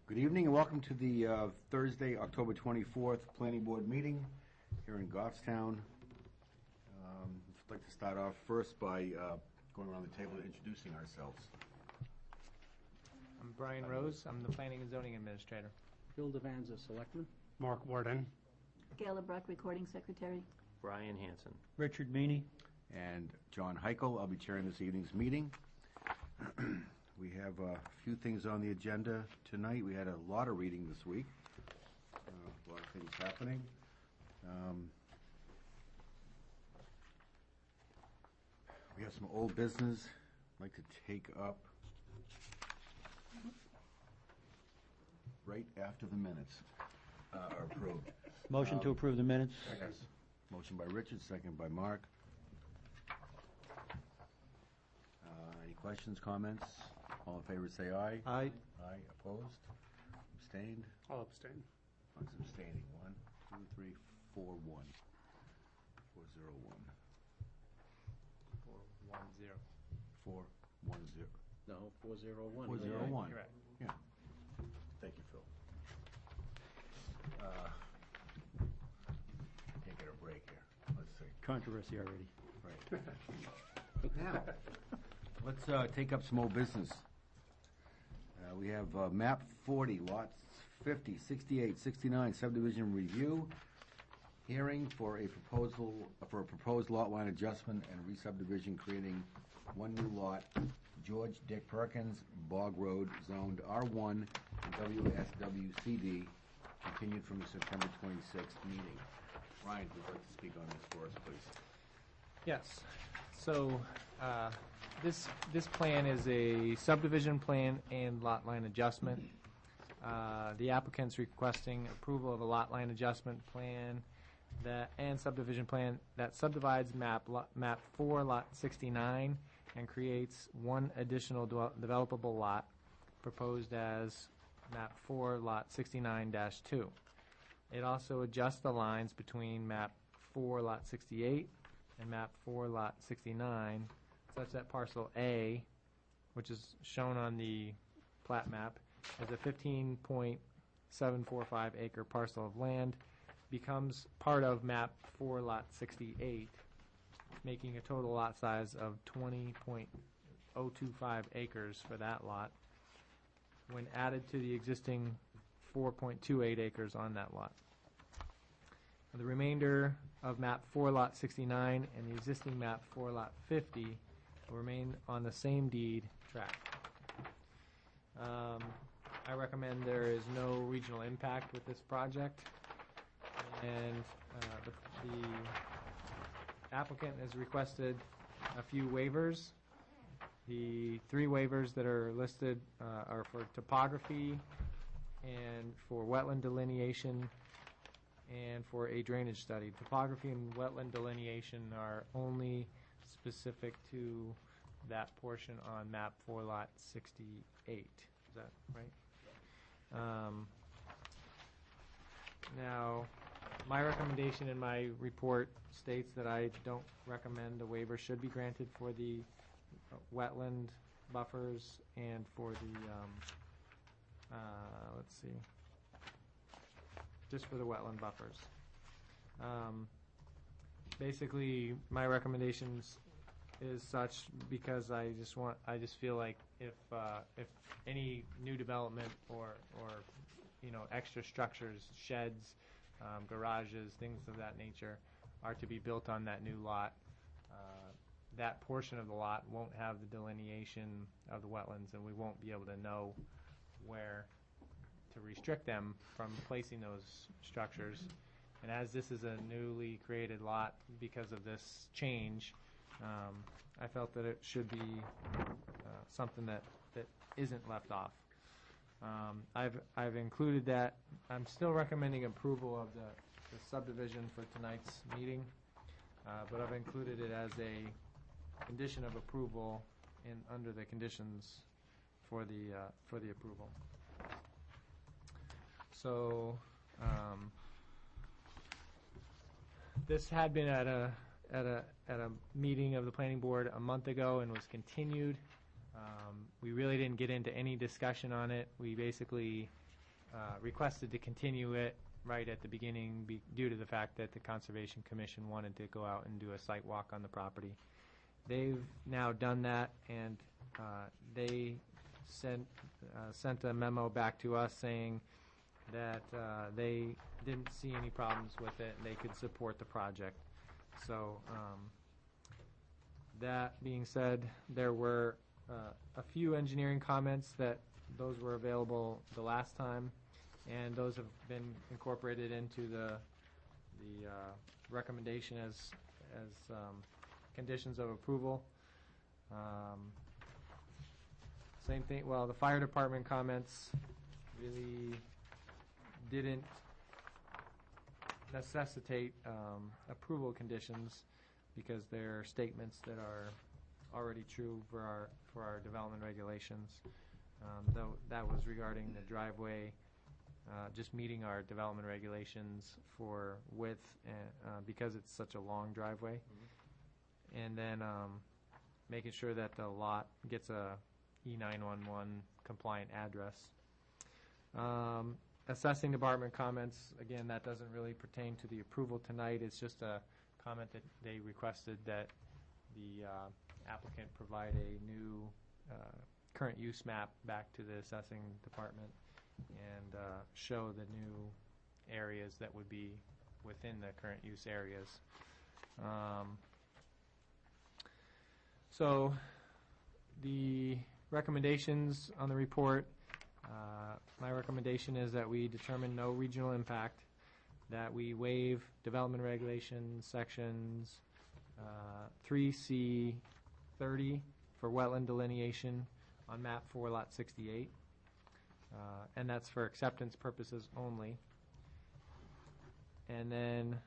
Good evening and welcome to the Thursday, October 24th Planning Board meeting here in Goffstown. I'd like to start off first by going around the table and introducing ourselves. I'm Brian Rose. I'm the Planning and Zoning Administrator. Bill Devanza, Selectman. Mark Warden. Gayla Bruck, Recording Secretary. Brian Hanson. Richard Meany. And John Heichel. I'll be chairing this evening's meeting. We have a few things on the agenda tonight. We had a lot of reading this week. A lot of things happening. We have some old business I'd like to take up right after the minutes are approved. Motion to approve the minutes. Yes. Motion by Richard, second by Mark. Any questions, comments? All in favor say aye. Aye. Aye. Opposed? Abstained? I'll abstain. One's abstaining. 1, 2, 3, 4, 1. 4, 0, 1. 410. 4, 1, 0. No, 401. 4, 0, 1. Correct. Yeah. Thank you, Phil. Can't get a break here. Let's see. Controversy already. Right. Now, let's take up some old business. We have map 40, lots 50, 68, 69, subdivision review, hearing for a proposed lot line adjustment and re-subdivision creating one new lot, George Dick Perkins, Bog Road, zoned R1 and WSWCD, continued from the September 26th meeting. Ryan, would you like to speak on this for us, please? Yes. So this plan is a subdivision plan and lot line adjustment. The applicant's requesting approval of a lot line adjustment plan and subdivision plan that subdivides map 4, lot 69, and creates one additional developable lot proposed as map 4, lot 69-2. It also adjusts the lines between map 4, lot 68 and map 4, lot 69, such that parcel A, which is shown on the plat map, as a 15.745 acre parcel of land, becomes part of map 4, lot 68, making a total lot size of 20.025 acres for that lot, when added to the existing 4.28 acres on that lot. The remainder of map 4, lot 69 and the existing map 4, lot 50 will remain on the same deed tract. I recommend there is no regional impact with this project, and the applicant has requested a few waivers. The 3 waivers that are listed are for topography and for wetland delineation and for a drainage study. Topography and wetland delineation are only specific to that portion on map 4, lot 68. Is that right? Now, my recommendation in my report states that I don't recommend a waiver should be granted for the wetland buffers and for the, let's see, just for the wetland buffers. Basically, my recommendations is such because I just feel like if any new development or extra structures, sheds, garages, things of that nature are to be built on that new lot, that portion of the lot won't have the delineation of the wetlands, and we won't be able to know where to restrict them from placing those structures. And as this is a newly created lot because of this change, I felt that it should be something that isn't left off. I've included that. I'm still recommending approval of the subdivision for tonight's meeting, but I've included it as a condition of approval under the conditions for the approval. So this had been at a meeting of the planning board a month ago and was continued. We really didn't get into any discussion on it. We basically requested to continue it right at the beginning due to the fact that the Conservation Commission wanted to go out and do a site walk on the property. They've now done that, and they sent a memo back to us saying that they didn't see any problems with it, and they could support the project. So, that being said, there were a few engineering comments that those were available the last time, and those have been incorporated into the recommendation as conditions of approval. Same thing, well, the fire department comments really didn't necessitate approval conditions because they're statements that are already true for our development regulations. Though that was regarding the driveway, just meeting our development regulations for width because it's such a long driveway. And then making sure that the lot gets a E911 compliant address. Assessing department comments, again, that doesn't really pertain to the approval tonight. It's just a comment that they requested that the applicant provide a new current use map back to the assessing department and show the new areas that would be within the current use areas. So the recommendations on the report, my recommendation is that we determine no regional impact, that we waive development regulations sections 3C 30 for wetland delineation on map 4 lot 68, and that's for acceptance purposes only. And then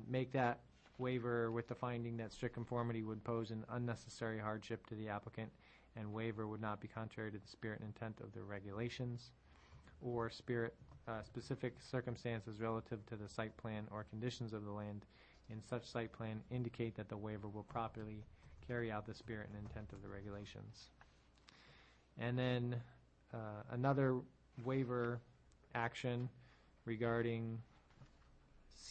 make that waiver with the finding that strict conformity would pose an unnecessary hardship to the applicant, and waiver would not be contrary to the spirit and intent of the regulations or specific circumstances relative to the site plan or conditions of the land in such site plan indicate that the waiver will properly carry out the spirit and intent of the regulations. And then another waiver action regarding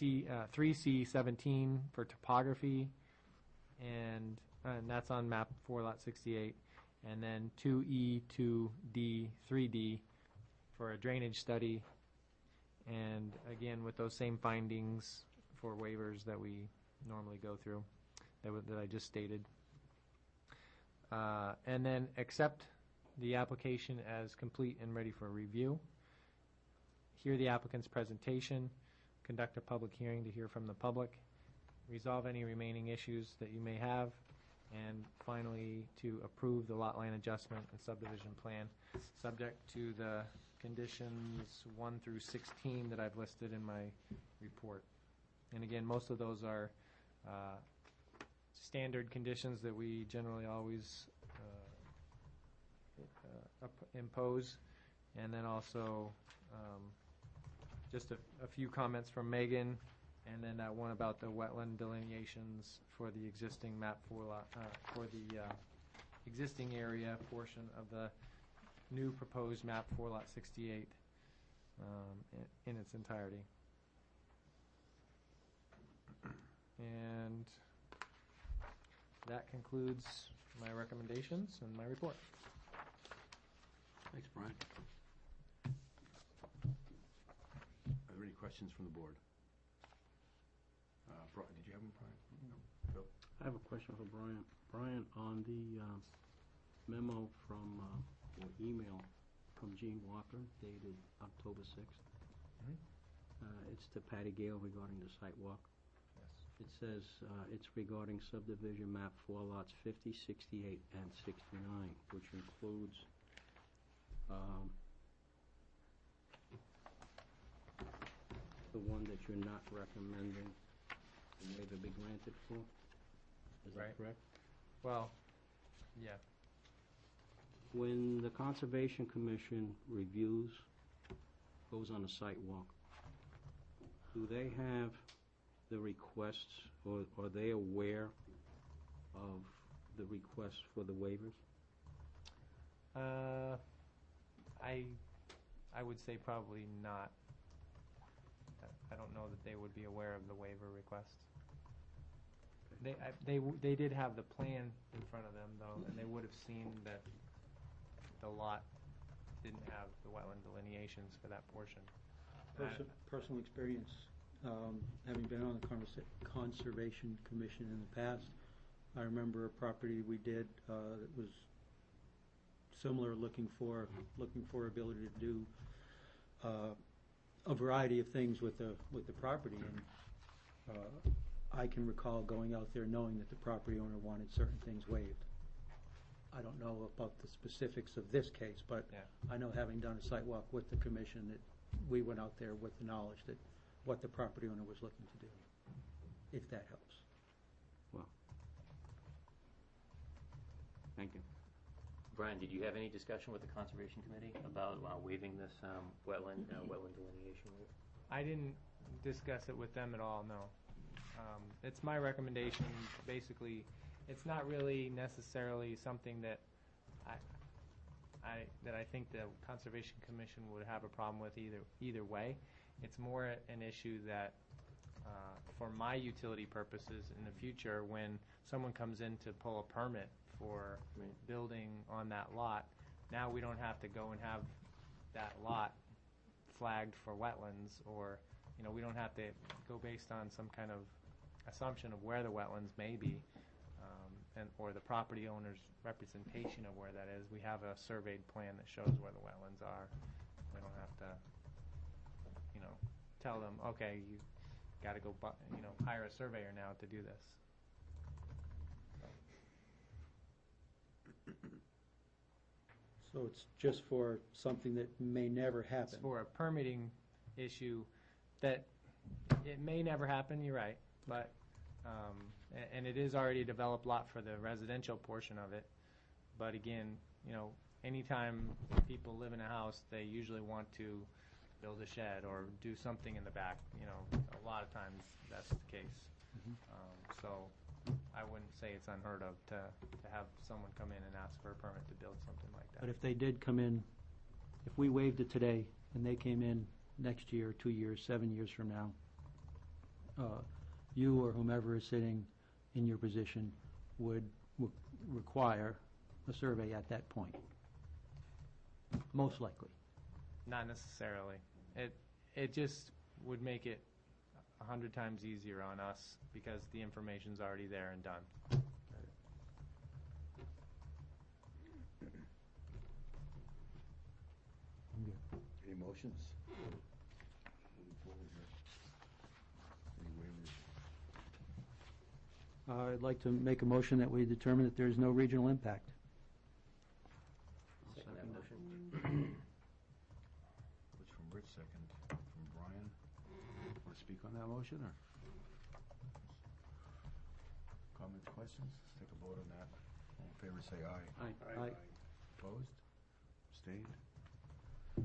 3C17 for topography, and that's on map 4 lot 68, and then 2E, 2D, 3D for a drainage study, and again with those same findings for waivers that we normally go through that I just stated. And then accept the application as complete and ready for review. Hear the applicant's presentation, conduct a public hearing to hear from the public, resolve any remaining issues that you may have, and finally to approve the lot line adjustment and subdivision plan subject to the conditions 1 through 16 that I've listed in my report. And again, most of those are standard conditions that we generally always impose. And then also just a few comments from Megan, and then that one about the wetland delineations for the existing map 4 lot, for the existing area portion of the new proposed map 4 lot 68 in its entirety. And that concludes my recommendations and my report. Thanks, Brian. Are there any questions from the board? Did you have them, Brian? No. Bill? I have a question for Brian. Brian, on the memo from, or email from Gene Walker dated October 6th, it's to Patty Gale regarding the site walk. Yes. It says it's regarding subdivision map 4 lots 50, 68, and 69, which includes the one that you're not recommending the waiver be granted for. Is Right. that correct? Well, yeah. When the Conservation Commission reviews, goes on a site walk, do they have the requests, or are they aware of the requests for the waivers? I would say probably not. I don't know that they would be aware of the waiver request. They did have the plan in front of them, though, and they would have seen that the lot didn't have the wetland delineations for that portion. Personal experience, having been on the Conservation Commission in the past, I remember a property we did that was similar, looking for ability to do a variety of things with the property, and I can recall going out there knowing that the property owner wanted certain things waived. I don't know about the specifics of this case, but Yeah. I know, having done a site walk with the commission, that we went out there with the knowledge that what the property owner was looking to do, if that helps. Well, thank you. Brian, did you have any discussion with the Conservation Committee about waiving this wetland delineation? I didn't discuss it with them at all, no. It's my recommendation, basically, it's not really necessarily something that I think the Conservation Commission would have a problem with either way. It's more an issue that, for my utility purposes in the future, when someone comes in to pull a permit for building on that lot, now we don't have to go and have that lot flagged for wetlands, or, we don't have to go based on some kind of assumption of where the wetlands may be, or the property owner's representation of where that is. We have a surveyed plan that shows where the wetlands are. We don't have to, tell them, okay, you got to go, hire a surveyor now to do this. So it's just for something that may never happen. It's for a permitting issue that it may never happen, you're right, but, and it is already a developed lot for the residential portion of it. But again, anytime people live in a house, they usually want to build a shed or do something in the back. A lot of times that's the case. So I wouldn't say it's unheard of to have someone come in and ask for a permit to build something like that. But if they did come in, if we waived it today, and they came in next year, 2 years, 7 years from now, you or whomever is sitting in your position would require a survey at that point, most likely. Not necessarily. It just would make it 100 times easier on us because the information's already there and done. Any motions? Moving forward here. Any waivers? I'd like to make a motion that we determine that there is no regional impact. Second that motion. Which from Rich, second from Brian. Want to speak on that motion, or? Comments, questions? Let's take a vote on that. All in favor, say aye. Aye. Aye. Opposed? Abstained? 5-0.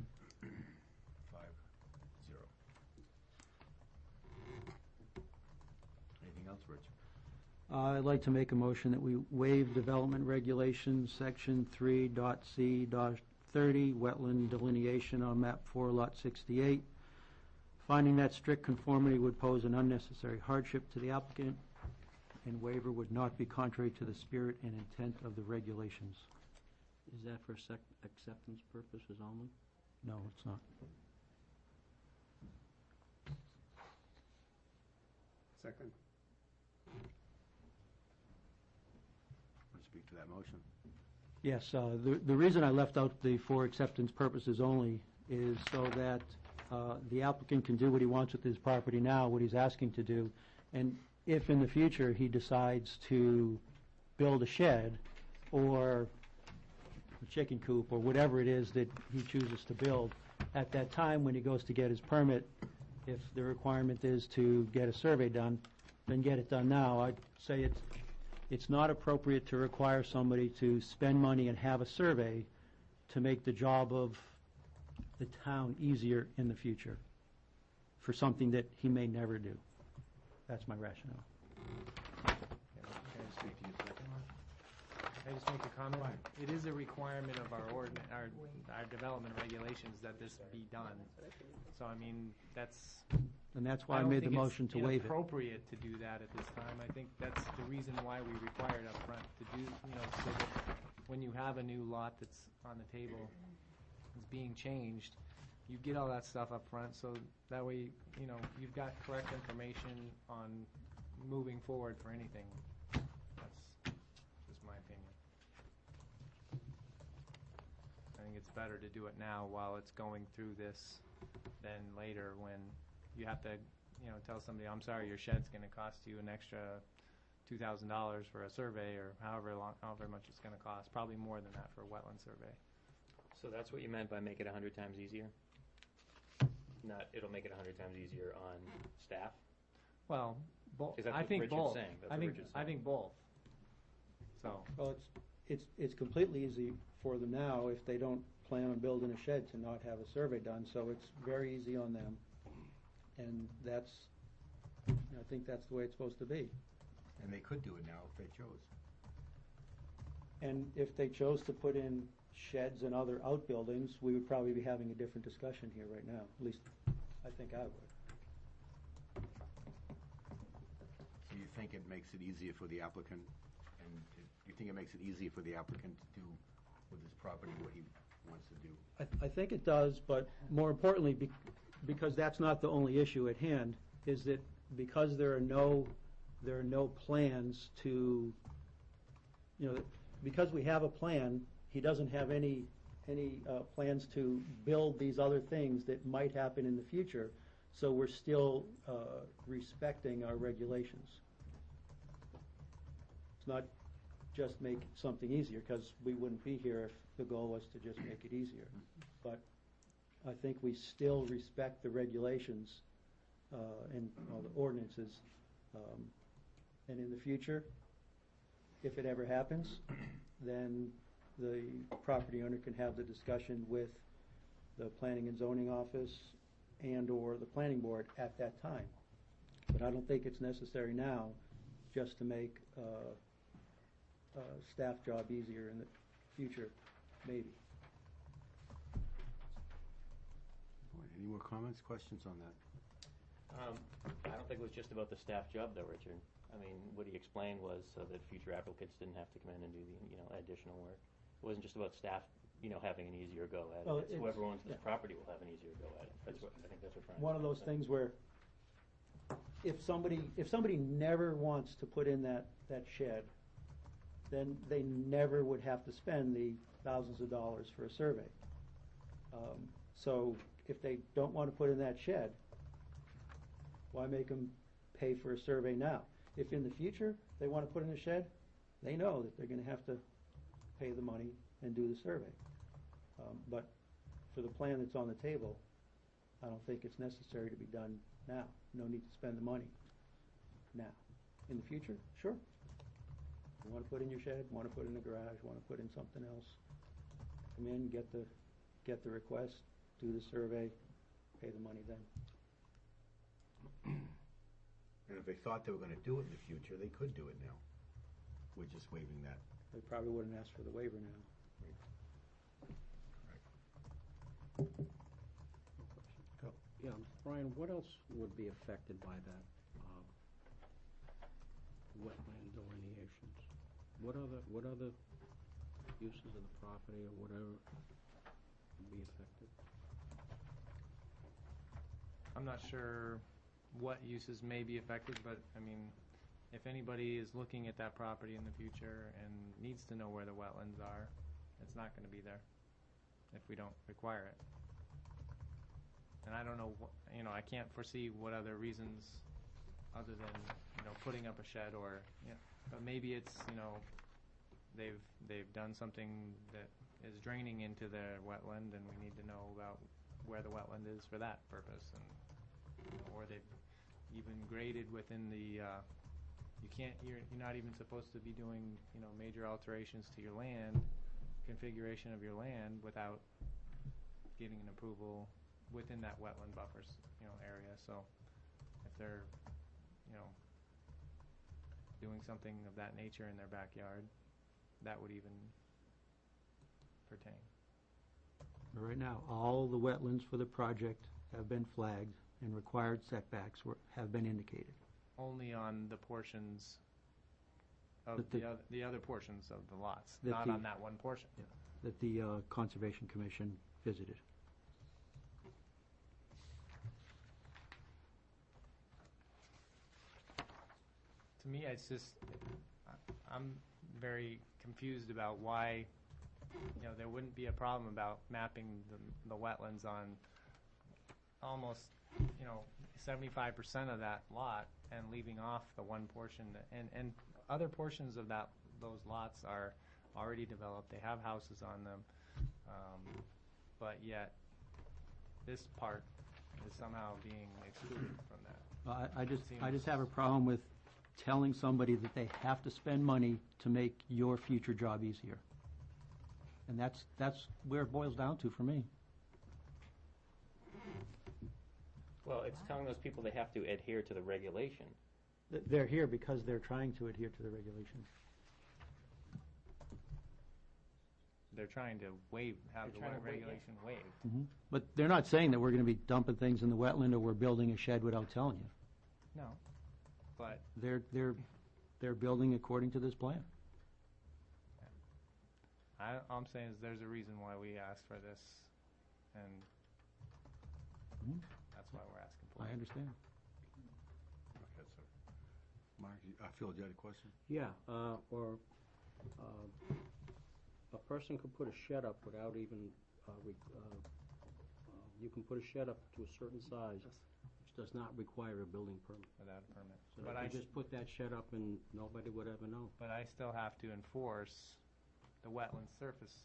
Anything else, Rich? I'd like to make a motion that we waive development regulations, section 3.c.30, wetland delineation on map 4, lot 68, finding that strict conformity would pose an unnecessary hardship to the applicant, and waiver would not be contrary to the spirit and intent of the regulations. Is that for acceptance purposes only? No, it's not. Second. Want to speak to that motion? Yes, the reason I left out the for acceptance purposes only is so that the applicant can do what he wants with his property now, what he's asking to do, and if in the future he decides to build a shed or a chicken coop or whatever it is that he chooses to build, at that time when he goes to get his permit, if the requirement is to get a survey done, then get it done now. I'd say it's not appropriate to require somebody to spend money and have a survey to make the job of the town easier in the future for something that he may never do. That's my rationale. Can I speak to your second one? Can I just make a comment? It is a requirement of our development regulations that this be done. So, I mean, that's. And that's why I made the motion to waive it. I don't think it's inappropriate to do that at this time. I think that's the reason why we require it up front, to do, so that when you have a new lot that's on the table, is being changed, you get all that stuff up front, so that way, you've got correct information on moving forward for anything. That's just my opinion. I think it's better to do it now while it's going through this than later when you have to, tell somebody, I'm sorry, your shed's gonna cost you an extra $2,000 for a survey, or however much it's gonna cost, probably more than that for a wetland survey. So that's what you meant by make it 100 times easier? Not, it'll make it 100 times easier on staff? Well, Is that I what think Richard's both. saying? That's I what think, Richard's I saying. think both. So, Well, it's completely easy for them now if they don't plan on building a shed to not have a survey done, so it's very easy on them. And I think that's the way it's supposed to be. And they could do it now if they chose. And if they chose to put in sheds and other outbuildings, we would probably be having a different discussion here right now. At least, I think I would. So you think it makes it easier for the applicant, and you think it makes it easier for the applicant to do with his property what he wants to do? I think it does, but more importantly, because that's not the only issue at hand, is that because there are no plans to, because we have a plan, he doesn't have any plans to build these other things that might happen in the future, so we're still respecting our regulations. It's not just make something easier, because we wouldn't be here if the goal was to just make it easier. But I think we still respect the regulations and the ordinances. And in the future, if it ever happens, then the property owner can have the discussion with the planning and zoning office and/or the planning board at that time. But I don't think it's necessary now just to make a staff job easier in the future, maybe. Any more comments, questions on that? I don't think it was just about the staff job, though, Richard. I mean, what he explained was so that future applicants didn't have to come in and do the, additional work. It wasn't just about staff, having an easier go at it. Well, It's whoever owns this property will have an easier go at it. I think that's what Brian's One of those saying. things where if somebody never wants to put in that shed, then they never would have to spend the thousands of dollars for a survey. So if they don't want to put in that shed, why make them pay for a survey now? If in the future they want to put in a shed, they know that they're going to have to pay the money and do the survey. But for the plan that's on the table, I don't think it's necessary to be done now. No need to spend the money now. In the future, sure. You want to put in your shed, want to put in a garage, want to put in something else, come in, get the request, do the survey, pay the money then. And if they thought they were going to do it in the future, they could do it now. We're just waiving that. They probably wouldn't ask for the waiver now. Go. Yeah, Brian, what else would be affected by that wetland delineations? What other uses of the property or whatever would be affected? I'm not sure what uses may be affected, but, I mean, if anybody is looking at that property in the future and needs to know where the wetlands are, it's not going to be there if we don't require it. And I don't know, I can't foresee what other reasons other than, putting up a shed or, but maybe it's, they've done something that is draining into their wetland and we need to know about where the wetland is for that purpose, and or they've even graded within the, you're not even supposed to be doing, major alterations to your land, configuration of your land without getting an approval within that wetland buffers, area. So if they're, doing something of that nature in their backyard, that would even pertain. Right now, all the wetlands for the project have been flagged and required setbacks have been indicated. Only on the portions of That the- the other portions of the lots, That not the- on that one portion. That the Conservation Commission visited. To me, it's just, I'm very confused about why, there wouldn't be a problem about mapping the wetlands on almost, 75% of that lot and leaving off the one portion. And other portions of those lots are already developed, they have houses on them, but yet this part is somehow being excluded from that. I just have a problem with telling somebody that they have to spend money to make your future job easier. And that's where it boils down to for me. Well, it's telling those people they have to adhere to the regulation. They're here because they're trying to adhere to the regulations. They're trying to have the They're trying to waive it. regulation waived. But they're not saying that we're going to be dumping things in the wetland or we're building a shed without telling you. No, but They're building according to this plan. all I'm saying is there's a reason why we asked for this, and Mhm. that's why we're asking for I it. understand. Okay, so, Mark, Phil, do you have a question? Yeah, or a person could put a shed up without even, you can put a shed up to a certain size, which does not require a building permit. Without a permit. So But they I could just put that shed up and nobody would ever know. But I still have to enforce the wetland surface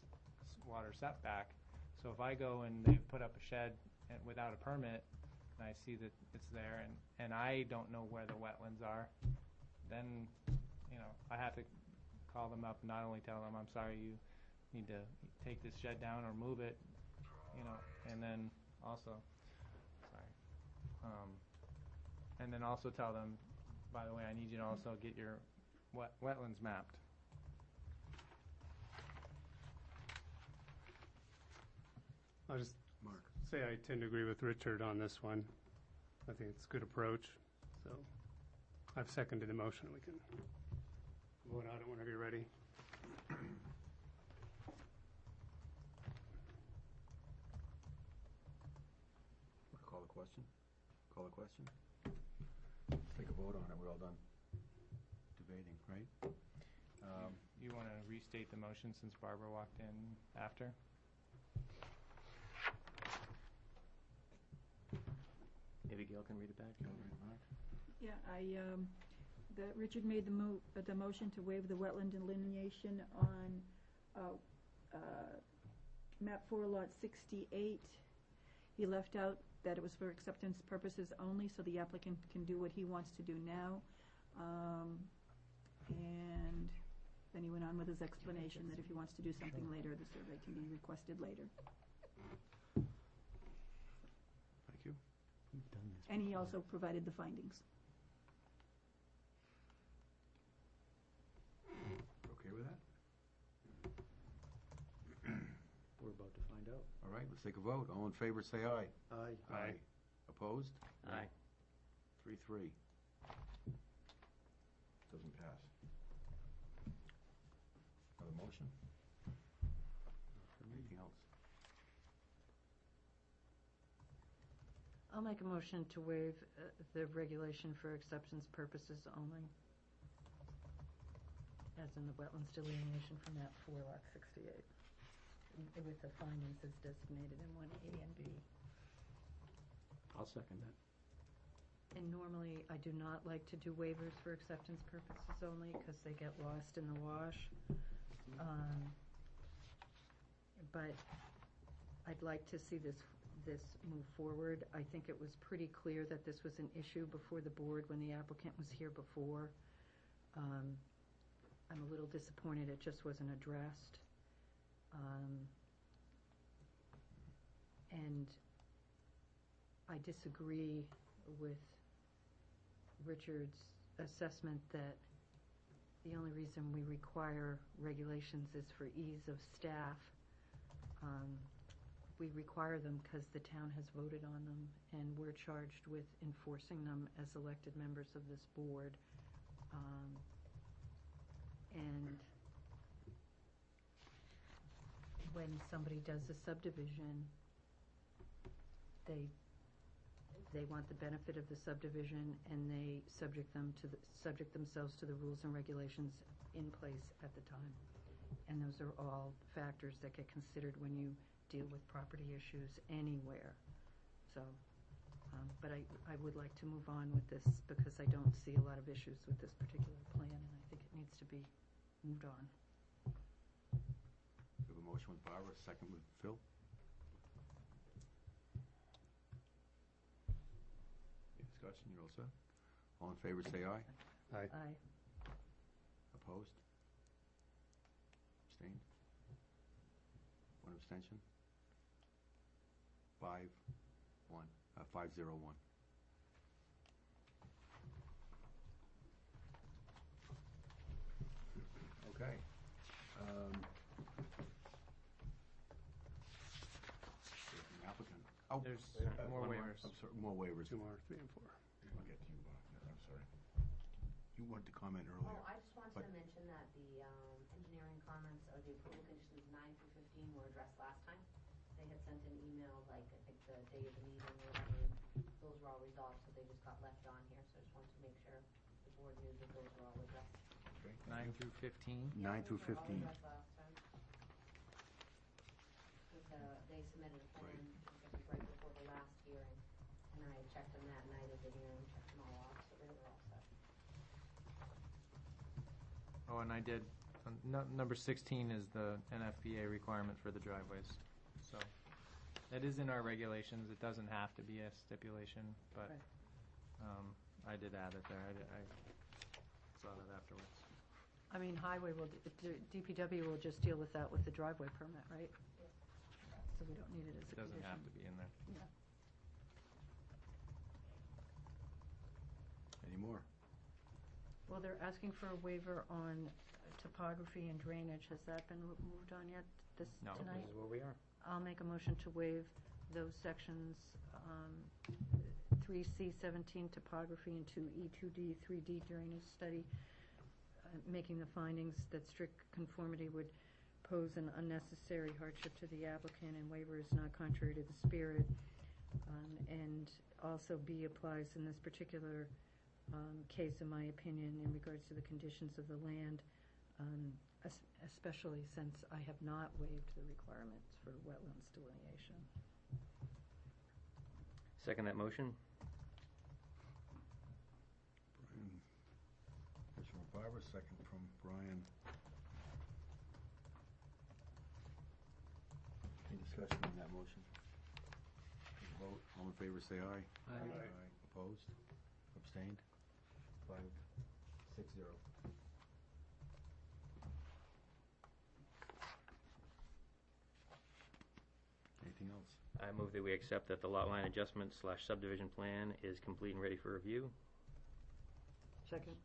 water setback. So if I go and they put up a shed without a permit, and I see that it's there, and I don't know where the wetlands are, then, I have to call them up, and not only tell them, I'm sorry, you need to take this shed down or move it, and then also, and then also tell them, by the way, I need you to also get your wetlands mapped. I'll just Mark. say I tend to agree with Richard on this one. I think it's a good approach, so I've seconded the motion. We can vote on it whenever you're ready. Call the question? Call the question? Take a vote on it, we're all done debating, right? You want to restate the motion since Barbara walked in after? Maybe Gail can read it back. Yeah, Richard made the motion to waive the wetland delineation on map 4, lot 68. He left out that it was for acceptance purposes only, so the applicant can do what he wants to do now. And then he went on with his explanation that if he wants to do something later, the survey can be requested later. Thank you. We've done this And he before. also provided the findings. Okay with that? We're about to find out. All right, let's take a vote. All in favor, say aye. Aye. Aye. Opposed? Aye. 3-3. Doesn't pass. Another motion? Anything else? I'll make a motion to waive the regulation for acceptance purposes only, as in the wetlands delineation from map 4, lot 68, with the findings as designated in 1A and B. I'll second that. And normally, I do not like to do waivers for acceptance purposes only, because they get lost in the wash. But I'd like to see this move forward. I think it was pretty clear that this was an issue before the board when the applicant was here before. I'm a little disappointed it just wasn't addressed. And I disagree with Richard's assessment that The only reason we require regulations is for ease of staff. We require them because the town has voted on them, and we're charged with enforcing them as elected members of this board. And when somebody does a subdivision, they want the benefit of the subdivision, and they subject themselves to the rules and regulations in place at the time. And those are all factors that get considered when you deal with property issues anywhere. So, but I would like to move on with this because I don't see a lot of issues with this particular plan, and I think it needs to be moved on. We have a motion with Barbara, second with Phil. Any discussion? You're all set? All in favor, say aye. Aye. Aye. Opposed? Abstained? One abstention? 5-0-1. Okay. Applicant. Oh, There's more one waivers. I'm sorry, more waivers. 2 more, 3 and 4. I'll get to you, I'm sorry. You wanted to comment earlier. Oh, I just wanted But- to mention that the engineering comments or the approval conditions 9 through 15 were addressed last time. They had sent an email, like, I think the day of the meeting or whatever, and those were all resolved, so they just got left on here, so I just wanted to make sure the board knew that those were all addressed. Okay. 9 through 15. 9 through Those were all 15. addressed last time. They submitted a plan, I think it was right before the last hearing, and I checked them that night of the hearing, checked them all off, so they were all set. Oh, and I did, number 16 is the NFPA requirement for the driveways. So that is in our regulations. It doesn't have to be a stipulation, but I did add it there. I saw that afterwards. I mean, highway will, DPW will just deal with that with the driveway permit, right? So we don't need it as a It condition. doesn't have to be in there. Yeah. Any more? Well, they're asking for a waiver on topography and drainage. Has that been moved on yet No. tonight? This is where we are. I'll make a motion to waive those sections, 3C17 topography and 2E2D 3D drainage study, making the findings that strict conformity would pose an unnecessary hardship to the applicant and waiver is not contrary to the spirit. And also B applies in this particular case, in my opinion, in regards to the conditions of the land, especially since I have not waived the requirements for wetlands delineation. Second that motion? Brian, first from Barbara, second from Brian. Any discussion on that motion? Vote, all in favor, say aye. Aye. Opposed? Abstained? 5-6-0. Anything else? I move that we accept that the lot line adjustment / subdivision plan is complete and ready for review. Second.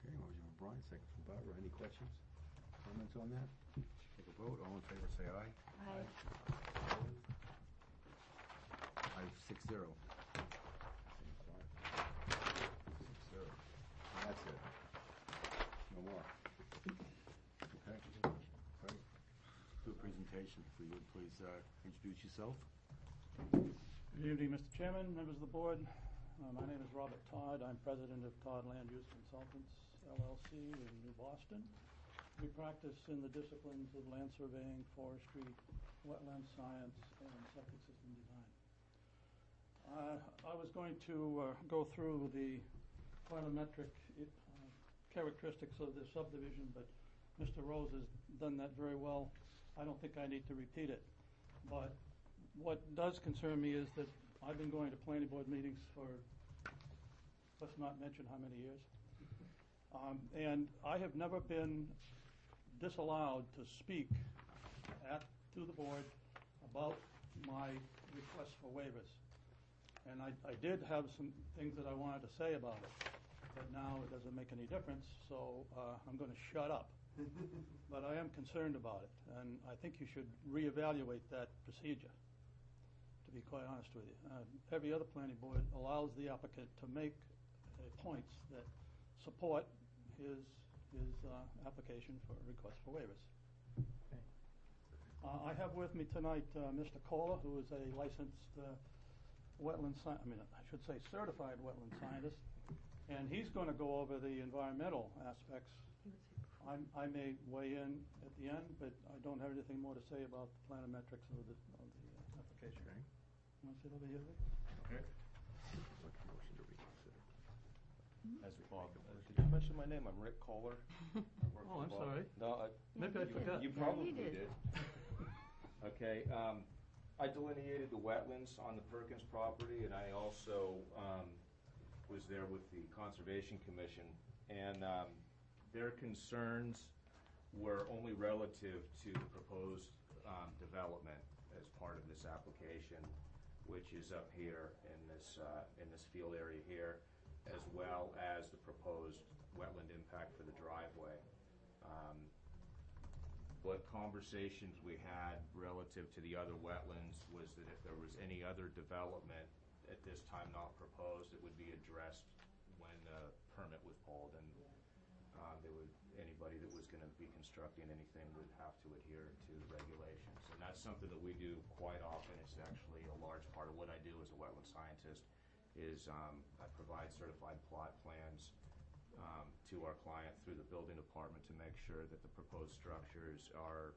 Okay, motion from Brian, second from Barbara. Any questions, comments on that? Take a vote, all in favor, say aye. Aye. 5-6-0. 6-0. That's it. No more. Okay, great. Do a presentation. If you would please introduce yourself. Good evening, Mr. Chairman, members of the board. My name is Robert Todd. I'm president of Todd Land Use Consultants, LLC in New Boston. We practice in the disciplines of land surveying, forestry, wetland science, and septic system design. I was going to go through the phylometric characteristics of the subdivision, but Mr. Rose has done that very well. I don't think I need to repeat it. But what does concern me is that I've been going to planning board meetings for, let's not mention how many years. And I have never been disallowed to speak to the board about my request for waivers. And I did have some things that I wanted to say about it. but now it doesn't make any difference, so I'm going to shut up. But I am concerned about it, and I think you should reevaluate that procedure, to be quite honest with you. Every other planning board allows the applicant to make points that support his application for a request for waivers. I have with me tonight Mr. Kohler, who is a licensed certified wetland scientist, and he's going to go over the environmental aspects. I may weigh in at the end, but I don't have anything more to say about the planometrics of the application. Okay. You want to sit over here, Vic? Okay. As Bob, did you mention my name? I'm Rick Kohler. Oh, I'm sorry. No, Maybe I forgot. you probably did. Okay, I delineated the wetlands on the Perkins property, and I also was there with the Conservation Commission, and their concerns were only relative to the proposed development as part of this application, which is up here in this field area here, as well as the proposed wetland impact for the driveway. What conversations we had relative to the other wetlands was that if there was any other development at this time not proposed, it would be addressed when the permit was pulled, and anybody that was going to be constructing anything would have to adhere to regulations. And that's something that we do quite often. It's actually a large part of what I do as a wetland scientist is I provide certified plot plans to our client through the building department to make sure that the proposed structures are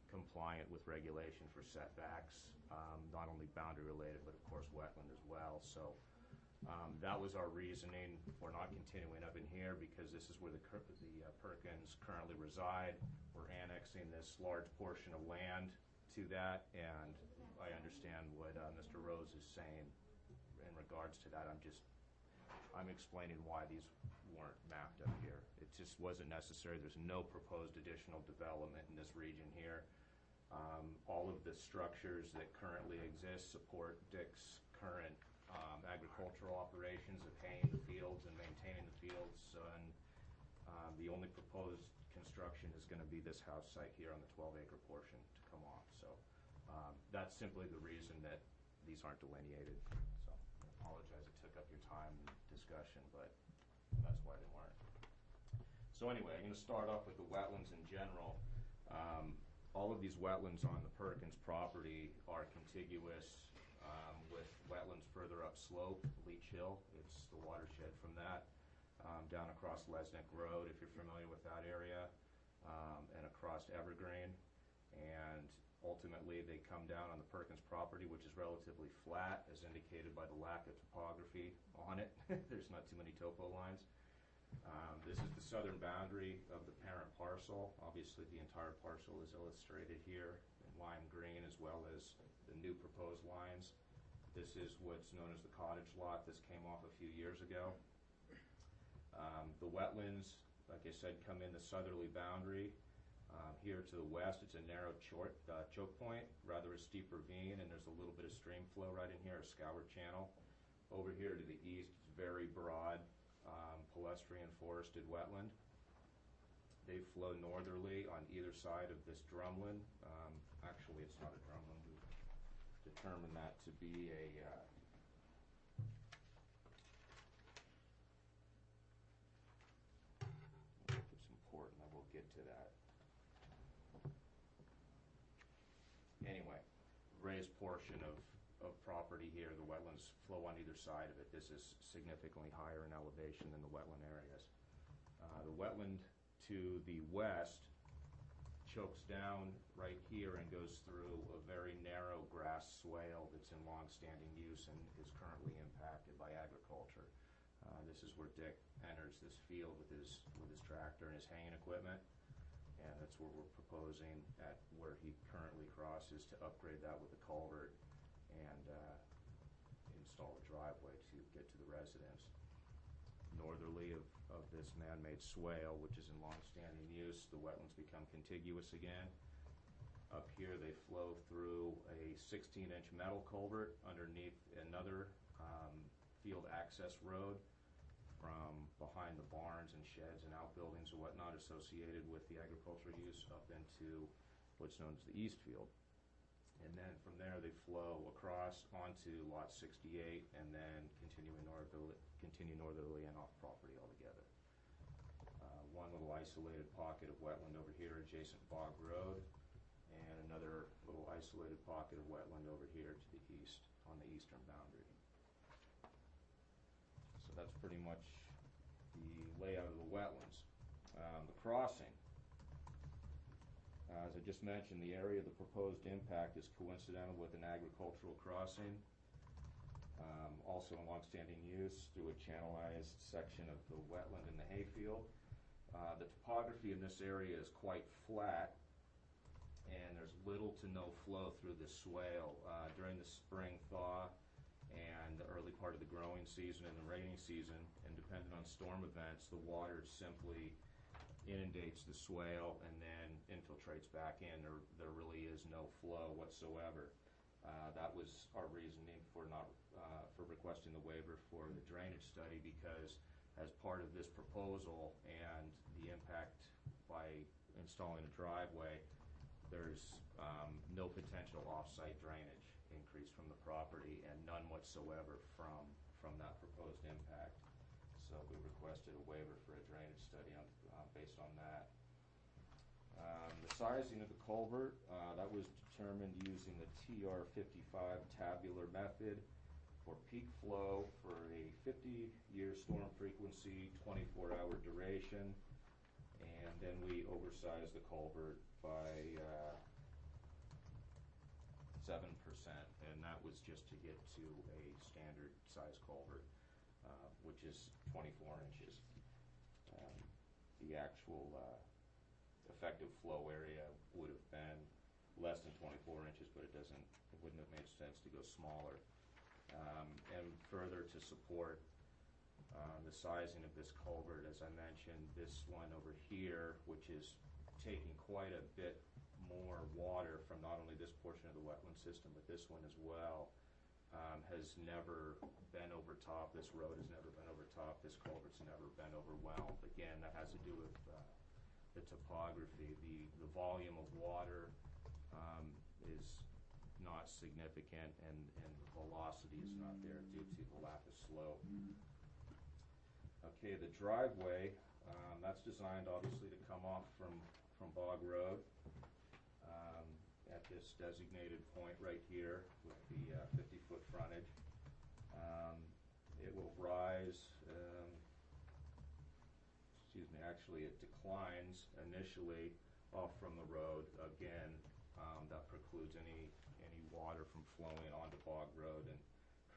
compliant with regulation for setbacks, not only boundary related, but of course wetland as well. So that was our reasoning for not continuing up in here, because this is where the Perkins currently reside. We're annexing this large portion of land to that, and I understand what Mr. Rose is saying in regards to that. I'm explaining why these weren't mapped up here. It just wasn't necessary. There's no proposed additional development in this region here. All of the structures that currently exist support Dick's current agricultural operations of haying the fields and maintaining the fields. And the only proposed construction is going to be this house site here on the 12-acre portion to come off. So that's simply the reason that these aren't delineated. So I apologize it took up your time and discussion, but that's why they weren't. So anyway, I'm going to start off with the wetlands in general. All of these wetlands on the Perkins property are contiguous with wetlands further upslope, Leech Hill. It's the watershed from that, down across Lesnick Road, if you're familiar with that area, and across Evergreen. And ultimately, they come down on the Perkins property, which is relatively flat, as indicated by the lack of topography on it. There's not too many topo lines. This is the southern boundary of the parent parcel. Obviously, the entire parcel is illustrated here in lime green, as well as the new proposed lines. This is what's known as the cottage lot. This came off a few years ago. The wetlands, like I said, come in the southerly boundary. Here to the west, it's a narrow choke point, rather a steep ravine, and there's a little bit of stream flow right in here, a scour channel. Over here to the east, it's very broad, palustrian forested wetland. They flow northerly on either side of this drumlin. Actually, it's not a drumlin. We determined that to be a it's important. I will get to that. Anyway, raised portion of property here. The wetlands flow on either side of it. This is significantly higher in elevation than the wetland areas. The wetland to the west chokes down right here and goes through a very narrow grass swale that's in long-standing use and is currently impacted by agriculture. This is where Dick enters this field with his tractor and his haying equipment, and that's where we're proposing at where he currently crosses to upgrade that with a culvert and install a driveway to get to the residence. Northerly of this man-made swale, which is in long-standing use, the wetlands become contiguous again. Up here, they flow through a 16-inch metal culvert underneath another field access road from behind the barns and sheds and outbuildings and whatnot associated with the agricultural use up into what's known as the East Field. And then from there, they flow across onto Lot 68 and then continue northerly and off property altogether. One little isolated pocket of wetland over here adjacent Bog Road, and another little isolated pocket of wetland over here to the east on the eastern boundary. So that's pretty much the layout of the wetlands. The crossing. As I just mentioned, the area of the proposed impact is coincidental with an agricultural crossing, also in longstanding use through a channelized section of the wetland in the hayfield. The topography in this area is quite flat, and there's little to no flow through the swale. During the spring thaw and the early part of the growing season and the rainy season, and depending on storm events, the water simply inundates the swale and then infiltrates back in. There really is no flow whatsoever. That was our reasoning for requesting the waiver for the drainage study, because as part of this proposal and the impact by installing a driveway, there's no potential off-site drainage increase from the property and none whatsoever from that proposed impact. So we requested a waiver for a drainage study based on that. The sizing of the culvert, that was determined using the TR55 tabular method for peak flow for a 50-year storm frequency, 24-hour duration, and then we oversized the culvert by 7%, and that was just to get to a standard size culvert, which is 24 inches. The actual effective flow area would have been less than 24 inches, but it wouldn't have made sense to go smaller. And further to support the sizing of this culvert, as I mentioned, this one over here, which is taking quite a bit more water from not only this portion of the wetland system, but this one as well, has never been over top. This road has never been over top. This culvert's never been overwhelmed. Again, that has to do with the topography. The volume of water is not significant, and the velocity is not there due to the lack of slope. Okay, the driveway, that's designed obviously to come off from Bog Road at this designated point right here with the 50-foot frontage. It will rise, actually it declines initially off from the road. Again, that precludes any water from flowing onto Bog Road and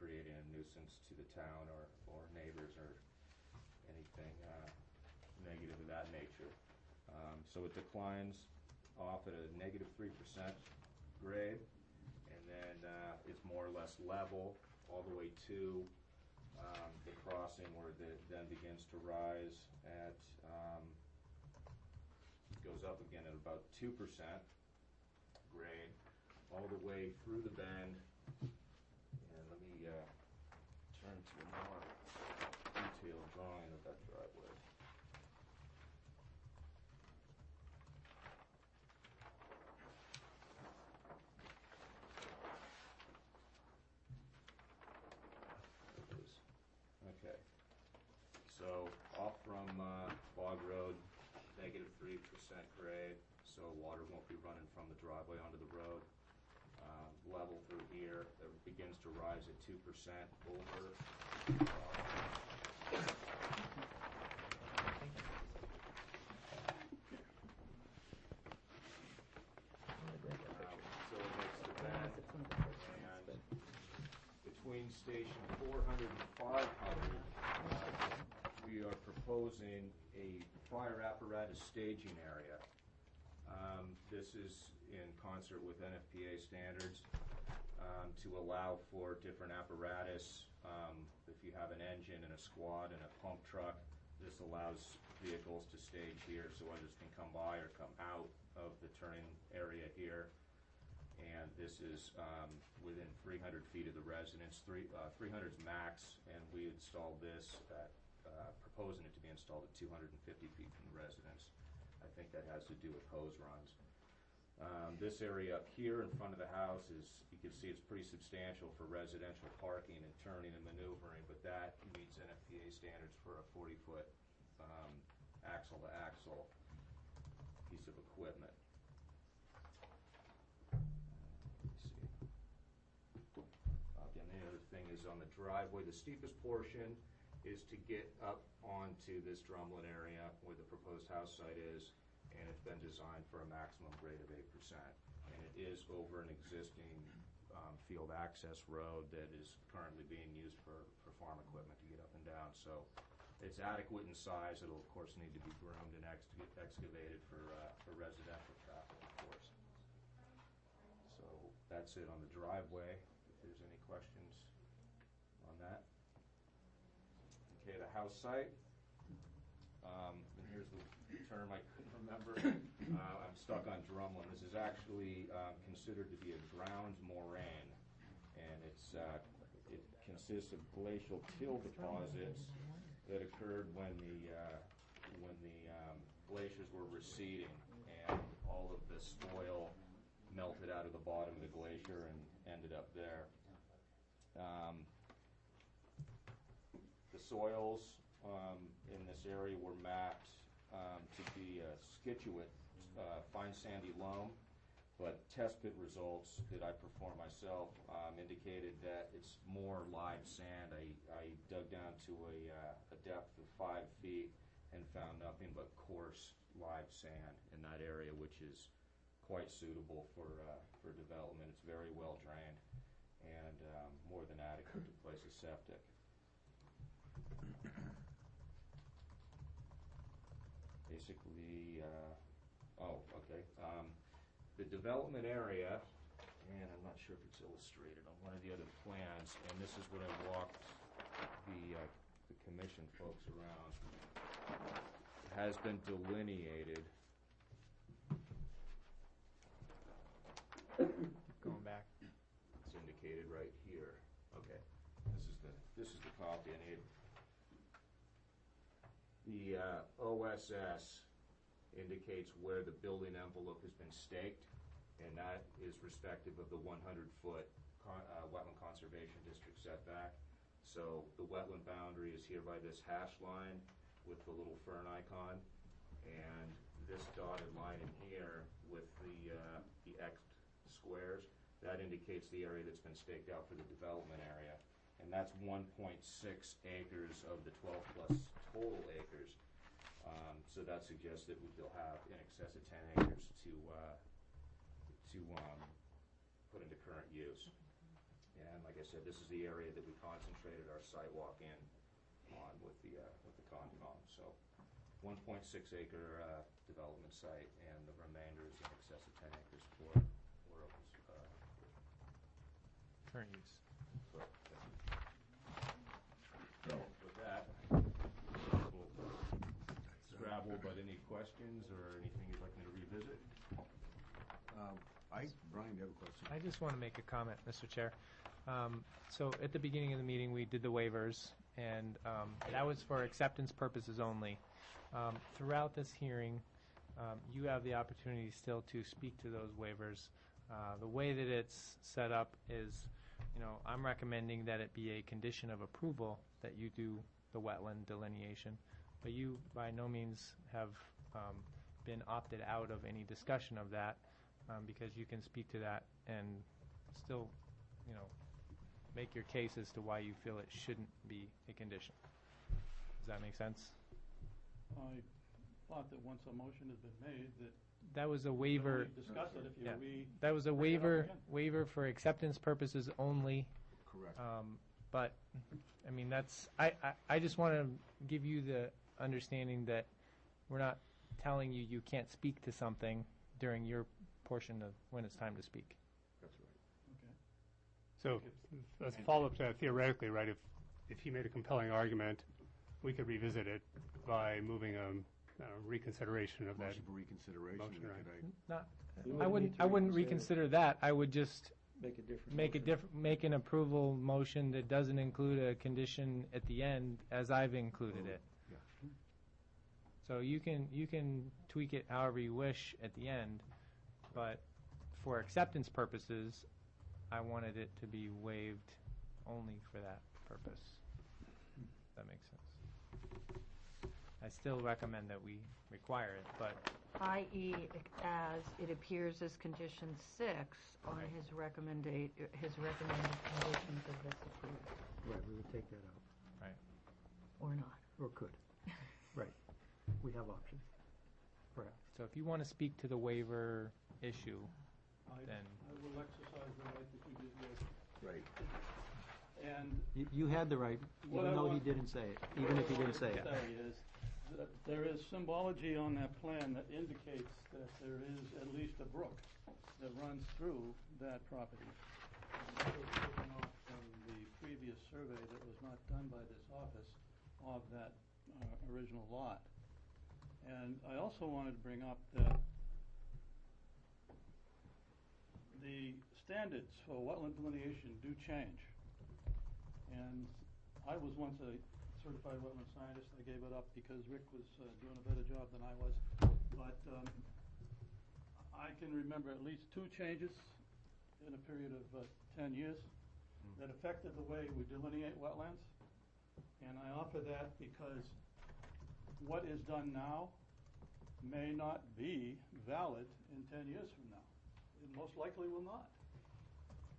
creating a nuisance to the town or neighbors or anything negative of that nature. So it declines off at a -3% grade, and then it's more or less level all the way to the crossing, where it then begins to rise at, goes up again at about 2% grade, all the way through the bend. And let me turn to a more detailed drawing of that driveway. Okay, so off from Bog Road, -3% grade, so water won't be running from the driveway onto the road. Level through here, it begins to rise at 2% over. So it makes the bend, and between station 400 and 500, we are proposing a fire apparatus staging area. This is in concert with NFPA standards to allow for different apparatus. If you have an engine and a squad and a pump truck, this allows vehicles to stage here so others can come by or come out of the turning area here. And this is within 300 feet of the residence. 300 is max, and we installed this at proposing it to be installed at 250 feet from the residence. I think that has to do with hose runs. This area up here in front of the house is, you can see it's pretty substantial for residential parking and turning and maneuvering, but that meets NFPA standards for a 40-foot axle-to-axle piece of equipment. Let's see. Again, the other thing is on the driveway, the steepest portion is to get up onto this drumlin area where the proposed house site is, and it's been designed for a maximum grade of 8%. And it is over an existing field access road that is currently being used for farm equipment to get up and down. So it's adequate in size. It'll, of course, need to be groomed and excavated for residential traffic, of course. So that's it on the driveway, if there's any questions on that. Okay, the house site. And here's the term I couldn't remember. I'm stuck on drumlin. This is actually considered to be a ground moraine, and it consists of glacial till deposits that occurred when the glaciers were receding, and all of the spoil melted out of the bottom of the glacier and ended up there. The soils in this area were mapped to be schituate, fine sandy loam, but test pit results that I performed myself indicated that it's more live sand. I dug down to a depth of 5 feet and found nothing but coarse live sand in that area, which is quite suitable for development. It's very well drained and more than adequate to place a septic. Basically, the development area, and I'm not sure if it's illustrated on one of the other plans, and this is what I walked the commission folks around, has been delineated. Going back. It's indicated right here. Okay, this is the copy I need. The OSS indicates where the building envelope has been staked, and that is respective of the 100-foot wetland conservation district setback. So the wetland boundary is here by this hash line with the little fern icon, and this dotted line in here with the X squares, that indicates the area that's been staked out for the development area. And that's 1.6 acres of the 12 plus total acres. So that suggests that we'll have in excess of 10 acres to put into current use. And like I said, this is the area that we concentrated our sidewalk in on with the Concom. So 1.6 acre development site, and the remainder is in excess of 10 acres for Current use. So with that, we'll scrabble, but any questions or anything you'd like me to revisit? Brian, you have a question? I just want to make a comment, Mr. Chair. So at the beginning of the meeting, we did the waivers, and that was for acceptance purposes only. Throughout this hearing, you have the opportunity still to speak to those waivers. The way that it's set up is, I'm recommending that it be a condition of approval that you do the wetland delineation, but you by no means have been opted out of any discussion of that, because you can speak to that and still, make your case as to why you feel it shouldn't be a condition. Does that make sense? I thought that once a motion has been made, that was a waiver. Discuss it if you That was a waiver for acceptance purposes only. Correct. But, I just want to give you the understanding that we're not telling you you can't speak to something during your portion of when it's time to speak. That's right. So let's follow up to that theoretically, right? If he made a compelling argument, we could revisit it by moving a reconsideration of that. Motion for reconsideration. Motion, right. I wouldn't reconsider that. I would just Make a different make a motion. make an approval motion that doesn't include a condition at the end as I've included it. Yeah. So you can tweak it however you wish at the end, but for acceptance purposes, I wanted it to be waived only for that purpose. That makes sense. I still recommend that we require it, but i.e., as it appears as condition 6 on Right. his recommended conditions of this approval, Right, we would take that out, or not. or could. Right. We have options, perhaps. so if you want to speak to the waiver issue, then I will exercise the right that you did there. Right. And You had the right, What even I though he want- didn't say it, even if he didn't say it. What I wanted to say is that there is symbology on that plan that indicates that there is at least a brook that runs through that property. And that was taken off from the previous survey that was not done by this office of that original lot. And I also wanted to bring up that the standards for wetland delineation do change. And I was once a certified wetland scientist. I gave it up because Rick was doing a better job than I was. But I can remember at least 2 changes in a period of 10 years that affected the way we delineate wetlands. And I offer that because what is done now may not be valid in 10 years from now. It most likely will not.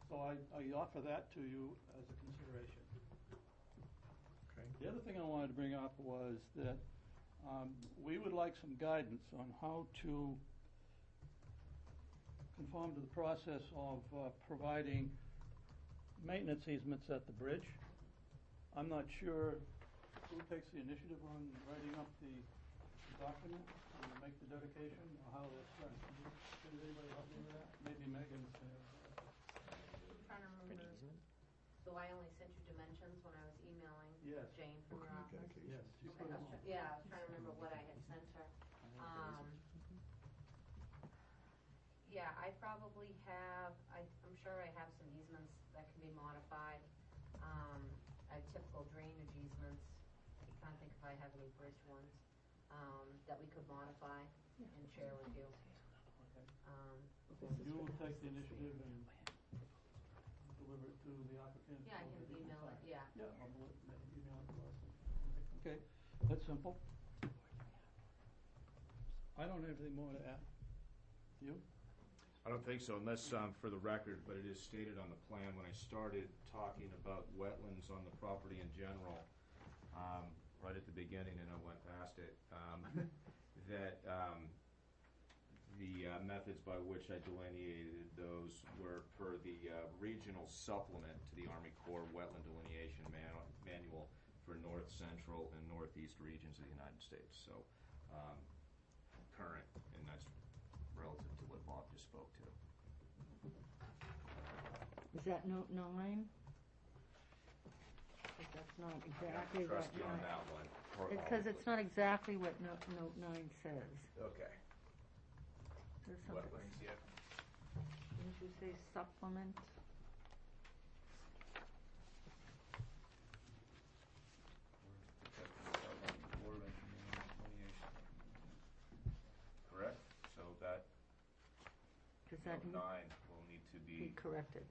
So I offer that to you as a consideration. The other thing I wanted to bring up was that we would like some guidance on how to conform to the process of providing maintenance easements at the bridge. I'm not sure who takes the initiative on writing up the document and make the dedication, or how that's done. Can anybody help me with that? Maybe Megan's I'm trying to remember. So I only sent you dimensions when I was emailing Yes. Jane from your office? Yes, she Okay, put I them was on. yeah, I was trying to remember what I had sent her. Yeah, I probably have, I'm sure I have some easements that can be modified. I have typical drainage easements. I can't think if I have any bridge ones, that we could modify and share with you. So you will take the initiative and deliver it to the applicant? Yeah, I or can the email it, sign? yeah. Yeah, I'll email it to us. Okay, that's simple. I don't have anything more to add. You? I don't think so, unless, for the record, but it is stated on the plan when I started talking about wetlands on the property in general, right at the beginning, and I went past it, that the methods by which I delineated those were per the regional supplement to the Army Corps Wetland Delineation Manual for north, central, and northeast regions of the United States. So, current, and that's relative to what Bob just spoke to. Is that note 9? Because that's not exactly what. Trust you on that one. Because it's not exactly what note 9 says. Okay. There's something- Wetlands, yeah. Didn't you say supplement? Correct, so that Does that note 9 will need to be be corrected?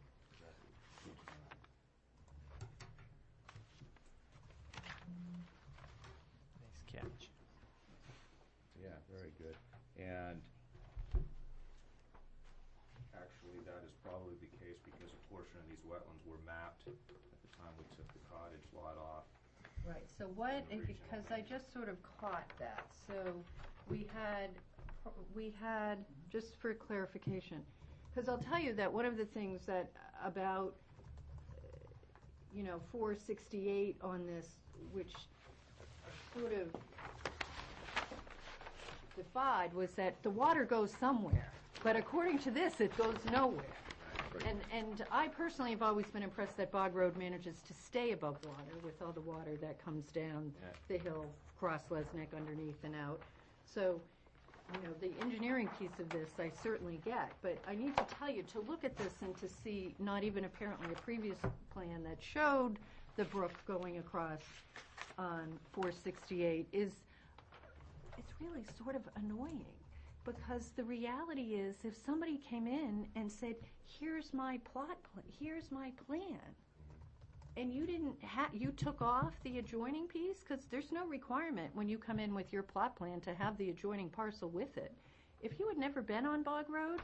nice catch. Yeah, very good. And actually, that is probably the case because a portion of these wetlands were mapped at the time we took the cottage lot off. Right, so what, In the regional because I just sort of caught that, so we had, just for clarification, because I'll tell you that one of the things that about, 468 on this, which sort of defied, was that the water goes somewhere, but according to this, it goes nowhere. And I personally have always been impressed that Bog Road manages to stay above water with all the water that comes down the hill, across Lesnick, underneath and out. So you know, the engineering piece of this I certainly get, but I need to tell you, to look at this and to see not even apparently a previous plan that showed the brook going across on 468 it's really sort of annoying, because the reality is if somebody came in and said, here's my here's my plan, and you didn't you took off the adjoining piece, because there's no requirement when you come in with your plot plan to have the adjoining parcel with it. If you had never been on Bog Road,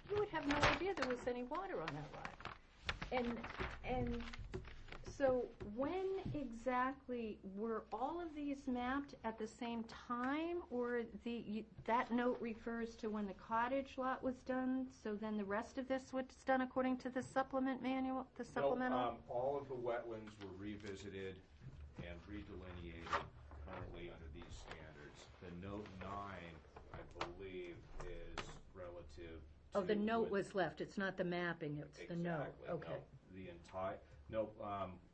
you would have no idea there was any water on that lot. And so when exactly were all of these mapped at the same time, or that note refers to when the cottage lot was done, so then the rest of this was done according to the supplement manual, the supplemental? No, all of the wetlands were revisited and redelineated currently under these standards. The note 9, I believe, is relative to... Oh, the note was left, it's not the mapping, it's the note, okay. No, the entire... No,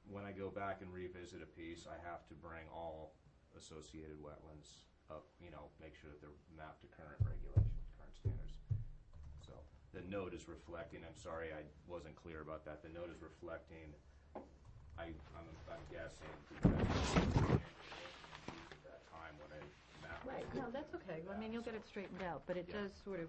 when I go back and revisit a piece, I have to bring all associated wetlands up, you know, make sure that they're mapped to current regulations, current standards. So the note is reflecting, I'm sorry I wasn't clear about that, the note is reflecting, I'm guessing, because at that time when I mapped it. Right, no, that's okay, I mean, you'll get it straightened out, but it does sort of,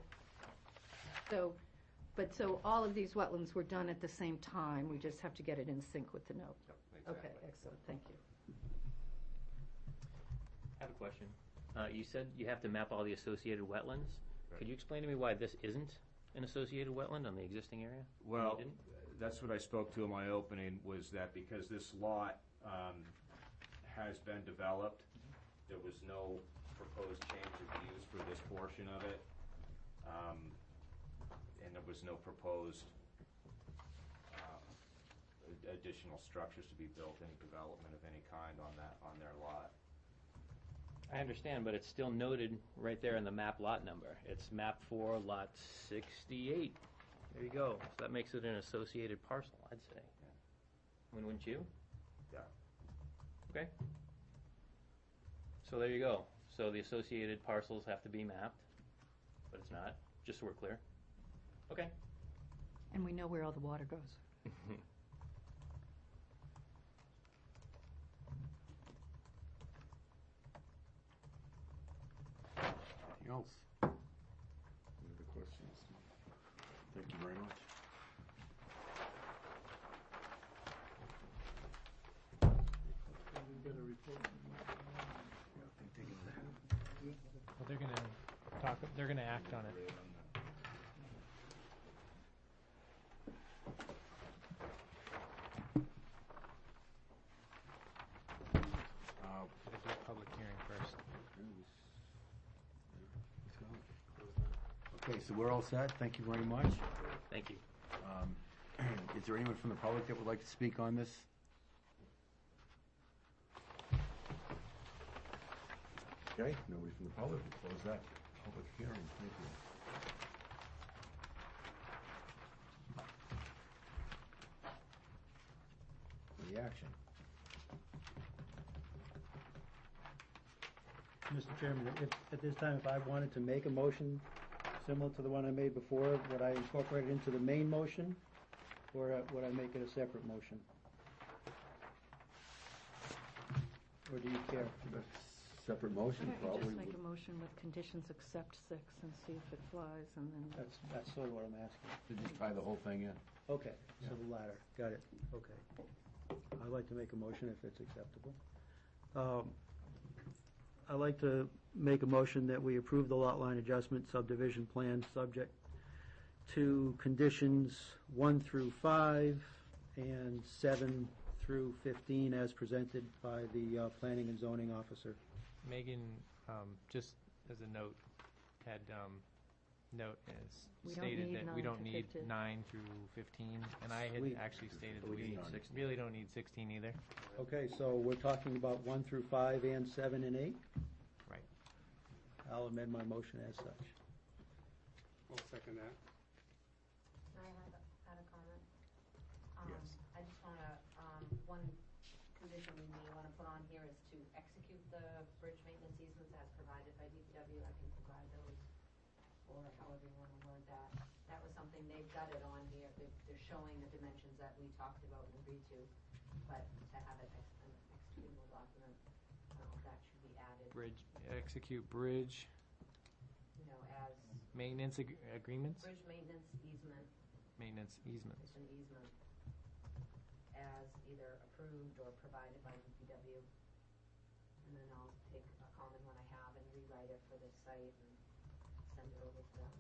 so all of these wetlands were done at the same time, we just have to get it in sync with the note. Yep, exactly. Okay, excellent, thank you. I have a question. You said you have to map all the associated wetlands. Right. Could you explain to me why this isn't an associated wetland on the existing area? Well, You didn't? that's what I spoke to in my opening, was that because this lot has been developed, there was no proposed change of use for this portion of it, and there was no proposed additional structures to be built, any development of any kind on their lot. I understand, but it's still noted right there in the map lot number. It's map 4, lot 68. There you go. So that makes it an associated parcel, I'd say. Yeah. Wouldn't you? Yeah. Okay. So there you go. So the associated parcels have to be mapped, but it's not, just so we're clear. Okay. And we know where all the water goes. Anything else? Any other questions? Thank you very much. Well, they're gonna act on it. Gotta do a public hearing first. Okay, so we're all set. Thank you very much. Thank you. Is there anyone from the public that would like to speak on this? Okay, nobody from the public. We'll close that public hearing. Thank you. The action. Mr. Chairman, at this time, if I wanted to make a motion similar to the one I made before, would I incorporate it into the main motion, or would I make it a separate motion? Or do you care? Separate motion, Why don't you probably. just make a motion with conditions accept 6 and see if it flies, and then... That's sort of what I'm asking. To just tie the whole thing in. Okay, so the latter, got it, okay. I'd like to make a motion if it's acceptable. I'd like to make a motion that we approve the lot line adjustment subdivision plan subject to conditions 1 through 5 and 7 through 15 as presented by the planning and zoning officer. Megan, just as a note, had note We as don't stated need that 9 we don't to need 15. 9 through 15, and I had Sweet. actually stated that We we need 16. really don't need 16 either. Okay, so we're talking about 1 through 5 and 7 and 8? Right. I'll amend my motion as such. I'll second that. I had a comment. Yes. I just wanna, one condition we may want to put on here is to execute the bridge maintenance easements as provided by DPW. I can provide those, or however you want to word that. That was something they've got it on here. They're showing the dimensions that we talked about and agreed to, but to have it an executable document, I don't know if that should be added, Bridge, execute bridge, you know, as maintenance agreements? bridge maintenance easement. Maintenance easements. It's an easement as either approved or provided by DPW. And then I'll take a common one I have and rewrite it for this site and send it over to them.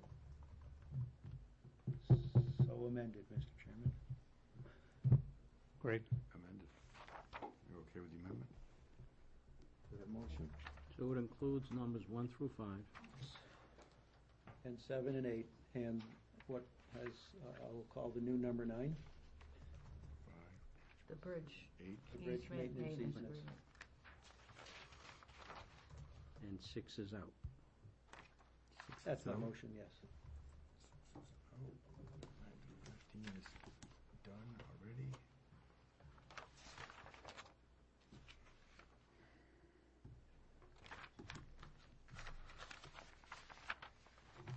So amended, Mr. Chairman. Great. Amended. You're okay with the amendment? To that motion? So it includes numbers 1 through 5. And 7 and 8, and what has, I will call the new number 9, 5, The bridge 8. the bridge easement, maintenance maintenance easements. agreement. And 6 is out. That's my So- motion, yes. Oh, 9 through 15 is done already.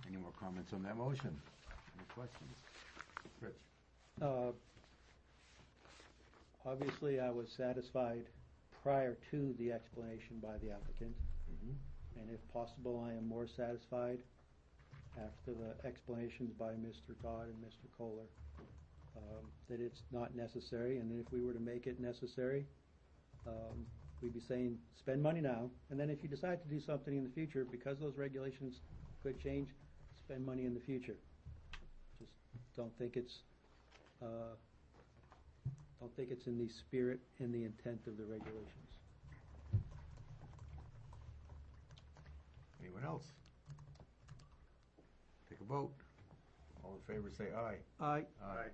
Any more comments on that motion? Any questions? Rich? Obviously, I was satisfied prior to the explanation by the applicant, and if possible, I am more satisfied after the explanations by Mr. Todd and Mr. Kohler, that it's not necessary, and if we were to make it necessary, we'd be saying, spend money now, and then if you decide to do something in the future, because those regulations could change, spend money in the future. Just don't think it's in the spirit and the intent of the regulations. Anyone else? Take a vote. All in favor, say aye. Aye. Aye.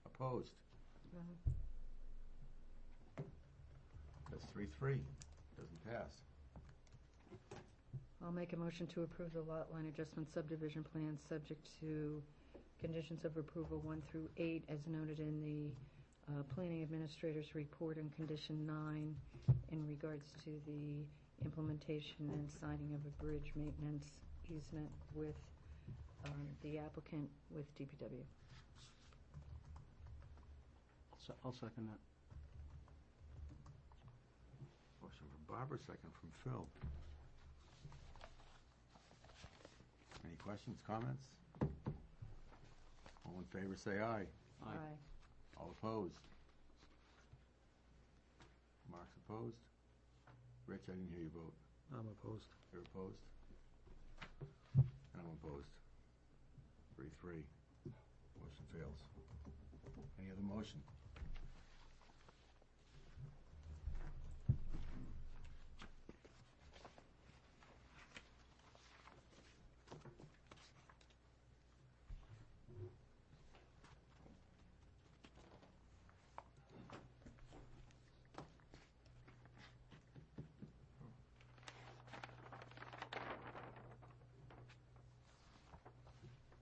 Opposed? That's 3-3. Doesn't pass. I'll make a motion to approve the lot line adjustment subdivision plan, subject to conditions of approval 1 through 8, as noted in the planning administrator's report, and condition 9 in regards to the implementation and signing of a bridge maintenance easement with the applicant with DPW. I'll second that. Motion from Barbara, second from Phil. Any questions, comments? All in favor, say aye. Aye. All opposed? Mark's opposed? Rich, I didn't hear you vote. I'm opposed. You're opposed? And I'm opposed. 3-3. Motion fails. Any other motion?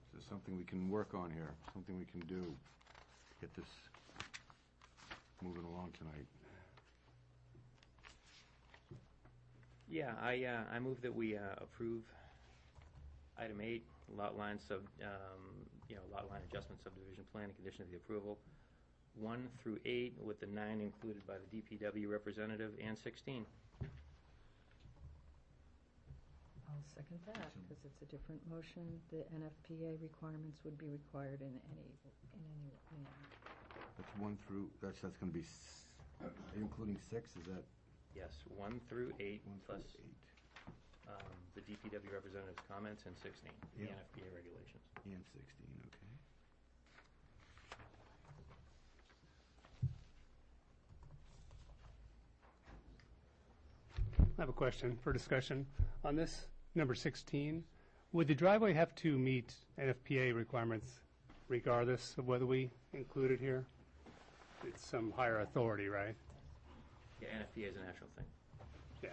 Is there something we can work on here? Something we can do to get this moving along tonight? Yeah, I move that we approve item 8, lot line lot line adjustment subdivision plan and condition of the approval, 1 through 8, with the 9 included by the DPW representative, and 16. I'll second that, because it's a different motion. The NFPA requirements would be required in any manner. That's 1 through, that's going to be, are you including 6? Is that Yes, 1 through 8, 1 plus through 8? the DPW representative's comments, and 16, the Yeah. NFPA regulations. And 16, okay. I have a question for discussion. On this, number 16, would the driveway have to meet NFPA requirements regardless of whether we include it here? It's some higher authority, right? Yeah, NFPA is a national thing. Yeah.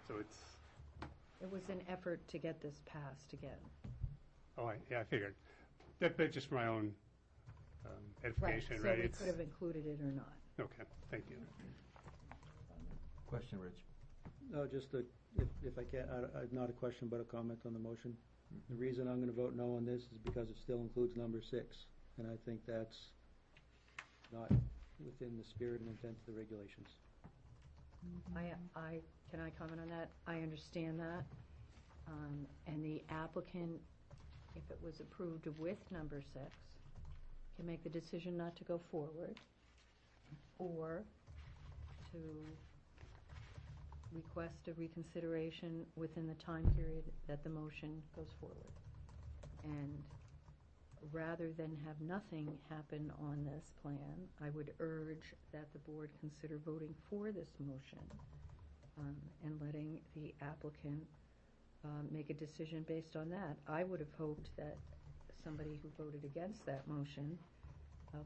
So it's, It was an effort to get this passed again. I figured. But just for my own edification, right? So we could have included it or not. Okay, thank you. No, just if I can, not a question, but a comment on the motion. The reason I'm gonna vote no on this is because it still includes number 6, and I think that's not within the spirit and intent of the regulations. Can I comment on that? I understand that. And the applicant, if it was approved with number 6, can make the decision not to go forward or to request a reconsideration within the time period that the motion goes forward. And rather than have nothing happen on this plan, I would urge that the board consider voting for this motion and letting the applicant make a decision based on that. I would have hoped that somebody who voted against that motion,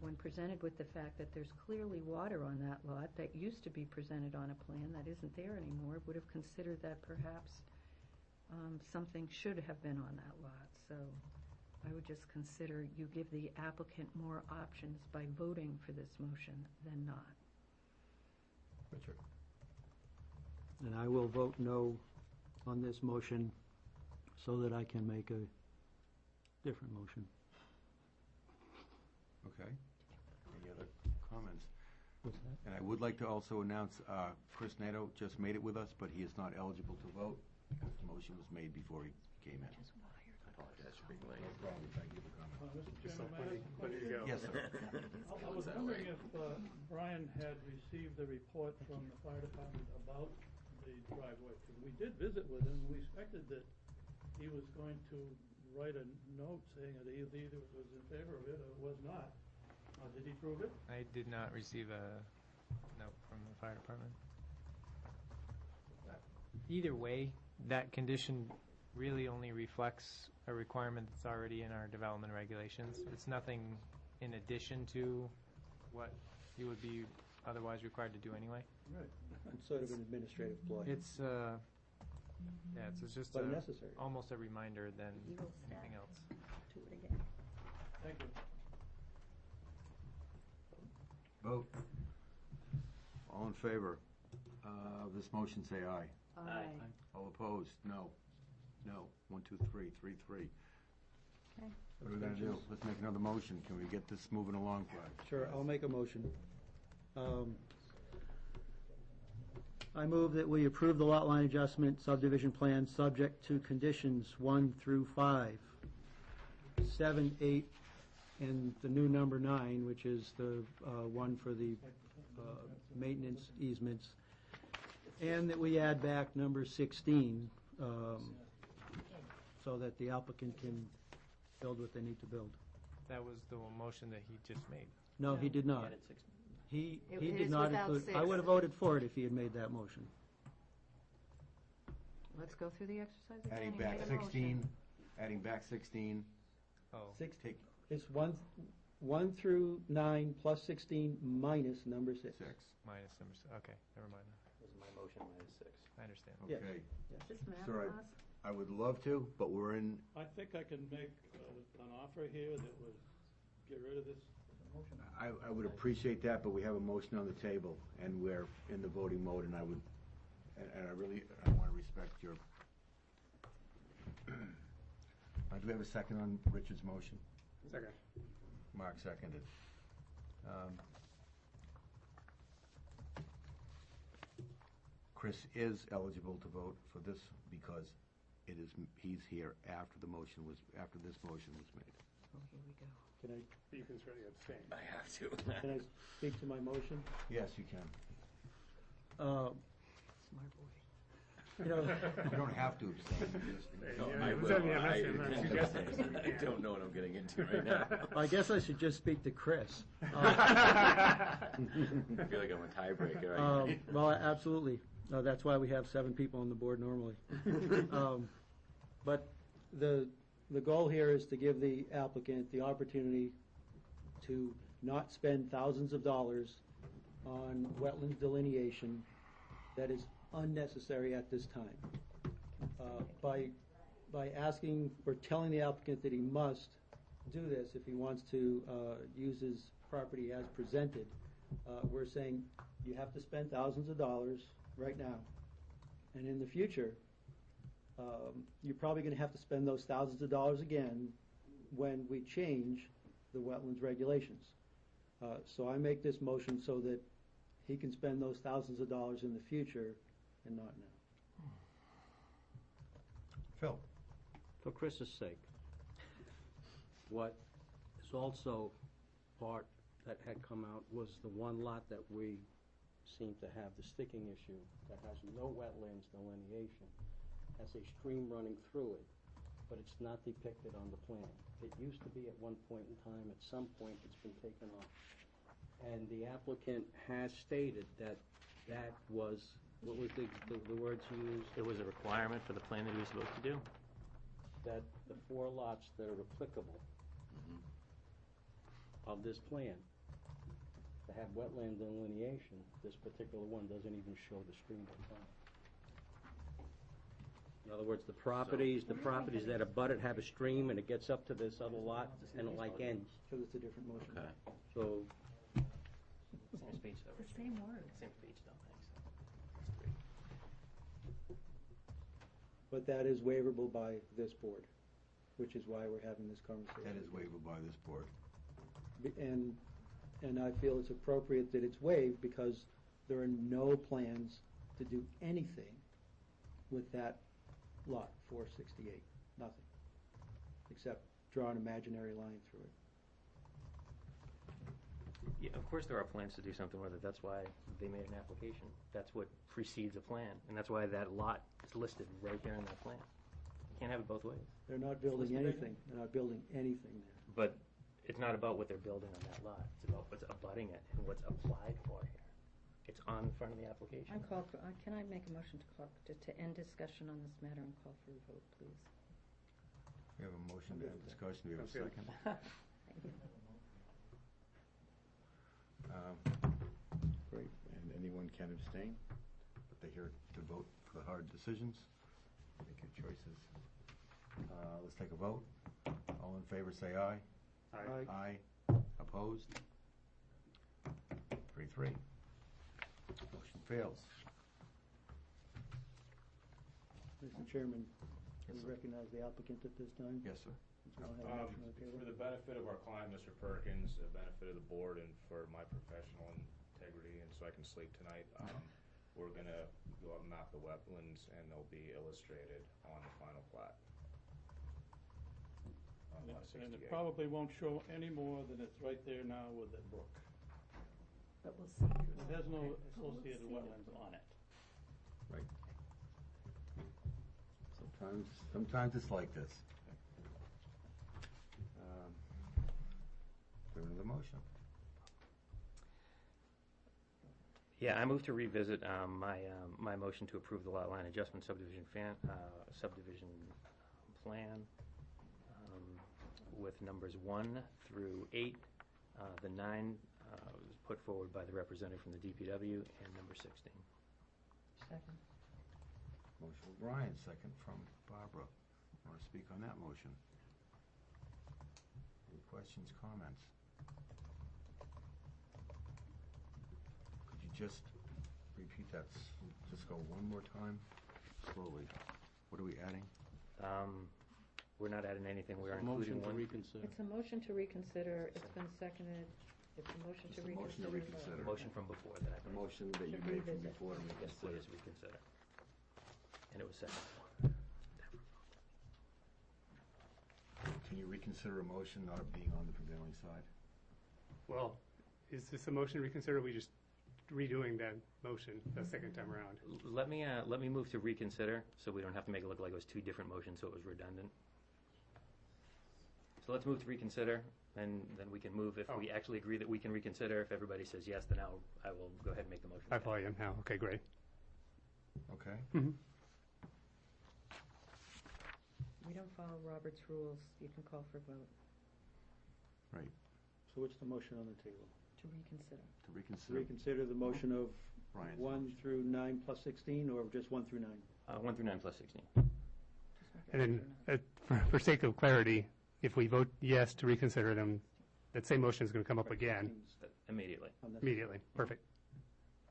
when presented with the fact that there's clearly water on that lot that used to be presented on a plan that isn't there anymore, would have considered that perhaps something should have been on that lot. So I would just consider you give the applicant more options by voting for this motion than not. Richard? And I will vote no on this motion so that I can make a different motion. Okay. Any other comments? What's that? And I would like to also announce, Chris Nato just made it with us, but he is not eligible to vote because the motion was made before he came in. Apologize for being late. No problem. Thank you for coming. Mr. Chairman, may I ask a Yes, sir. I was wondering if Brian had received the report from the fire department about the driveway. 'Cause we did visit with him, we expected that he was going to write a note saying that he either was in favor of it or was not. Did he prove it? I did not receive a note from the fire department. Either way, that condition really only reflects a requirement that's already in our development regulations. It's nothing in addition to what you would be otherwise required to do anyway. Right. It's sort of an administrative ploy, It's, it's just but necessary. almost a reminder than You will anything else. Do it again. Thank you. Vote. All in favor of this motion, say aye. Aye. All opposed? No. No. 1, 2, 3. 3, 3. Okay. What are we gonna do? Let's make another motion. Can we get this moving along, Brad? Sure, I'll make a motion. I move that we approve the lot line adjustment subdivision plan subject to conditions 1 through 5, 7, 8, and the new number 9, which is the one for the maintenance easements, and that we add back number 16 so that the applicant can build what they need to build. That was the motion that he just made. No, he did not. Added 6. He It did is not without include, I 6. would have voted for it if he had made that motion. Let's go through the exercise again. Adding You back made a motion. 16, adding back 16. Oh, Take It's 1 through 9 plus 16 minus number 6. 6. minus number, okay, never mind. This is my motion minus 6. I understand. Yeah. Okay. Is this math Sorry. class? I would love to, but we're in, I think I can make an offer here that would get rid of this motion. I would appreciate that, but we have a motion on the table, and we're in the voting mode, and I would, and I really, I want to respect your, do we have a second on Richard's motion? Second. Mark seconded. Chris is eligible to vote for this because it is, he's here after the motion was, after this motion was made. Oh, here we go. Can I, You can certainly abstain. I have to. can I speak to my motion? Yes, you can. Smart boy. You know, You don't have to abstain. you just- Yeah, it was on the MS, I'm not suggesting this, we I can't. don't know what I'm getting into right now. I guess I should just speak to Chris. I feel like I'm a tiebreaker. Well, absolutely. That's why we have 7 people on the board normally. But the goal here is to give the applicant the opportunity to not spend thousands of dollars on wetlands delineation that is unnecessary at this time. By asking or telling the applicant that he must do this if he wants to use his property as presented, we're saying you have to spend thousands of dollars right now, And in the future, you're probably going to have to spend those thousands of dollars again when we change the wetlands regulations. So I make this motion so that he can spend those thousands of dollars in the future and not now. Phil? For Chris's sake, what is also part that had come out was the one lot that we seem to have the sticking issue that has no wetlands delineation, has a stream running through it, but it's not depicted on the plan. It used to be at one point in time. At some point, it's been taken off. And the applicant has stated that that was, what was the words used? It was a requirement for the plan that he was supposed to do. That the 4 lots that are applicable of this plan to have wetland delineation, this particular one doesn't even show the stream that's on it. In other words, the properties that abut it have a stream and it gets up to this other lot and it like ends. Because it's a different motion. Okay. So, Same speech though. It's the same word. Same speech though, thanks. But that is waivable by this board, which is why we're having this conversation. That is waived by this board. And I feel it's appropriate that it's waived because there are no plans to do anything with that lot, 468, nothing, except draw an imaginary line through it. Yeah, of course there are plans to do something with it. That's why they made an application. That's what precedes a plan, and that's why that lot is listed right there in that plan. You can't have it both ways. They're not building anything. They're not building anything there. But it's not about what they're building on that lot. It's about what's abutting it and what's applied for here. It's on the front of the application. Can I make a motion to end discussion on this matter and call for a vote, please? We have a motion, we have a discussion, we have a second. Great, and anyone can abstain, but they're here to vote for the hard decisions. Make your choices. Let's take a vote. All in favor, say aye. Aye. Aye. Opposed? 3-3. Motion fails. Mr. Chairman, Yes, we sir. recognize the applicant at this time. Yes, sir. Since we don't have a motion on the table. For the benefit of our client, Mr. Perkins, the benefit of the board, and for my professional integrity, and so I can sleep tonight, we're going to go out and map the wetlands, and they'll be illustrated on the final plat. On lot And it 68. probably won't show any more than it's right there now with the brook. But we'll see. It has no associated wetlands on it. Right. Sometimes it's like this. Do another motion. Yeah, I move to revisit my motion to approve the lot line adjustment subdivision subdivision plan with numbers 1 through 8. The 9 was put forward by the representative from the DPW, and number 16. Second. Motion from Brian, second from Barbara. Want to speak on that motion? Any questions, comments? Could you just repeat that, just go one more time, slowly? What are we adding? We're not adding anything, we're motion including to one. reconsider. It's a motion to reconsider. It's been seconded. It's a motion to It's a motion to reconsider. reconsider. Motion from before that I The made. motion that you To made from revisit. before to Yes, reconsider. please reconsider. And it was seconded. Can you reconsider a motion not being on the prevailing side? Well, is this a motion to reconsider, or are we just redoing that motion the second time around? Let me move to reconsider, so we don't have to make it look like it was two different motions, so it was redundant. So let's move to reconsider, and then we can move if we actually agree that we can reconsider. If everybody says yes, then I will go ahead and make the motion. I follow you now. Okay, great. Okay. We don't follow Robert's rules. You can call for a vote Right. So what's the motion on the table? to reconsider. To reconsider Reconsider the motion of Brian's 1 motion. through 9 plus 16, or just 1 through 9? 1 through 9 plus 16. Just make it And then, sure for sake of clarity, if we vote yes to reconsider them, that same motion is going to come up again Immediately. On this. immediately. Perfect.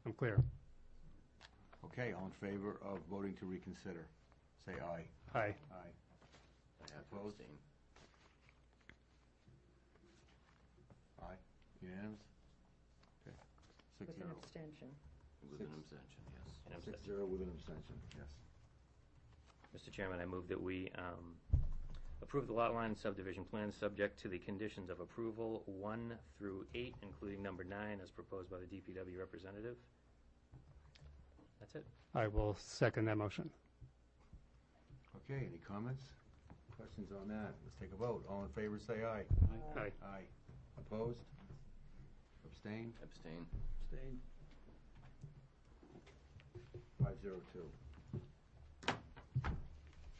I'm clear. Okay, all in favor of voting to reconsider, say aye. Aye. Aye. I have to Opposed? abstain. Aye. Unanimous? Okay. Six With an zero. abstention. With an abstention, yes. And I'm 6-0 with an abstention, yes. Mr. Chairman, I move that we approve the lot line subdivision plan subject to the conditions of approval 1 through 8, including number 9, as proposed by the DPW representative. That's it. I will second that motion. Okay, any comments? Questions on that? Let's take a vote. All in favor, say aye. Aye. Aye. Opposed? Abstain? Abstain. Abstain. 502.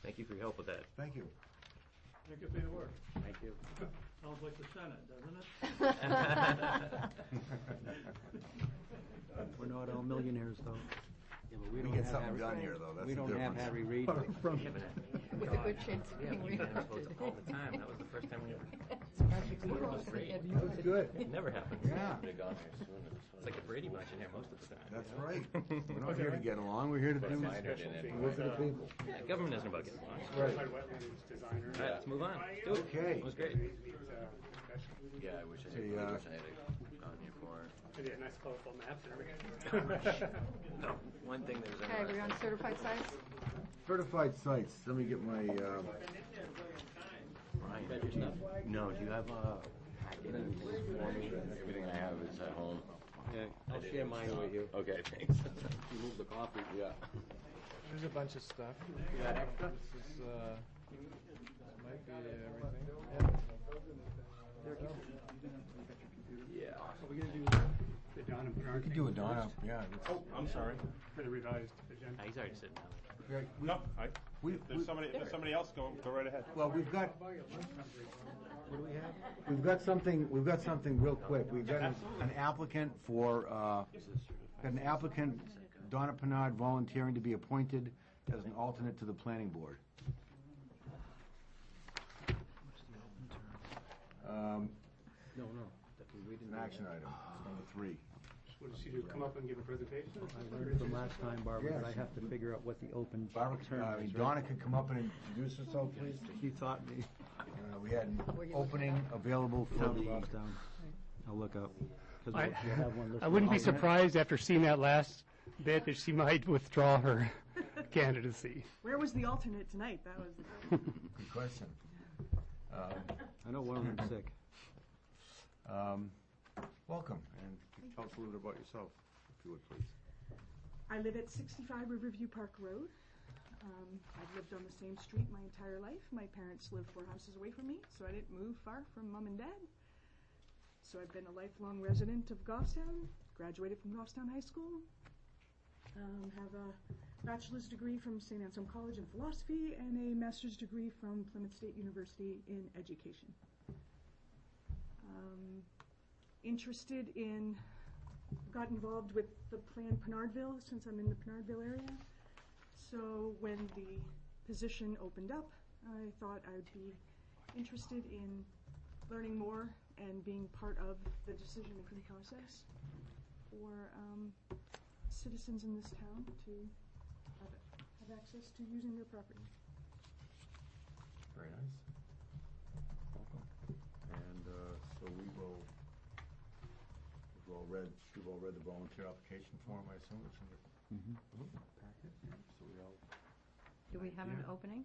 Thank you for your help with that. Thank you. Thank you for your work. Thank you. Sounds like the Senate, doesn't it? We're not all millionaires, though. Yeah, but we get something done here, though. That's We the don't have difference. Harry Reid. With a good chance of being We reelected. votes all the time. That was the first time we ever. That was good. It never happens. Yeah, Could have gone here sooner. It's like a Brady Bunch in here most of the time. that's right. We're not here to get along, we're here to do Minor did it. work for the people. Yeah, government isn't about getting along. Right. My wetlands designer. All right, let's move on. Let's do it. Okay. It was great. Yeah, I wish I See, had gone here for it. Yeah, nice colorful maps and everything. No, one thing that was Okay, we're on certified sites? Certified sites, let me get my, Brian, no, do you have a packet and things for me? Everything I have is at home. Yeah, I'll share mine with you. Okay, thanks. You move the coffee, yeah. There's a bunch of stuff. You got extra? This is, might be everything. Yeah. Are we gonna do the Don and Bernard? we could do it, Donna, yeah. Oh, I'm sorry. For the revised agenda? He's already sitting down. No, We, there's somebody else, go right ahead. well, we've got, we've got something real quick. We've got an applicant for, got an applicant, Donna Pinard, volunteering to be appointed as an alternate to the planning board. No. An action item, number 3. What did she do, come up and give a presentation? I learned from last time, Barbara, that I Yes. have to figure out what the open Barbara, term is, right? Donna could come up and introduce herself, please. She taught me. We had an opening available for Town the, laws down. I'll look up. 'Cause I- we'll have one listed. I wouldn't be alternate? surprised after seeing that last bit that she might withdraw her candidacy. Where was the alternate tonight? That was good question. I know one of them's sick. Welcome, and tell us a little bit about yourself, if you would, please. I live at 65 Riverview Park Road. I've lived on the same street my entire life. My parents live 4 houses away from me, so I didn't move far from mom and dad. So I've been a lifelong resident of Goffstown, graduated from Goffstown High School, have a bachelor's degree from St. Anselm College in philosophy and a master's degree from Plymouth State University in education. Got involved with the Plan Pinardville since I'm in the Pinardville area. So when the position opened up, I thought I'd be interested in learning more and being part of the decision-making process for citizens in this town to have access to using their property. Very nice. Welcome. And so we've all read the volunteer application form, I assume it's in the packet. So we all. Do we have an opening?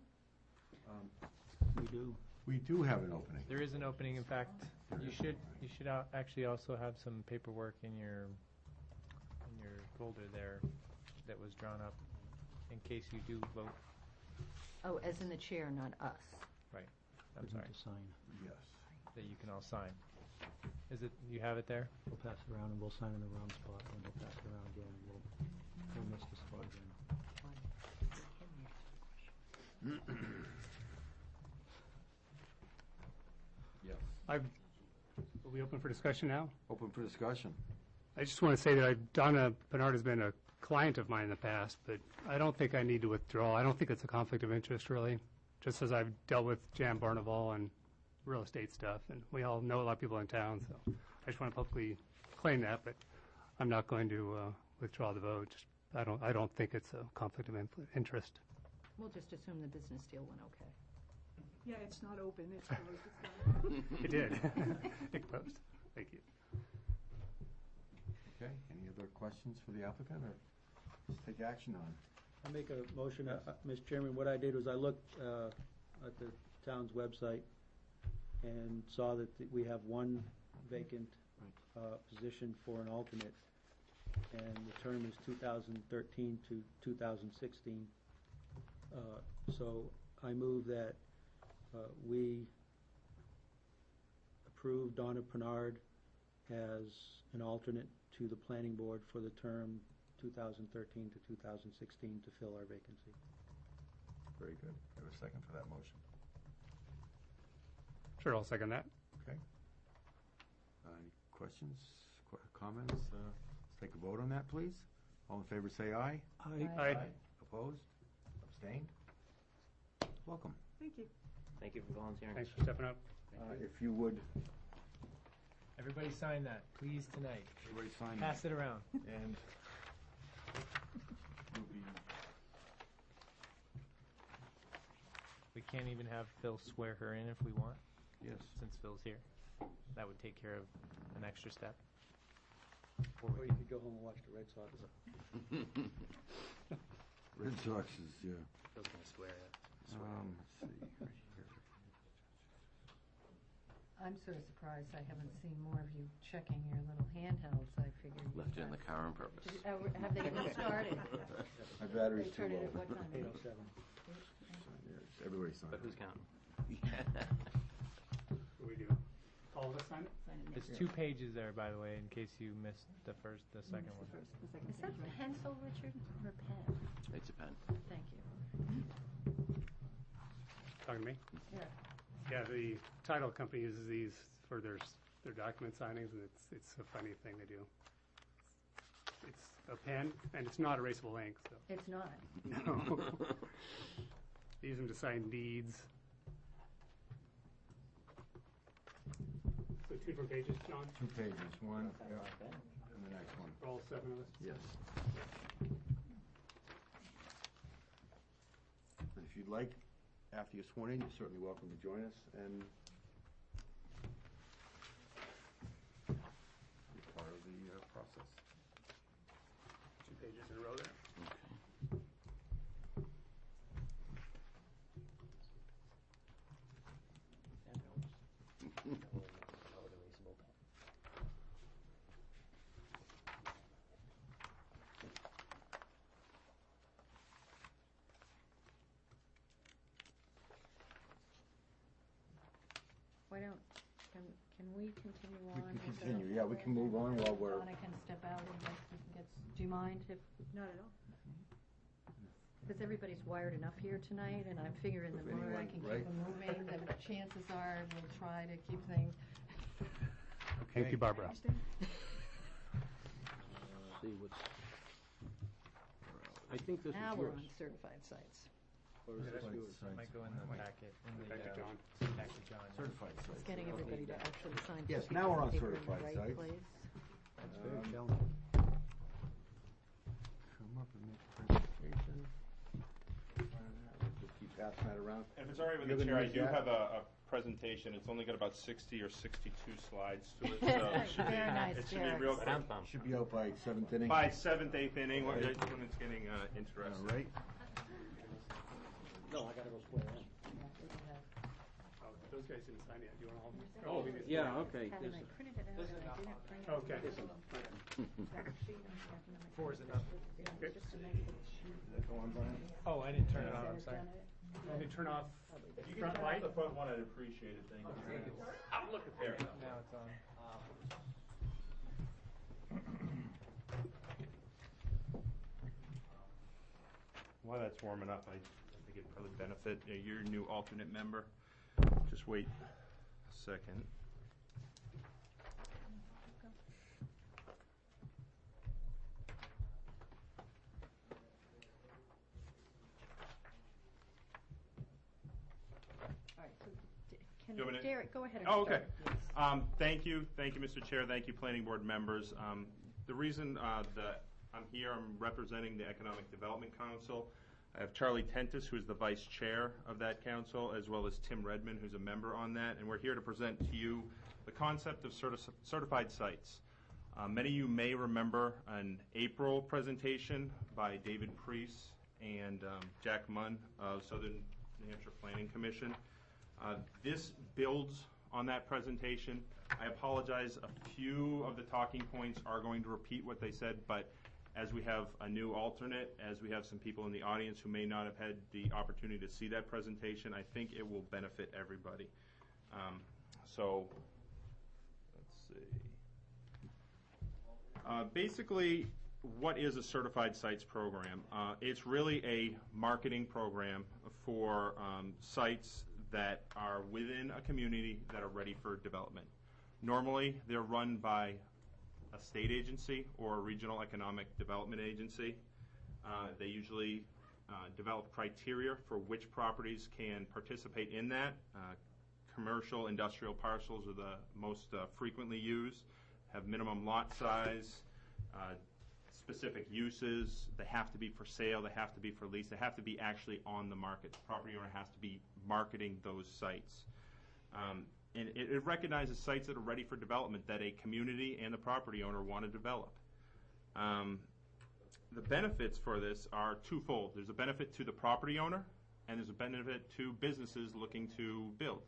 We do. We do have an opening. There is an opening, in fact, you should actually also have some paperwork in your folder there that was drawn up in case you do vote. Oh, as in the chair, not us. Right, I'm We need sorry, to sign. Yes. that you can all sign. Is it, you have it there? We'll pass it around and we'll sign in the round spot, and we'll pass it around again, and we'll miss the spot again. Yes. Are we open for discussion now? Open for discussion. I just want to say that Donna Bernard has been a client of mine in the past, but I don't think I need to withdraw. I don't think it's a conflict of interest, really, just as I've dealt with Jan Barnaval and real estate stuff, and we all know a lot of people in town, so I just want to publicly claim that, but I'm not going to withdraw the vote, just I don't think it's a conflict of interest. We'll just assume the business deal went okay. Yeah, it's not open, it's closed, it's not. It did. It closed. Thank you. Okay, any other questions for the applicant, or just take action on? I make a motion, Mr. Chairman, what I did was I looked at the town's website and saw that we have one vacant position for an alternate, and the term is 2013 to 2016. So I move that we approve Donna Pennard as an alternate to the planning board for the term 2013 to 2016 to fill our vacancy. Very good. Have a second for that motion. Sure, I'll second that. Okay. Any questions, comments? Let's take a vote on that, please. All in favor, say aye. Aye. Opposed? Abstained? Welcome. Thank you. Thank you for volunteering. Thanks for stepping up. If you would, Everybody sign that, please, tonight. everybody sign Pass that. it around. And you'll be, We can't even have Phil swear her in if we want, yes. since Phil's here. That would take care of an extra step. Or you could go home and watch the Red Sox. Red Sox is, yeah. Phil's gonna swear it. Let's see. Right here. I'm sort of surprised I haven't seen more of you checking your little handhelds. I figured. you Left it in guys- the car on purpose. Have they even started? My battery's They too started low. at what time? 8:07. Yes, everybody sign But it. who's counting? What do we do? All of us sign it? There's 2 pages there, by the way, in case you missed the second one. Is that pencil, Richard, or pen? It's a pen. Thank you. Talking to me? Yeah. Yeah, the title company uses these for their document signings, and it's a funny thing they do. It's a pen, and it's not erasable ink, so. It's not. No. They use them to sign deeds. So 2 different pages, John, 2 pages, one, yeah, and the next one. for all 7 of us? Yes. And if you'd like, after you're sworn in, you're certainly welcome to join us and be part of the process. 2 pages in a row there. Why don't, can we continue We on? can with the- continue, yeah, we can move on while we're, Donna can step out and do you mind if? Not at all. Because everybody's wired enough here tonight, and I'm figuring the If more I anyone- can right. keep them moving, the chances are we'll try to keep things. Thank you, Barbara. Understand? See what's, I think this is Now we're yours. on certified sites. Or is this yours? It might go in the packet, in the Back to John. Back to John. certified It's sites. getting everybody to actually sign. Yes, pieces now we're of on paper in the certified right sites. place. That's very Um, challenging. Come up and make a presentation. Just keep passing that around. If it's all right with You're the gonna chair, I use do that? have a presentation. It's only got about 60 or 62 slides to it, so it should be, Very nice, it should be Derek. real quick. Should be out by 7th inning. By 7th, 8th inning, when Okay. when it's getting All interesting. right. No, I gotta go swear in. Yeah, we can have- Oh, those guys didn't sign yet. Do you want all of them? Oh, we need to- Yeah, okay. Kevin, I printed it out, and I didn't bring it. Okay. That sheet I'm checking on my 4 is enough. computer, just to make it Oh, I didn't turn it on, Instead I'm of sorry. done it. Let me turn off If you front could turn light. off the front one, I'd appreciate it, thank you. I'm looking there. Now it's on. While that's warming up, I think it'd probably benefit, you're a new alternate member. Just wait a second. All right, so You want me to- Derek, go ahead and Oh, start. okay. Yes. Thank you, Mr. Chair, thank you, planning board members. The reason that I'm here, I'm representing the Economic Development Council. I have Charlie Tentis, who is the vice chair of that council, as well as Tim Redmond, who's a member on that, and we're here to present to you the concept of certified sites. Many of you may remember an April presentation by David Priest and Jack Munn of Southern New Hampshire Planning Commission. This builds on that presentation. I apologize, a few of the talking points are going to repeat what they said, but as we have a new alternate, as we have some people in the audience who may not have had the opportunity to see that presentation, I think it will benefit everybody. So, let's see. Basically, what is a Certified Sites program? It's really a marketing program for sites that are within a community that are ready for development. Normally, they're run by a state agency or a regional economic development agency. They usually develop criteria for which properties can participate in that. Commercial, industrial parcels are the most frequently used, have minimum lot size, specific uses. They have to be for sale, they have to be for lease, they have to be actually on the market. The property owner has to be marketing those sites. And it recognizes sites that are ready for development that a community and the property owner want to develop. The benefits for this are twofold. There's a benefit to the property owner, and there's a benefit to businesses looking to build.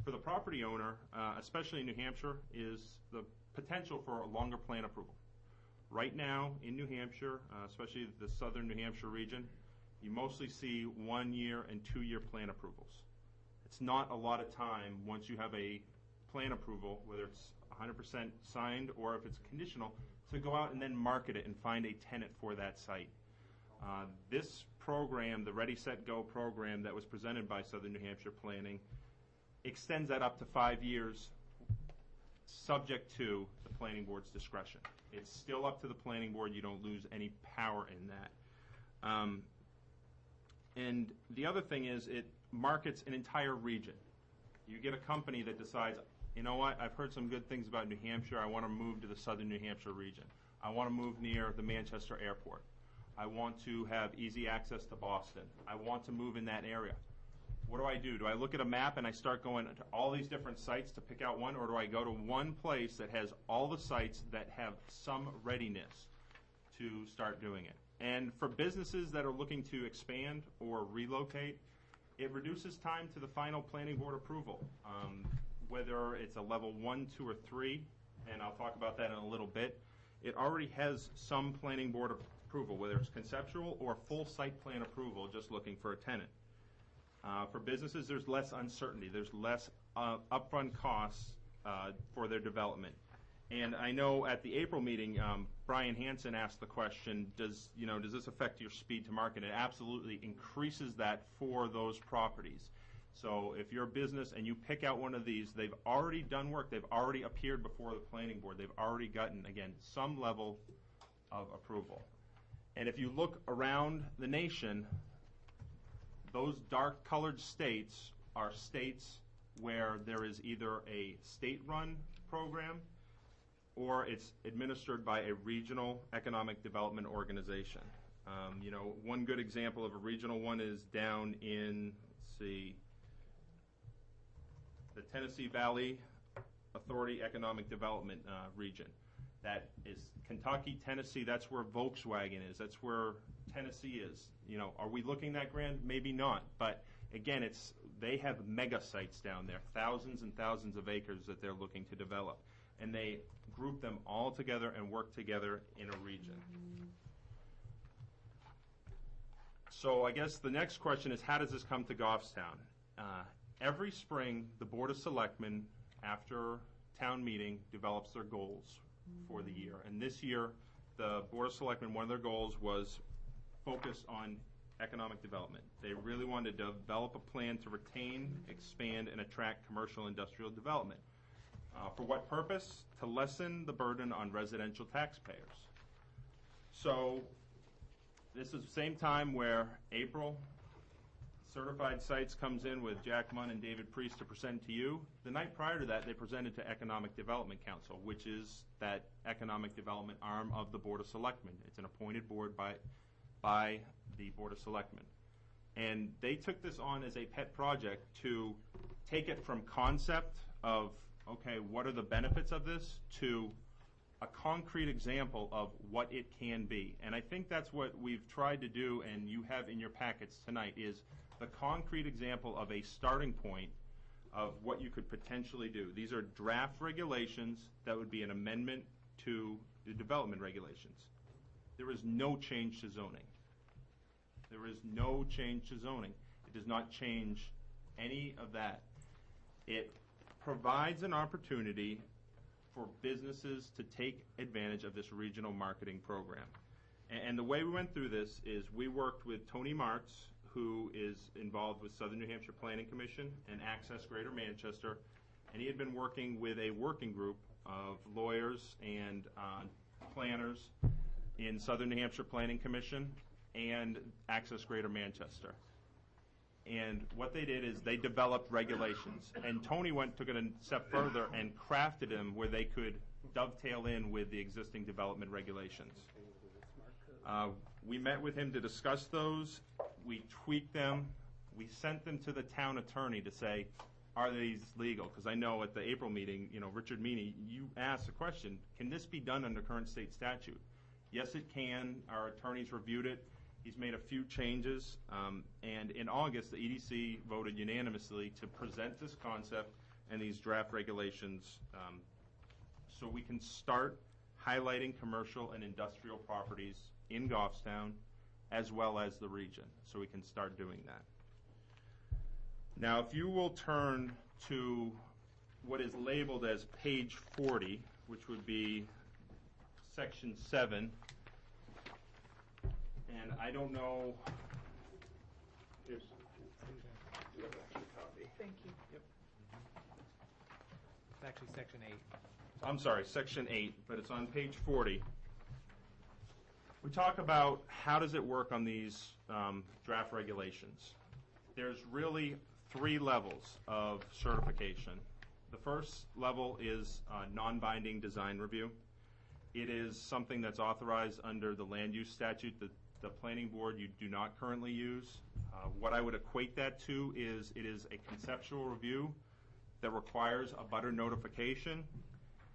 For the property owner, especially in New Hampshire, is the potential for a longer plan approval. Right now in New Hampshire, especially the southern New Hampshire region, you mostly see 1 year and 2 year plan approvals. It's not a lot of time once you have a plan approval, whether it's 100% signed or if it's conditional, to go out and then market it and find a tenant for that site. This program, the Ready, Set, Go program that was presented by Southern New Hampshire Planning, extends that up to 5 years, subject to the planning board's discretion. It's still up to the planning board. You don't lose any power in that. And the other thing is it markets an entire region. You get a company that decides, you know what, I've heard some good things about New Hampshire. I want to move to the southern New Hampshire region. I want to move near the Manchester airport. I want to have easy access to Boston. I want to move in that area. What do? Do I look at a map and I start going to all these different sites to pick out one, or do I go to one place that has all the sites that have some readiness to start doing it? And for businesses that are looking to expand or relocate, it reduces time to the final planning board approval. Whether it's a level 1, 2, or 3, and I'll talk about that in a little bit, it already has some planning board approval, whether it's conceptual or full site plan approval, just looking for a tenant. For businesses, there's less uncertainty. There's less upfront costs for their development. And I know at the April meeting, Brian Hansen asked the question, does this affect your speed to market? It absolutely increases that for those properties. So if you're a business and you pick out one of these, they've already done work. They've already appeared before the planning board. They've already gotten, again, some level of approval. And if you look around the nation, those dark-colored states are states where there is either a state-run program or it's administered by a regional economic development organization. One good example of a regional one is down in, the Tennessee Valley Authority Economic Development region. That is Kentucky, Tennessee, that's where Volkswagen is, that's where Tennessee is. Are we looking that grand? Maybe not, but again, they have mega sites down there, thousands and thousands of acres that they're looking to develop, and they group them all together and work together in a region. So I guess the next question is, how does this come to Goffstown? Every spring, the Board of Selectmen, after town meeting, develops their goals for the year. And this year, the Board of Selectmen, one of their goals was focus on economic development. They really wanted to develop a plan to retain, expand, and attract commercial industrial development. For what purpose? To lessen the burden on residential taxpayers. So this is the same time where April, Certified Sites comes in with Jack Munn and David Priest to present to you. The night prior to that, they presented to Economic Development Council, which is that economic development arm of the Board of Selectmen. It's an appointed board by the Board of Selectmen. And they took this on as a pet project to take it from concept of, okay, what are the benefits of this, to a concrete example of what it can be. And I think that's what we've tried to do, and you have in your packets tonight, is the concrete example of a starting point of what you could potentially do. These are draft regulations that would be an amendment to the development regulations. There is no change to zoning. There is no change to zoning. It does not change any of that. It provides an opportunity for businesses to take advantage of this regional marketing program. And the way we went through this is we worked with Tony Martz, who is involved with Southern New Hampshire Planning Commission and Access Greater Manchester, and he had been working with a working group of lawyers and planners in Southern New Hampshire Planning Commission and Access Greater Manchester. And what they did is they developed regulations. And Tony took it a step further and crafted them where they could dovetail in with the existing development regulations. We met with him to discuss those. We tweaked them. We sent them to the town attorney to say, are these legal? Because I know at the April meeting, Richard Meany, you asked a question, can this be done under current state statute? Yes, it can. Our attorneys reviewed it. He's made a few changes, and in August, the EDC voted unanimously to present this concept and these draft regulations so we can start highlighting commercial and industrial properties in Goffstown as well as the region, so we can start doing that. Now, if you will turn to what is labeled as page 40, which would be section 7, and I don't know. Here's Thank you. Yep. It's actually section 8. I'm sorry, section 8, but it's on page 40. We talk about how does it work on these draft regulations. There's really 3 levels of certification. The first level is non-binding design review. It is something that's authorized under the land use statute that the planning board you do not currently use. What I would equate that to is it is a conceptual review that requires a butter notification,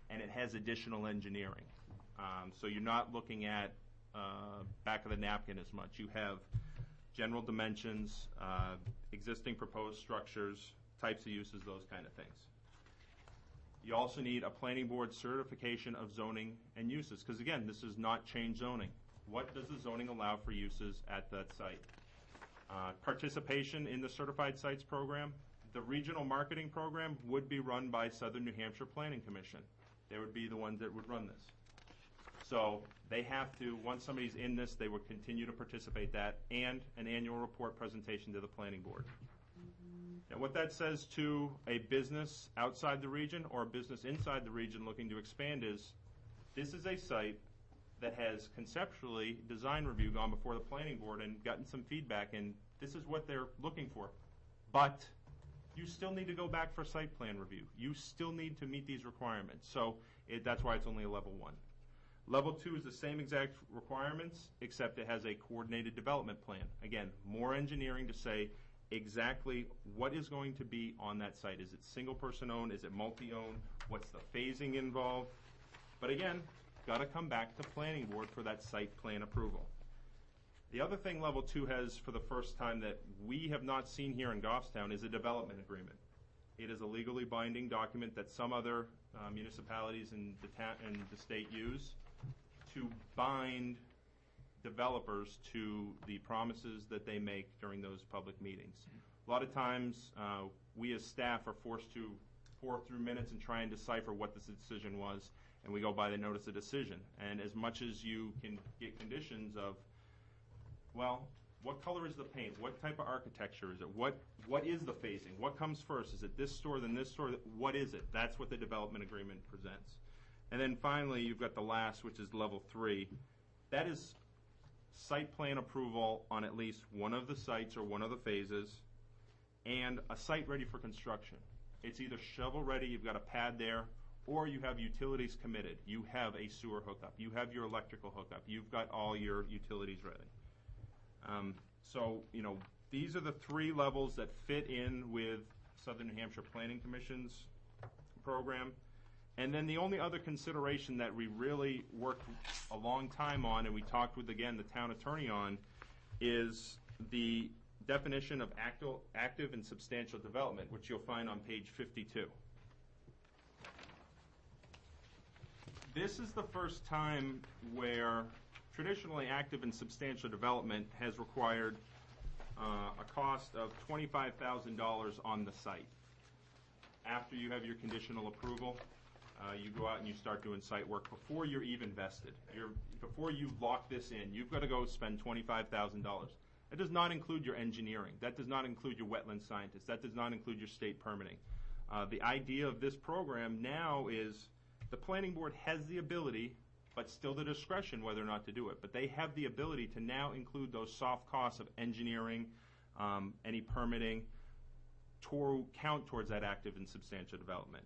and it has additional engineering. So you're not looking at back of the napkin as much. You have general dimensions, existing proposed structures, types of uses, those kind of things. You also need a planning board certification of zoning and uses, because again, this is not change zoning. What does the zoning allow for uses at that site? Participation in the Certified Sites program. The regional marketing program would be run by Southern New Hampshire Planning Commission. They would be the ones that would run this. So they have to, once somebody's in this, they would continue to participate that, and an annual report presentation to the planning board. Now, what that says to a business outside the region or a business inside the region looking to expand is, this is a site that has conceptually design review gone before the planning board and gotten some feedback, and this is what they're looking for. But you still need to go back for site plan review. You still need to meet these requirements. So that's why it's only a level 1. Level 2 is the same exact requirements, except it has a coordinated development plan. Again, more engineering to say exactly what is going to be on that site. Is it single person owned? Is it multi-owned? What's the phasing involved? But again, got to come back to planning board for that site plan approval. The other thing level 2 has for the first time that we have not seen here in Goffstown is a development agreement. It is a legally binding document that some other municipalities in the state use to bind developers to the promises that they make during those public meetings. A lot of times, we as staff are forced to pour through minutes and try and decipher what this decision was, and we go by the notice of decision. And as much as you can get conditions of, well, what color is the paint? What type of architecture is it? What is the phasing? What comes first? Is it this store, then this store? What is it? That's what the development agreement presents. And then finally, you've got the last, which is level 3. That is site plan approval on at least one of the sites or one of the phases, and a site ready for construction. It's either shovel-ready, you've got a pad there, or you have utilities committed. You have a sewer hookup, you have your electrical hookup, you've got all your utilities ready. So, these are the three levels that fit in with Southern New Hampshire Planning Commission's program. And then the only other consideration that we really worked a long time on, and we talked with, again, the town attorney on, is the definition of active and substantial development, which you'll find on page 52. This is the first time where traditionally active and substantial development has required a cost of $25,000 on the site. After you have your conditional approval, you go out and you start doing site work before you're even vested. Before you lock this in, you've got to go spend $25,000. That does not include your engineering. That does not include your wetland scientists. That does not include your state permitting. The idea of this program now is the planning board has the ability, but still the discretion whether or not to do it. But they have the ability to now include those soft costs of engineering, any permitting, to count towards that active and substantial development.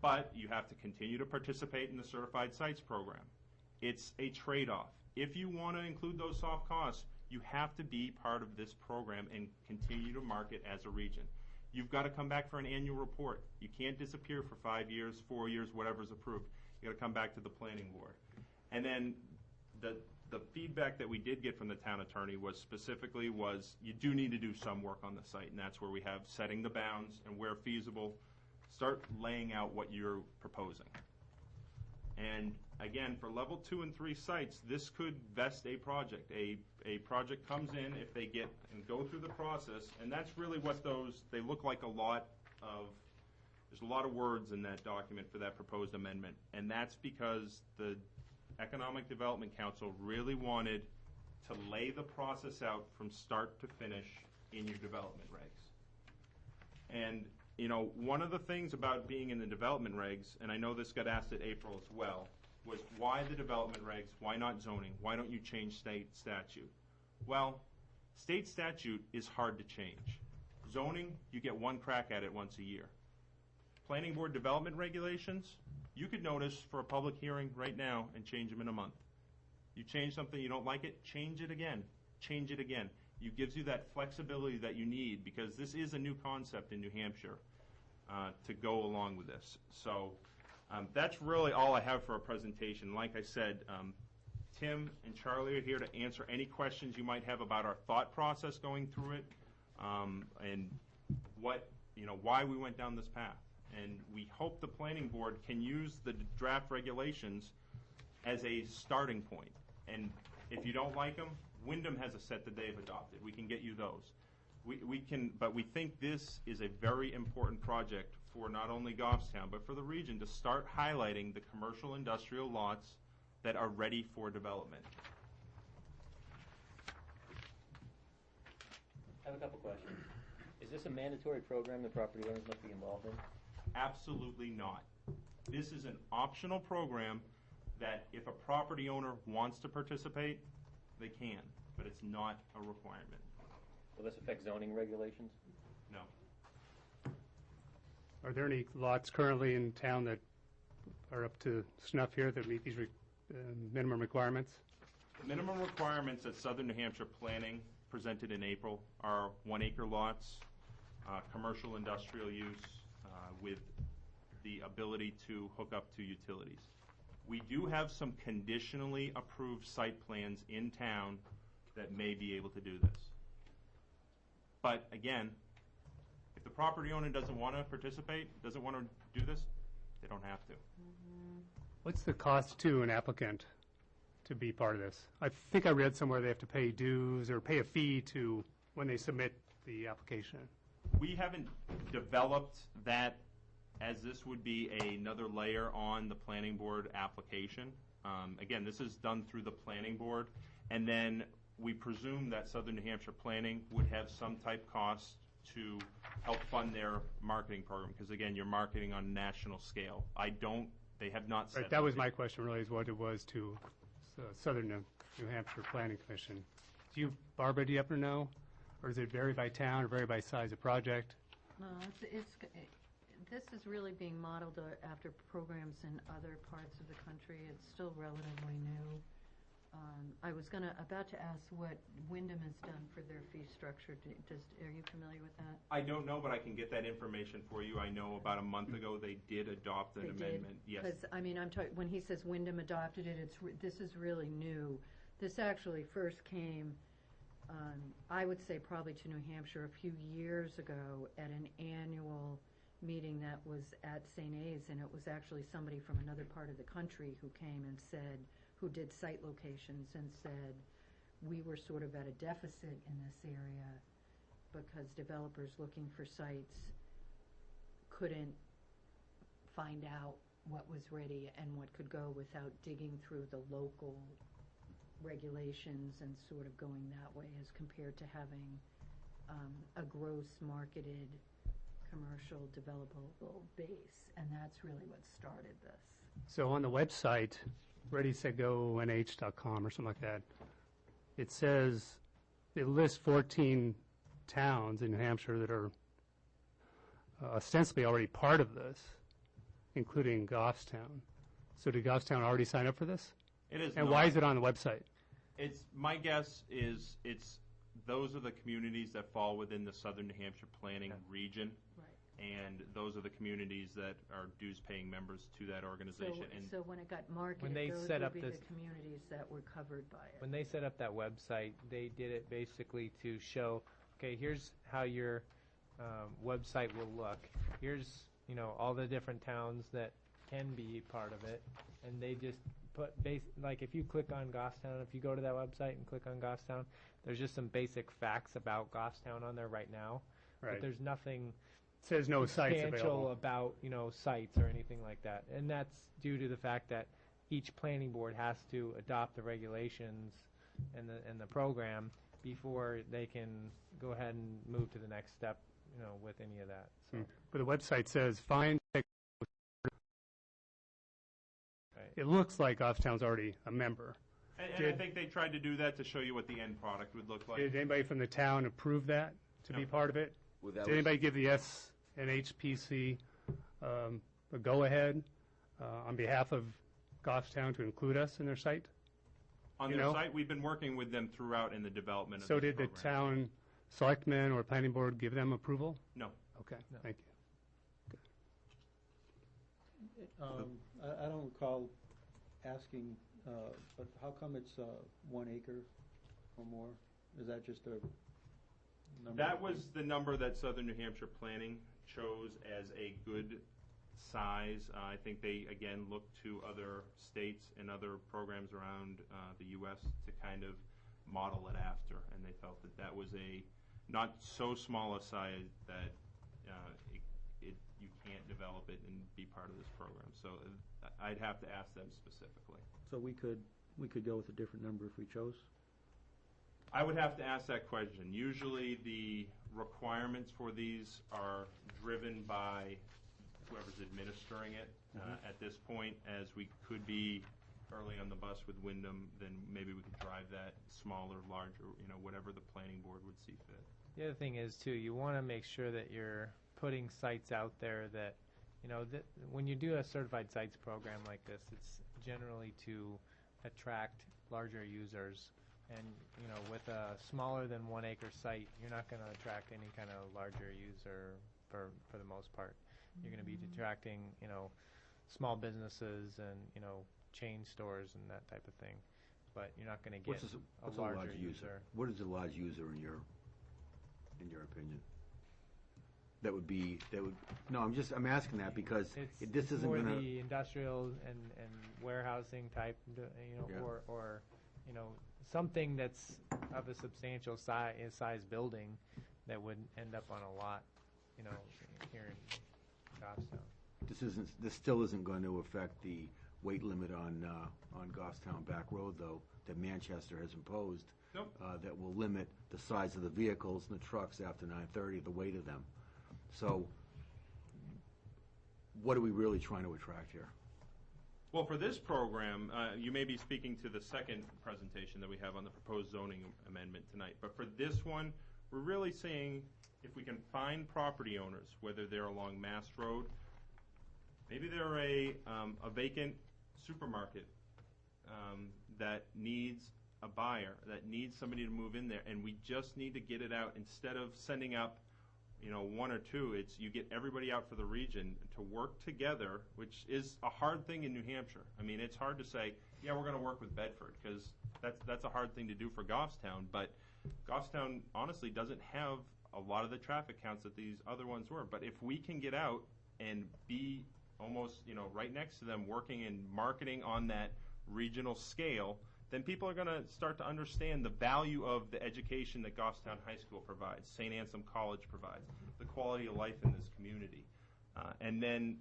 But you have to continue to participate in the Certified Sites program. It's a trade-off. If you want to include those soft costs, you have to be part of this program and continue to market as a region. You've got to come back for an annual report. You can't disappear for 5 years, 4 years, whatever's approved. You've got to come back to the planning board. And then the feedback that we did get from the town attorney was specifically you do need to do some work on the site, and that's where we have setting the bounds and where feasible, start laying out what you're proposing. And again, for level 2 and 3 sites, this could vest a project. A project comes in if they get and go through the process, and that's really what they look like a lot of, there's a lot of words in that document for that proposed amendment, and that's because the Economic Development Council really wanted to lay the process out from start to finish in your development regs. And one of the things about being in the development regs, and I know this got asked at April as well, was why the development regs? Why not zoning? Why don't you change state statute? Well, state statute is hard to change. Zoning, you get one crack at it once a year. Planning board development regulations, you could notice for a public hearing right now and change them in a month. You change something, you don't like it, change it again. Change it again. It gives you that flexibility that you need, because this is a new concept in New Hampshire to go along with this. So that's really all I have for a presentation. Like I said, Tim and Charlie are here to answer any questions you might have about our thought process going through it, and why we went down this path. And we hope the planning board can use the draft regulations as a starting point. And if you don't like them, Wyndham has a set that they've adopted. We can get you those. But we think this is a very important project for not only Goffstown, but for the region to start highlighting the commercial industrial lots that are ready for development. I have a couple questions. Is this a mandatory program the property owners must be involved in? Absolutely not. This is an optional program that if a property owner wants to participate, they can, but it's not a requirement. Will this affect zoning regulations? No. Are there any lots currently in town that are up to snuff here that meet these minimum requirements? The minimum requirements that Southern New Hampshire Planning presented in April are 1 acre lots, commercial industrial use, with the ability to hook up to utilities. We do have some conditionally approved site plans in town that may be able to do this. But again, if the property owner doesn't want to participate, doesn't want to do this, they don't have to. What's the cost to an applicant to be part of this? I think I read somewhere they have to pay dues or pay a fee to when they submit the application. We haven't developed that as this would be another layer on the planning board application. Again, this is done through the planning board, and then we presume that Southern New Hampshire Planning would have some type cost to help fund their marketing program, because again, you're marketing on a national scale. They have not said. Right, that was my question, really, is what it was to Southern New Hampshire Planning Commission. Barbara, do you happen to know? Or does it vary by town or vary by size of project? No, this is really being modeled after programs in other parts of the country. It's still relatively new. I was about to ask what Wyndham has done for their fee structure. Are you familiar with that? I don't know, but I can get that information for you. I know about a month ago they did adopt an amendment. Yes. Because, I mean, when he says Wyndham adopted it, this is really new. This actually first came, I would say probably to New Hampshire a few years ago at an annual meeting that was at St. A's, and it was actually somebody from another part of the country who came and said, who did site locations and said, we were sort of at a deficit in this area because developers looking for sites couldn't find out what was ready and what could go without digging through the local regulations and sort of going that way as compared to having a gross marketed commercial developable base. And that's really what started this. So on the website, readysetgonh.com or something like that, it says, it lists 14 towns in New Hampshire that are ostensibly already part of this, including Goffstown. So did Goffstown already sign up for this? It is And not. why is it on the website? My guess is those are the communities that fall within the Southern New Hampshire planning region. Right. And those are the communities that are dues-paying members to that organization. So when it got marketed, When they those set would up be this- the communities that were covered by it. When they set up that website, they did it basically to show, okay, here's how your website will look. Here's, all the different towns that can be part of it. And they just put, like if you click on Goffstown, if you go to that website and click on Goffstown, there's just some basic facts about Goffstown on there right now. Right. But there's nothing Says no sites substantial available. about, sites or anything like that. And that's due to the fact that each planning board has to adopt the regulations and the program before they can go ahead and move to the next step, with any of that. So, But the website says find. right. It looks like Goffstown's already a member. And I think they tried to do that to show you what the end product would look like. Did anybody from the town approve that to be No. part of it? Well, that Did anybody give the SNHPC a go-ahead on behalf of Goffstown to include us in their site? On their site, we've been working with them throughout in the development of So this did the program. town selectmen or planning board give them approval? No. Okay, No. thank you. I don't recall asking, but how come it's 1 acre or more? Is that just a number? That was the number that Southern New Hampshire Planning chose as a good size. I think they, again, looked to other states and other programs around the U.S. to kind of model it after, and they felt that that was a not so small a size that you can't develop it and be part of this program. So I'd have to ask them specifically. So we could go with a different number if we chose? I would have to ask that question. Usually the requirements for these are driven by whoever's administering it. At this point, as we could be early on the bus with Wyndham, then maybe we could drive that smaller, larger, whatever the planning board would see fit. The other thing is, too, you want to make sure that you're putting sites out there that, when you do a certified sites program like this, it's generally to attract larger users. And, with a smaller than 1 acre site, you're not going to attract any kind of larger user for the most part. You're going to be attracting, small businesses and, chain stores and that type of thing. But you're not going to get What's a larger user. What is a large user in your opinion? I'm asking that because this isn't more gonna. the industrial and warehousing type, Yeah. or something that's of a substantial size building that would end up on a lot, here in Goffstown. This still isn't going to affect the weight limit on Goffstown Back Road, though, that Manchester has imposed. Nope. That will limit the size of the vehicles and the trucks after 9:30, the weight of them. So, what are we really trying to attract here? Well, for this program, you may be speaking to the second presentation that we have on the proposed zoning amendment tonight. But for this one, we're really saying if we can find property owners, whether they're along Mass Road, maybe they're a vacant supermarket that needs a buyer, that needs somebody to move in there, and we just need to get it out instead of sending up, one or two. It's you get everybody out for the region to work together, which is a hard thing in New Hampshire. I mean, it's hard to say, yeah, we're going to work with Bedford, because that's a hard thing to do for Goffstown, but Goffstown honestly doesn't have a lot of the traffic counts that these other ones were. But if we can get out and be almost, right next to them, working and marketing on that regional scale, then people are going to start to understand the value of the education that Goffstown High School provides, St. Anselm College provides, the quality of life in this community. And then,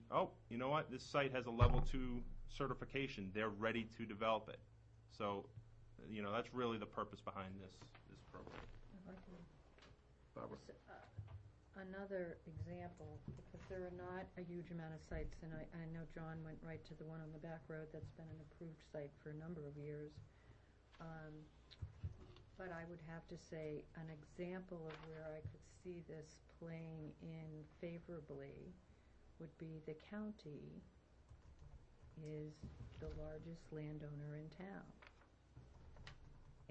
you know what? This site has a level 2 certification. They're ready to develop it. So, that's really the purpose behind this program. Barbara. Another example, because there are not a huge amount of sites, and I know John went right to the one on the back road that's been an approved site for a number of years. But I would have to say an example of where I could see this playing in favorably would be the county is the largest landowner in town.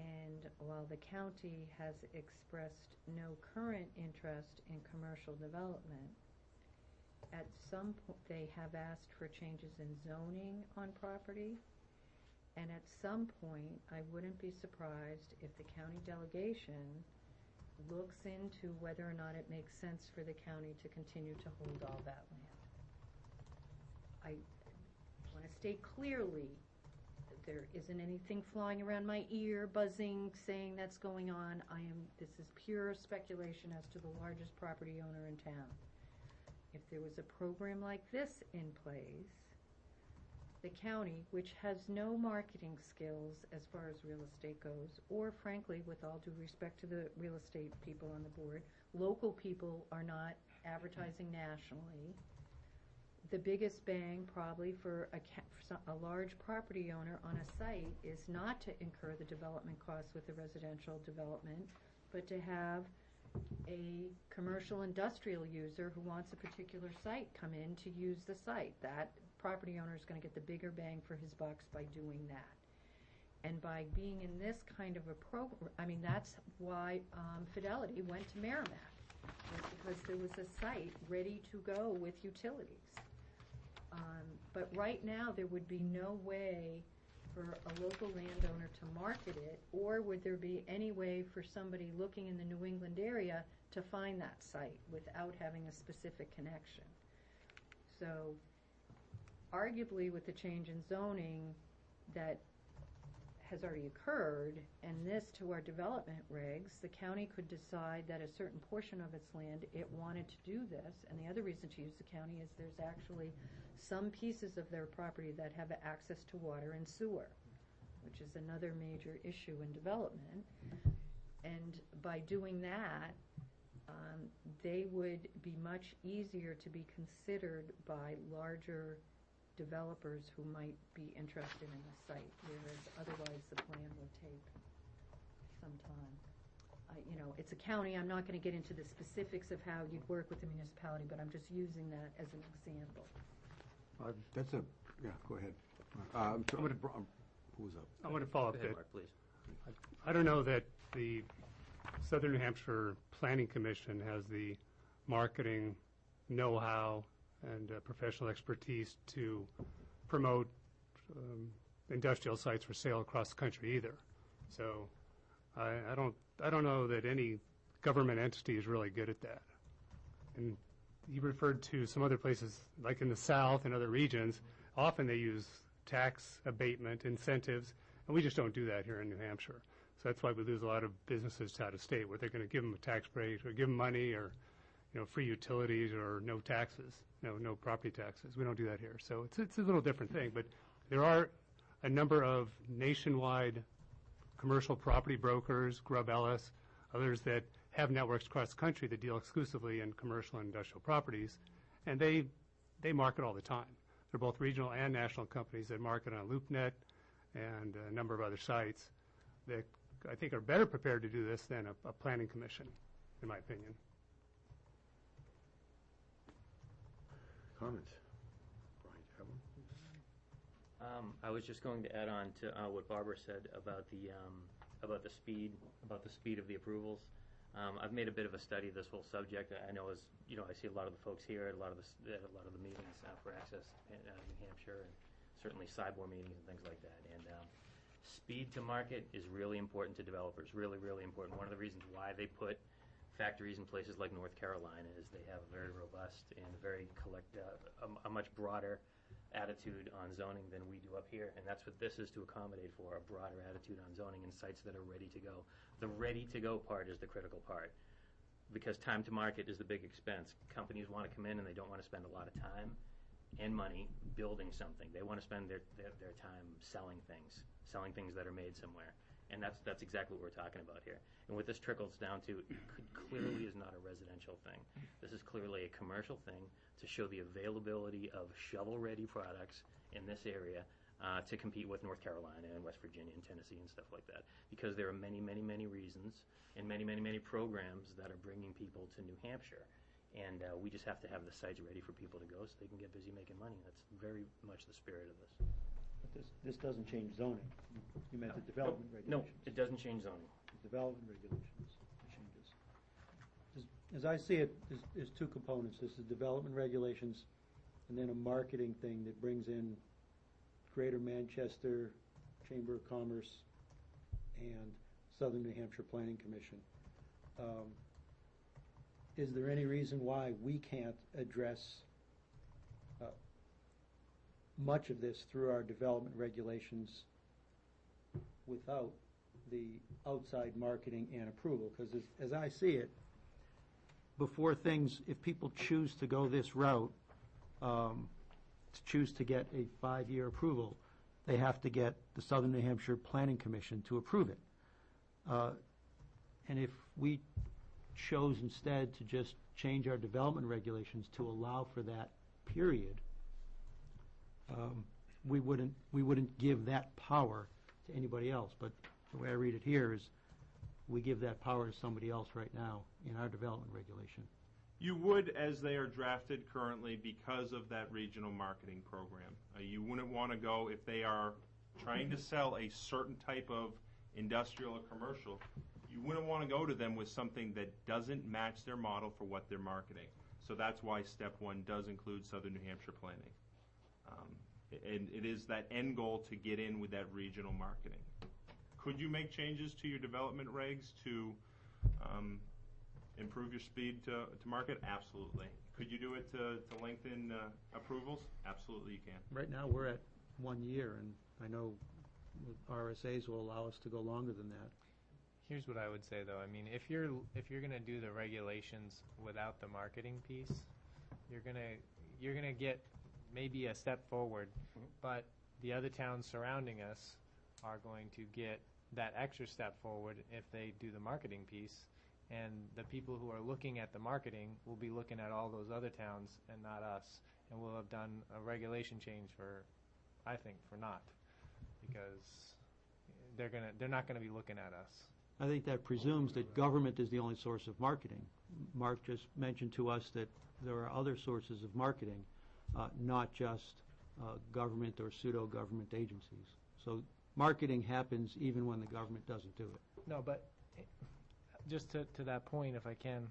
And while the county has expressed no current interest in commercial development, at some point they have asked for changes in zoning on property. And at some point, I wouldn't be surprised if the county delegation looks into whether or not it makes sense for the county to continue to hold all that land. I want to state clearly that there isn't anything flying around my ear, buzzing, saying that's going on. This is pure speculation as to the largest property owner in town. If there was a program like this in place, the county, which has no marketing skills as far as real estate goes, or frankly, with all due respect to the real estate people on the board, local people are not advertising nationally. The biggest bang probably for a large property owner on a site is not to incur the development costs with the residential development, but to have a commercial industrial user who wants a particular site come in to use the site. That property owner is going to get the bigger bang for his bucks by doing that. And by being in this kind of a program, that's why Fidelity went to Merrimack, was because there was a site ready to go with utilities. But right now, there would be no way for a local landowner to market it, or would there be any way for somebody looking in the New England area to find that site without having a specific connection. So arguably with the change in zoning that has already occurred, and this to our development regs, the county could decide that a certain portion of its land it wanted to do this, and the other reason to use the county is there's actually some pieces of their property that have access to water and sewer, which is another major issue in development. And by doing that, they would be much easier to be considered by larger developers who might be interested in the site, whereas otherwise the plan would take some time. It's a county. I'm not going to get into the specifics of how you'd work with the municipality, but I'm just using that as an example. Go ahead. Who's up? I want to follow up that. Mark, please. I don't know that the Southern New Hampshire Planning Commission has the marketing know-how and professional expertise to promote industrial sites for sale across the country either. So I don't know that any government entity is really good at that. And you referred to some other places, like in the South and other regions. Often they use tax abatement incentives, and we just don't do that here in New Hampshire. So that's why we lose a lot of businesses out of state, where they're going to give them a tax break or give them money or free utilities or no taxes, no property taxes. We don't do that here. So it's a little different thing. But there are a number of nationwide commercial property brokers, Grubb Ellis, others that have networks across the country that deal exclusively in commercial and industrial properties, and they market all the time. They're both regional and national companies that market on LoopNet and a number of other sites that I think are better prepared to do this than a planning commission. in my opinion. Comments? Brian, do you have one? I was just going to add on to what Barbara said about the speed of the approvals. I've made a bit of a study of this whole subject. I know, as you know, I see a lot of the folks here at a lot of the meetings for Access New Hampshire, and certainly Cyborg meetings and things like that. And speed to market is really important to developers. Really, really important. One of the reasons why they put factories in places like North Carolina is they have a very robust and very a much broader attitude on zoning than we do up here, and that's what this is to accommodate for, a broader attitude on zoning and sites that are ready to go. The ready-to-go part is the critical part, because time to market is the big expense. Companies want to come in and they don't want to spend a lot of time and money building something. They want to spend their time selling things that are made somewhere, and that's exactly what we're talking about here. And what this trickles down to clearly is not a residential thing. This is clearly a commercial thing to show the availability of shovel-ready products in this area to compete with North Carolina and West Virginia and Tennessee and stuff like that. Because there are many, many, many reasons and many, many, many programs that are bringing people to New Hampshire. And we just have to have the sites ready for people to go so they can get busy making money. That's very much the spirit of this. But this doesn't change zoning. You meant the development regulations. No, it doesn't change zoning. The development regulations changes. As I see it, there's two components. There's the development regulations and then a marketing thing that brings in Greater Manchester Chamber of Commerce and Southern New Hampshire Planning Commission. Is there any reason why we can't address much of this through our development regulations without the outside marketing and approval? Because as I see it, before things, if people choose to go this route, to choose to get a 5-year approval, they have to get the Southern New Hampshire Planning Commission to approve it. And if we chose instead to just change our development regulations to allow for that period, we wouldn't give that power to anybody else. But the way I read it here is we give that power to somebody else right now in our development regulation. You would, as they are drafted currently, because of that regional marketing program. You wouldn't want to go, if they are trying to sell a certain type of industrial or commercial, you wouldn't want to go to them with something that doesn't match their model for what they're marketing. So that's why step one does include Southern New Hampshire planning. And it is that end goal to get in with that regional marketing. Could you make changes to your development regs to improve your speed to market? Absolutely. Could you do it to lengthen approvals? Absolutely you can. Right now we're at 1 year, and I know RSAs will allow us to go longer than that. Here's what I would say, though. I mean, if you're going to do the regulations without the marketing piece, you're gonna get maybe a step forward, but the other towns surrounding us are going to get that extra step forward if they do the marketing piece, and the people who are looking at the marketing will be looking at all those other towns and not us, and we'll have done a regulation change for naught, because they're not gonna be looking at us. I think that presumes that government is the only source of marketing. Mark just mentioned to us that there are other sources of marketing, not just government or pseudo-government agencies. So marketing happens even when the government doesn't do it. No, but just to that point, if I can,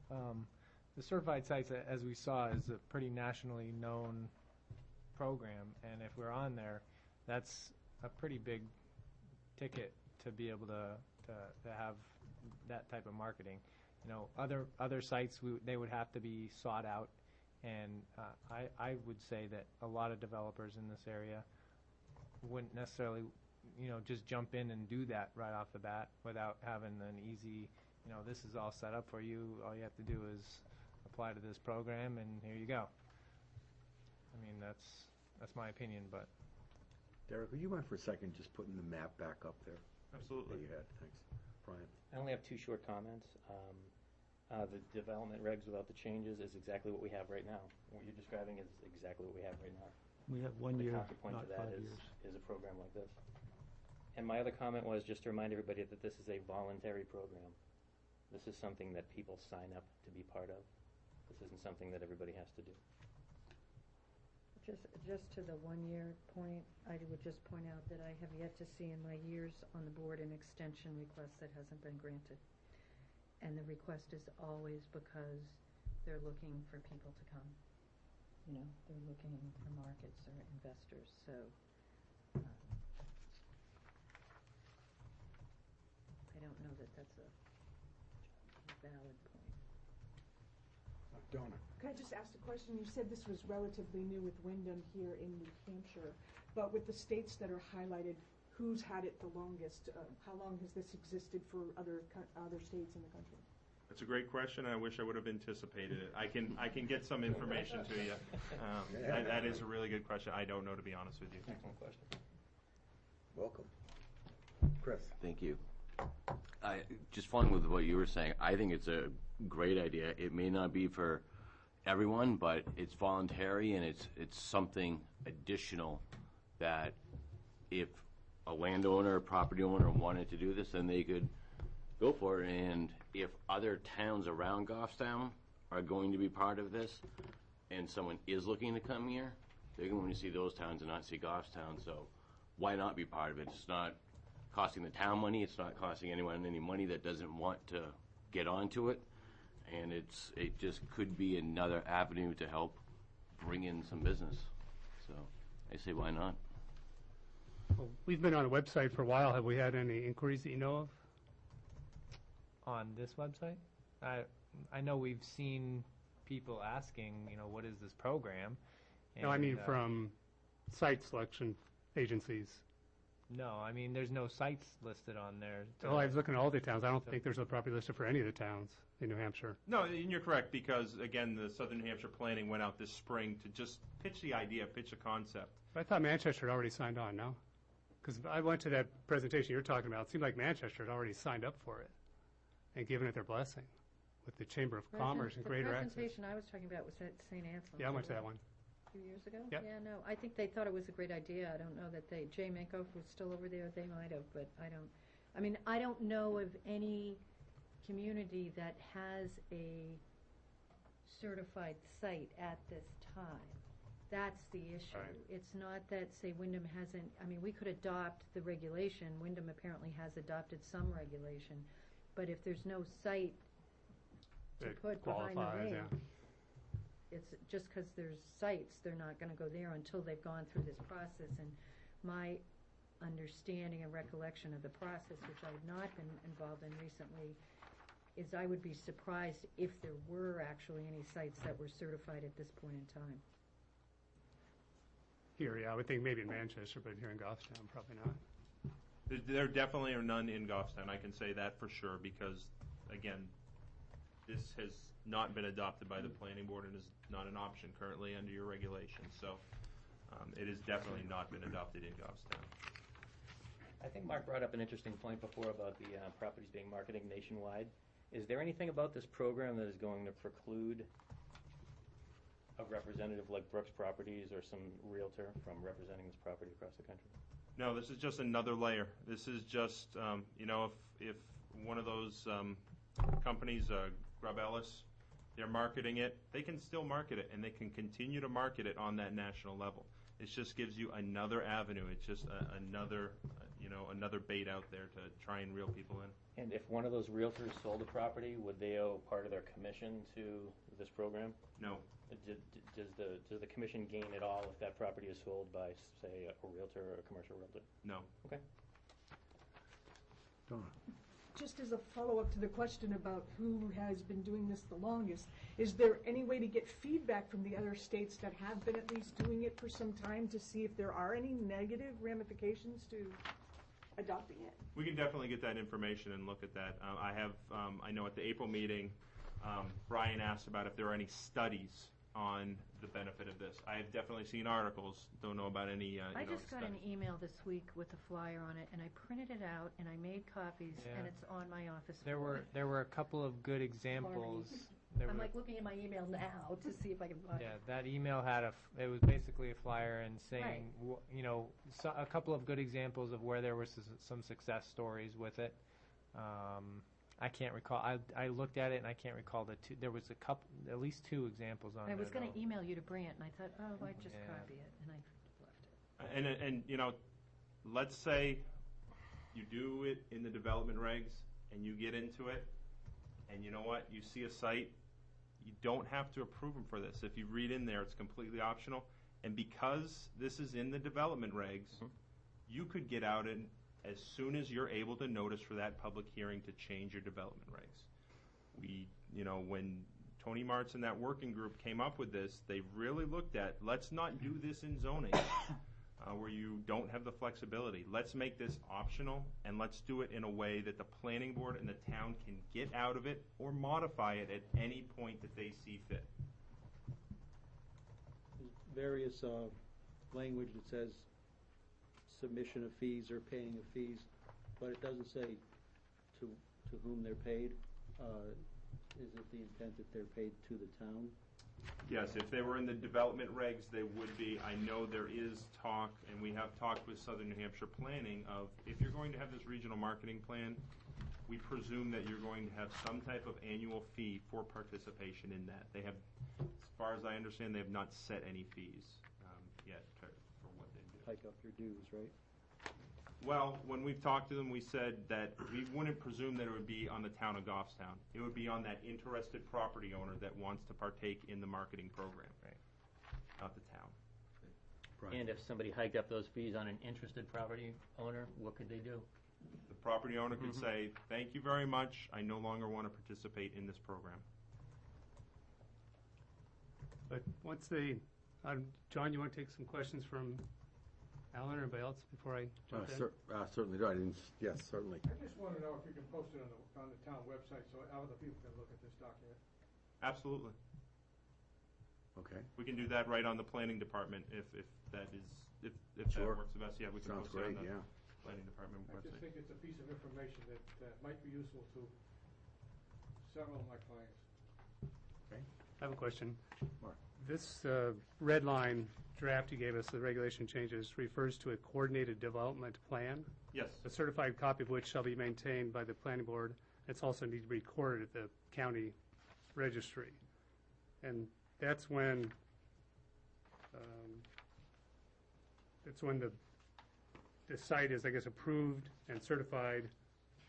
the Certified Sites, as we saw, is a pretty nationally known program, and if we're on there, that's a pretty big ticket to be able to have that type of marketing. You know, other sites, they would have to be sought out, and I would say that a lot of developers in this area wouldn't necessarily, just jump in and do that right off the bat without having an easy, this is all set up for you. All you have to do is apply to this program, and here you go. I mean, that's my opinion, but. Derek, would you mind for a second just putting the map back up there? Absolutely. That you had, thanks. Brian? I only have two short comments. The development regs without the changes is exactly what we have right now. What you're describing is exactly what we have right now. We have 1 year, The counterpoint not to that 5 is years. a program like this. And my other comment was just to remind everybody that this is a voluntary program. This is something that people sign up to be part of. This isn't something that everybody has to do. Just to the one-year point, I would just point out that I have yet to see in my years on the board an extension request that hasn't been granted. And the request is always because they're looking for people to come. You know, they're looking for markets or investors, so. I don't know that that's a valid point. Donna. Can I just ask a question? You said this was relatively new with Wyndham here in New Hampshire, but with the states that are highlighted, who's had it the longest? How long has this existed for other states in the country? That's a great question. I wish I would have anticipated it. I can get some information to you. That is a really good question. I don't know, to be honest with you. Excellent question. Welcome. Chris. Thank you. Just following with what you were saying, I think it's a great idea. It may not be for everyone, but it's voluntary and it's something additional that if a landowner or property owner wanted to do this, then they could go for it. And if other towns around Goffstown are going to be part of this and someone is looking to come here, they're going to see those towns and not see Goffstown. So why not be part of it? It's not costing the town money. It's not costing anyone any money that doesn't want to get onto it. And it just could be another avenue to help bring in some business. So I say, why not? Well, we've been on a website for a while. Have we had any inquiries that you know of? On this website? I know we've seen people asking, what is this program? No, I mean And, from site selection agencies. No, I mean, there's no sites listed on there. Oh, I was looking at all the towns. I don't think there's a property listed for any of the towns in New Hampshire. No, and you're correct, because, again, the Southern New Hampshire Planning went out this spring to just pitch the idea, pitch a concept. But I thought Manchester had already signed on, no? Because I went to that presentation you're talking about. It seemed like Manchester had already signed up for it and given it their blessing with the Chamber of Commerce and Greater Access. The presentation I was talking about was at St. Anselm. Yeah, I went to that one. A few years ago? Yep. Yeah, no, I think they thought it was a great idea. I don't know that Jay Minkoff was still over there. They might have, but I don't know of any community that has a certified site at this time. That's the issue. Right. It's not that, say, Wyndham hasn't, we could adopt the regulation. Wyndham apparently has adopted some regulation. But if there's no site to That put behind the qualifies, name, it's just because there's sites, they're not going to go there until they've gone through this process. And my understanding and recollection of the process, which I have not been involved in recently, is I would be surprised if there were actually any sites that were certified at this point in time. Here, yeah, I would think maybe in Manchester, but here in Goffstown, probably not. There definitely are none in Goffstown. I can say that for sure, because, again, this has not been adopted by the planning board and is not an option currently under your regulations. So it has definitely not been adopted in Goffstown. I think Mark brought up an interesting point before about the properties being marketed nationwide. Is there anything about this program that is going to preclude a representative like Brooks Properties or some realtor from representing this property across the country? No, this is just another layer. This is just, if one of those companies, Grubb Ellis, they're marketing it, they can still market it, and they can continue to market it on that national level. It just gives you another avenue. It's just another bait out there to try and reel people in. And if one of those realtors sold a property, would they owe part of their commission to this program? No. Does the commission gain at all if that property is sold by, say, a realtor or a commercial realtor? No. Okay. Donna. Just as a follow-up to the question about who has been doing this the longest, is there any way to get feedback from the other states that have been at least doing it for some time to see if there are any negative ramifications to adopting it? We can definitely get that information and look at that. I know at the April meeting, Brian asked about if there are any studies on the benefit of this. I have definitely seen articles, don't know about any I just got an studies. email this week with a flyer on it, and I printed it out, and I made copies, and Yeah. it's on my office There floor. were a couple of good examples. I'm like looking at my email now to see if I can find Yeah, it. that email had it was basically a flyer and saying, a couple of good examples of where there were some success stories with it. I can't recall. I looked at it and I can't recall the two. There was at least two examples on I there. was going though. to email you to bring it, and I thought, oh, I just Yeah. copy it, and I left it. And you know, let's say you do it in the development regs and you get into it, and you know what, you see a site, you don't have to approve them for this. If you read in there, it's completely optional. And because this is in the development regs, you could get out and as soon as you're able to notice for that public hearing to change your development regs. When Tony Martz and that working group came up with this, they really looked at, let's not do this in zoning where you don't have the flexibility. Let's make this optional, and let's do it in a way that the planning board and the town can get out of it or modify it at any point that they see fit. Various language that says submission of fees or paying of fees, but it doesn't say to whom they're paid. Is it the intent that they're paid to the town? Yes, if they were in the development regs, they would be. I know there is talk, and we have talked with Southern New Hampshire Planning of, if you're going to have this regional marketing plan, we presume that you're going to have some type of annual fee for participation in that. They have, as far as I understand, they have not set any fees yet for what they do. Hike up your dues, right? Well, when we've talked to them, we said that we wouldn't presume that it would be on the town of Goffstown. It would be on that interested property owner that wants to partake in the marketing program, not the town. And if somebody hiked up those fees on an interested property owner, what could they do? The property owner could say, thank you very much, I no longer want to participate in this program. But once they, John, you want to take some questions from Alan or anybody else before I jump in? Certainly do. Yes, certainly. I just want to know if you can post it on the town website so other people can look at this document. Absolutely. Okay. We can do that right on the planning department if that is, if Sure. that works the best. Yeah, we can Sounds post it on great, the yeah. planning department I just website. think it's a piece of information that might be useful to several of my clients. Okay. I have a question. Mark. This red line draft you gave us, the regulation changes, refers to a coordinated development plan, Yes. a certified copy of which shall be maintained by the planning board. It's also need to be recorded at the county registry. And that's when the site is, I guess, approved and certified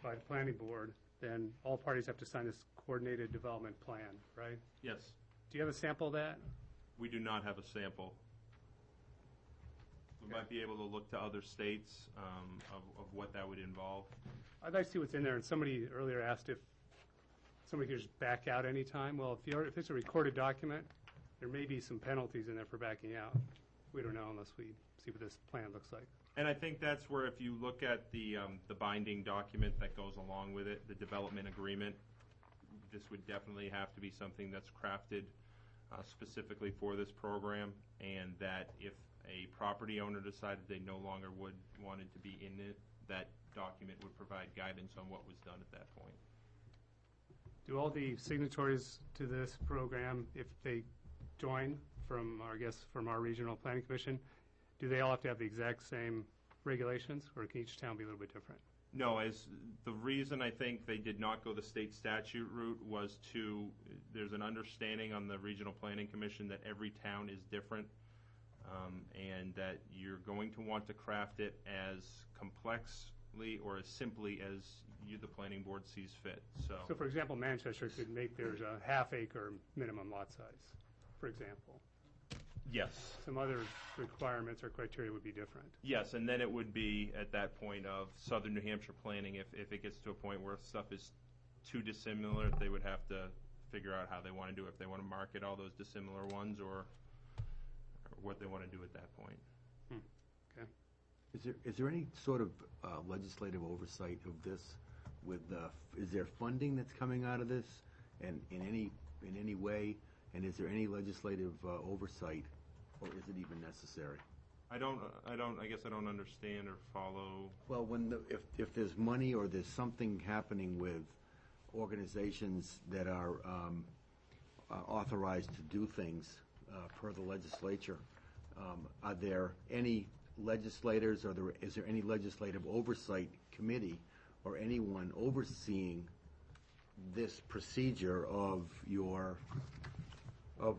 by the planning board. Then all parties have to sign this coordinated development plan, right? Yes. Do you have a sample of that? We do not have a sample. We might be able to look to other states of what that would involve. I'd like to see what's in there. And somebody earlier asked if somebody could just back out any time. Well, if it's a recorded document, there may be some penalties in there for backing out. We don't know unless we see what this plan looks like. And I think that's where if you look at the binding document that goes along with it, the development agreement, this would definitely have to be something that's crafted specifically for this program, and that if a property owner decided they no longer wanted to be in it, that document would provide guidance on what was done at that point. Do all the signatories to this program, if they join from our regional planning commission, do they all have to have the exact same regulations, or can each town be a little bit different? No, as the reason I think they did not go the state statute route was there's an understanding on the Regional Planning Commission that every town is different, and that you're going to want to craft it as complexly or as simply as you, the planning board, sees fit. So for example, Manchester could make theirs a half-acre minimum lot size, for example. Yes. Some other requirements or criteria would be different. Yes, and then it would be at that point of Southern New Hampshire planning, if it gets to a point where stuff is too dissimilar, they would have to figure out how they want to do it, if they want to market all those dissimilar ones or what they want to do at that point. Okay. Is there any sort of legislative oversight of this? Is there funding that's coming out of this, and in any way? And is there any legislative oversight, or is it even necessary? I guess I don't understand or follow. Well, if there's money or there's something happening with organizations that are authorized to do things per the legislature, are there any legislators, is there any legislative oversight committee or anyone overseeing this procedure of your, of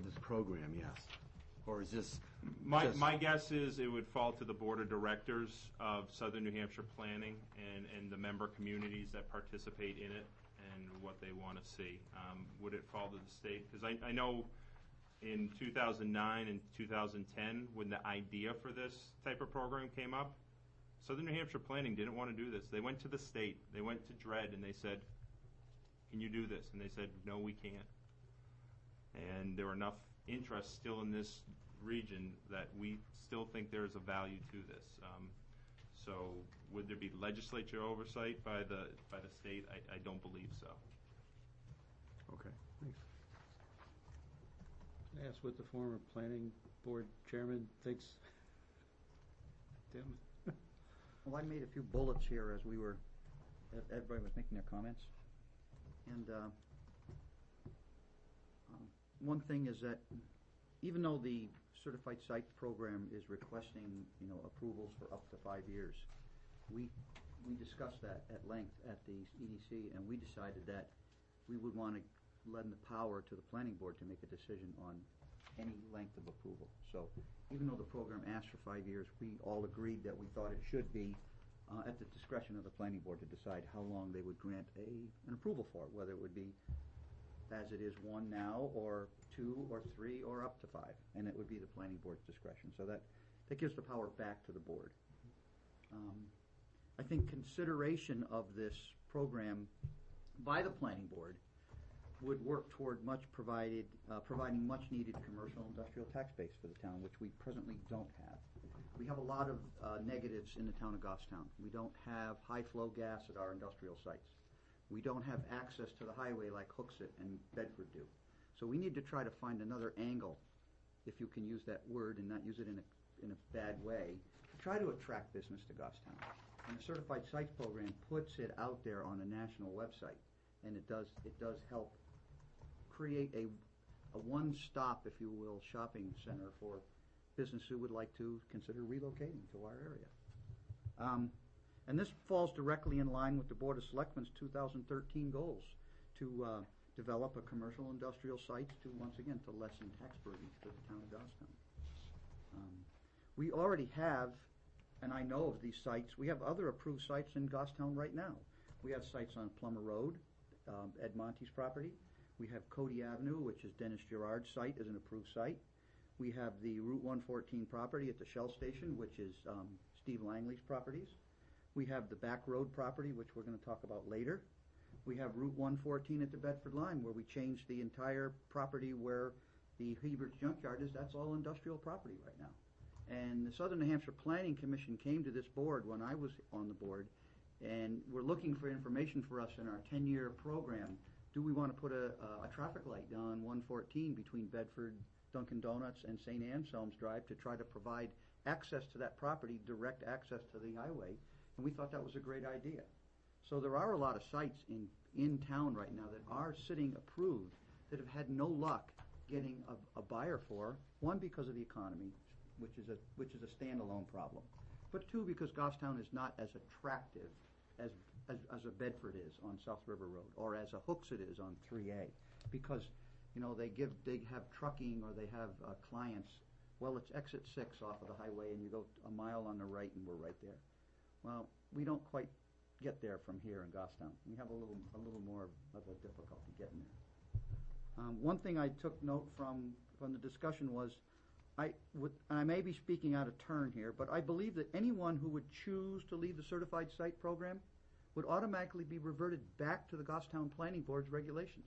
this program, yes? Or is this just- My guess is it would fall to the Board of Directors of Southern New Hampshire Planning and the member communities that participate in it and what they want to see. Would it fall to the state? Because I know in 2009 and 2010, when the idea for this type of program came up, Southern New Hampshire Planning didn't want to do this. They went to the state. They went to DRED and they said, can you do this? And they said, no, we can't. And there were enough interest still in this region that we still think there is a value to this. So would there be legislature oversight by the state? I don't believe so. Okay. Thanks. Can I ask what the former planning board chairman thinks? Tim? Well, I made a few bullets here as everybody was making their comments. And one thing is that even though the Certified Site Program is requesting, approvals for up to 5 years, we discussed that at length at the EDC, and we decided that we would want to lend the power to the planning board to make a decision on any length of approval. So even though the program asked for 5 years, we all agreed that we thought it should be at the discretion of the planning board to decide how long they would grant an approval for it, whether it would be as it is 1 now, or 2, or 3, or up to 5, and it would be the planning board's discretion. So that gives the power back to the board. I think consideration of this program by the planning board would work toward providing much needed commercial industrial tax base for the town, which we presently don't have. We have a lot of negatives in the town of Goffstown. We don't have high flow gas at our industrial sites. We don't have access to the highway like Hooksett and Bedford do. So we need to try to find another angle, if you can use that word and not use it in a bad way, to try to attract business to Goffstown. And the Certified Sites Program puts it out there on a national website, and it does help create a one-stop, if you will, shopping center for business who would like to consider relocating to our area. And this falls directly in line with the Board of Selectmen's 2013 goals to develop a commercial industrial site to, once again, to lessen tax burden for the town of Goffstown. We already have, and I know of these sites, we have other approved sites in Goffstown right now. We have sites on Plummer Road, Ed Monte's property. We have Cody Avenue, which is Dennis Gerard's site, is an approved site. We have the Route 114 property at the Shell Station, which is Steve Langley's properties. We have the Back Road property, which we're going to talk about later. We have Route 114 at the Bedford line, where we changed the entire property where the Hebert's Junkyard is. That's all industrial property right now. And the Southern New Hampshire Planning Commission came to this board when I was on the board, and were looking for information for us in our 10-year program. Do we want to put a traffic light down 114 between Bedford, Dunkin' Donuts, and St. Anselm's Drive to try to provide access to that property, direct access to the highway? And we thought that was a great idea. So there are a lot of sites in town right now that are sitting approved that have had no luck getting a buyer for. One, because of the economy, which is a standalone problem, but two, because Goffstown is not as attractive as a Bedford is on South River Road, or as a Hooksett is on 3A, because they have trucking, or they have clients. Well, it's exit 6 off of the highway, and you go a mile on the right, and we're right there. Well, we don't quite get there from here in Goffstown. We have a little more of a difficulty getting there. One thing I took note from the discussion was, I may be speaking out of turn here, but I believe that anyone who would choose to leave the Certified Site Program would automatically be reverted back to the Goffstown Planning Board's regulations.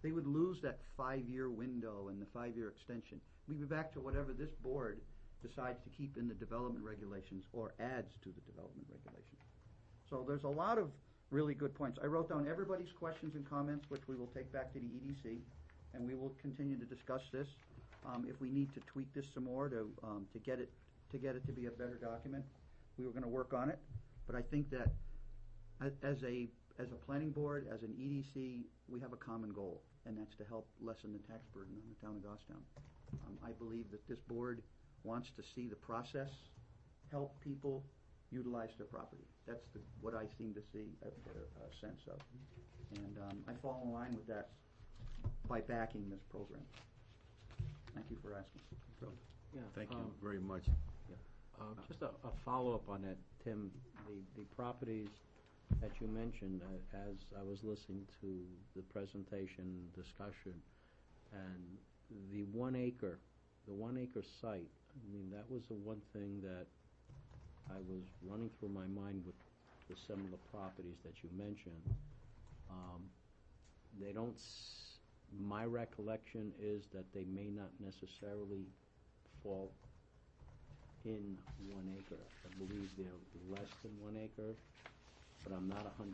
They would lose that 5-year window and the 5-year extension. We'd be back to whatever this board decides to keep in the development regulations or adds to the development regulations. So there's a lot of really good points. I wrote down everybody's questions and comments, which we will take back to the EDC, and we will continue to discuss this. If we need to tweak this some more to get it to be a better document, we were going to work on it. But I think that as a planning board, as an EDC, we have a common goal, and that's to help lessen the tax burden on the town of Goffstown. I believe that this board wants to see the process help people utilize their property. That's what I seem to see a sense of. And I fall in line with that by backing this program. Thank you for asking. Yeah, Thank you very much. Just a follow-up on that, Tim. The properties that you mentioned, as I was listening to the presentation discussion, and the 1 acre site, I mean, that was the one thing that I was running through my mind with some of the properties that you mentioned. They don't, my recollection is that they may not necessarily fall in 1 acre. I believe they're less than 1 acre, but I'm not 100%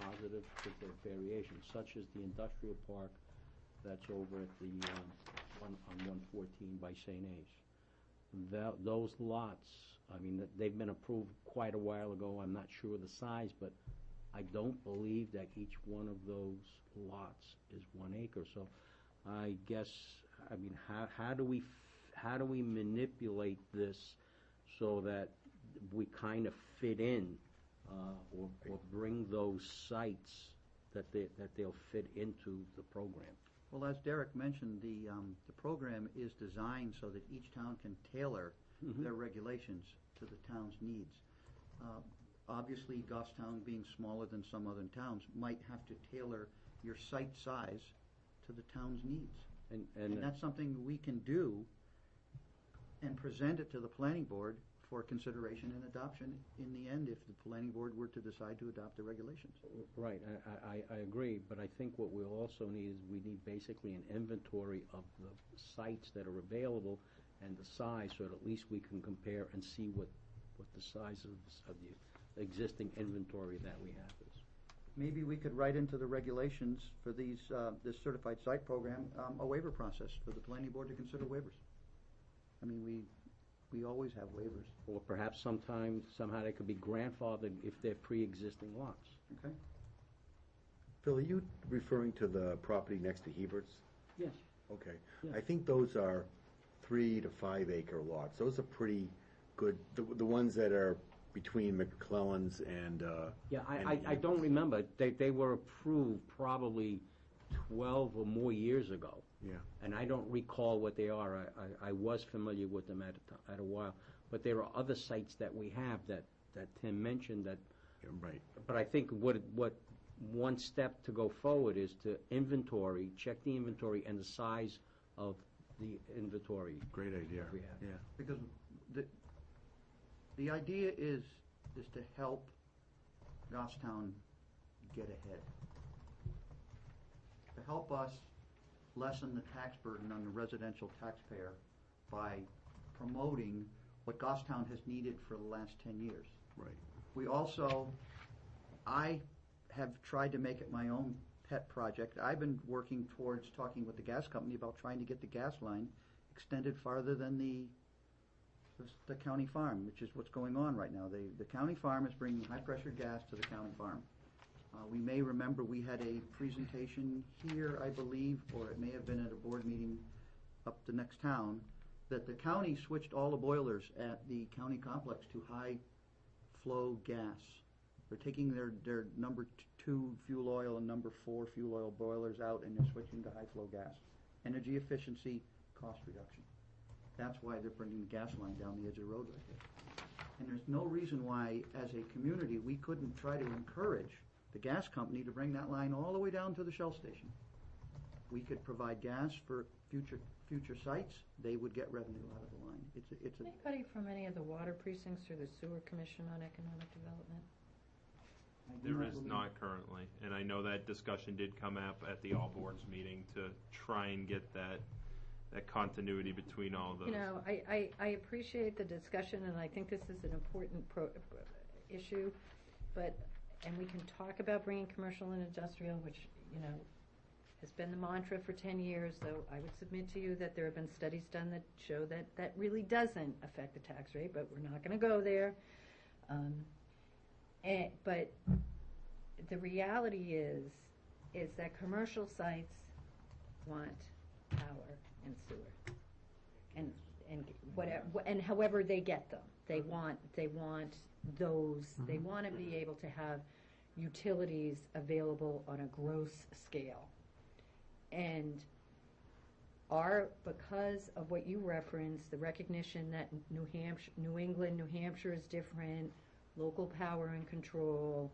positive that there are variations, such as the industrial park that's over at the on 114 by St. A's. Those lots, I mean, they've been approved quite a while ago. I'm not sure of the size, but I don't believe that each one of those lots is 1 acre. So I guess, I mean, how do we manipulate this so that we kind of fit in or bring those sites that they'll fit into the program? Well, as Derek mentioned, the program is designed so that each town can tailor their regulations to the town's needs. Obviously, Goffstown, being smaller than some other towns, might have to tailor your site size to the town's needs. And that's something we can do and present it to the planning board for consideration and adoption in the end if the planning board were to decide to adopt the regulations. Right, I agree, but I think what we'll also need is we need basically an inventory of the sites that are available and the size, so that at least we can compare and see what the size of the existing inventory that we have is. Maybe we could write into the regulations for this certified site program a waiver process for the planning board to consider waivers. I mean, we always have waivers. Or perhaps somehow they could be grandfathered if they're pre-existing lots. Okay. Phil, are you referring to the property next to Hebert's? Yes. Okay. Yeah. I think those are 3 to 5 acre lots. Those are pretty good, the ones that are between McClellan's and... Yeah, I don't remember. They were approved probably 12 or more years ago. Yeah. And I don't recall what they are. I was familiar with them at a while. But there are other sites that we have that Tim mentioned that... Yeah, right. But I think what one step to go forward is to inventory, check the inventory and the size of the inventory. Great idea. We have. Yeah. Because the idea is to help Goffstown get ahead. To help us lessen the tax burden on the residential taxpayer by promoting what Goffstown has needed for the last 10 years. Right. We also, I have tried to make it my own pet project. I've been working towards talking with the gas company about trying to get the gas line extended farther than the county farm, which is what's going on right now. The county farm is bringing high-pressure gas to the county farm. We may remember we had a presentation here, I believe, or it may have been at a board meeting up the next town, that the county switched all the boilers at the county complex to high-flow gas. They're taking their number 2 fuel oil and number 4 fuel oil boilers out, and they're switching to high-flow gas. Energy efficiency, cost reduction. That's why they're bringing the gas line down the edge of the road right there. And there's no reason why, as a community, we couldn't try to encourage the gas company to bring that line all the way down to the Shell station. We could provide gas for future sites. They would get revenue out of the line. It's a Anybody from any of the water precincts or the sewer commission on economic development? There is not currently, and I know that discussion did come up at the all boards meeting to try and get that continuity between all those. You know, I appreciate the discussion, and I think this is an important issue, and we can talk about bringing commercial and industrial, which, you know, has been the mantra for 10 years, though I would submit to you that there have been studies done that show that that really doesn't affect the tax rate, but we're not going to go there. But the reality is that commercial sites want power and sewer, and whatever, and however they get them, they want those. They want to be able to have utilities available on a gross scale. And because of what you referenced, the recognition that New England, New Hampshire is different, local power and control,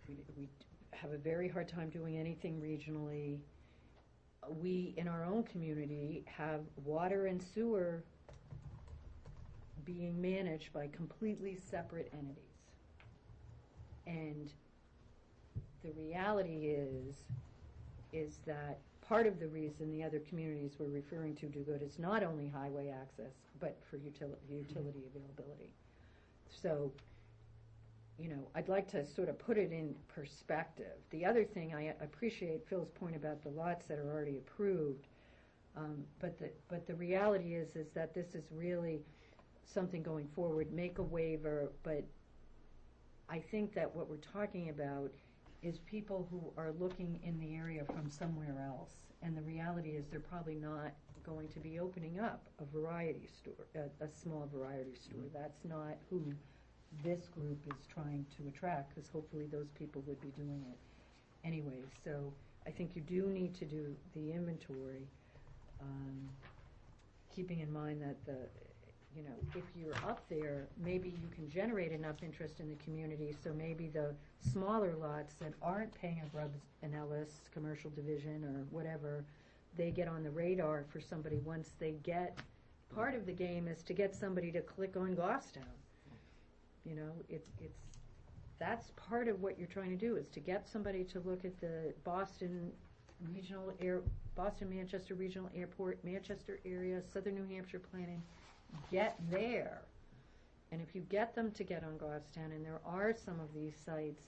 we have a very hard time doing anything regionally. We, in our own community, have water and sewer being managed by completely separate entities. And the reality is that part of the reason the other communities we're referring to do good is not only highway access, but for utility availability. So, I'd like to sort of put it in perspective. The other thing, I appreciate Phil's point about the lots that are already approved, but the reality is that this is really something going forward. Make a waiver, but I think that what we're talking about is people who are looking in the area from somewhere else, and the reality is they're probably not going to be opening up a variety store, a small variety store. That's not who this group is trying to attract, because hopefully those people would be doing it anyway. So I think you do need to do the inventory, keeping in mind that if you're up there, maybe you can generate enough interest in the community, so maybe the smaller lots that aren't paying a Grubbs and Ellis commercial division or whatever, they get on the radar for somebody once they get, part of the game is to get somebody to click on Goffstown. That's part of what you're trying to do, is to get somebody to look at the Boston Manchester Regional Airport, Manchester area, Southern New Hampshire planning. Get there. And if you get them to get on Goffstown, and there are some of these sites,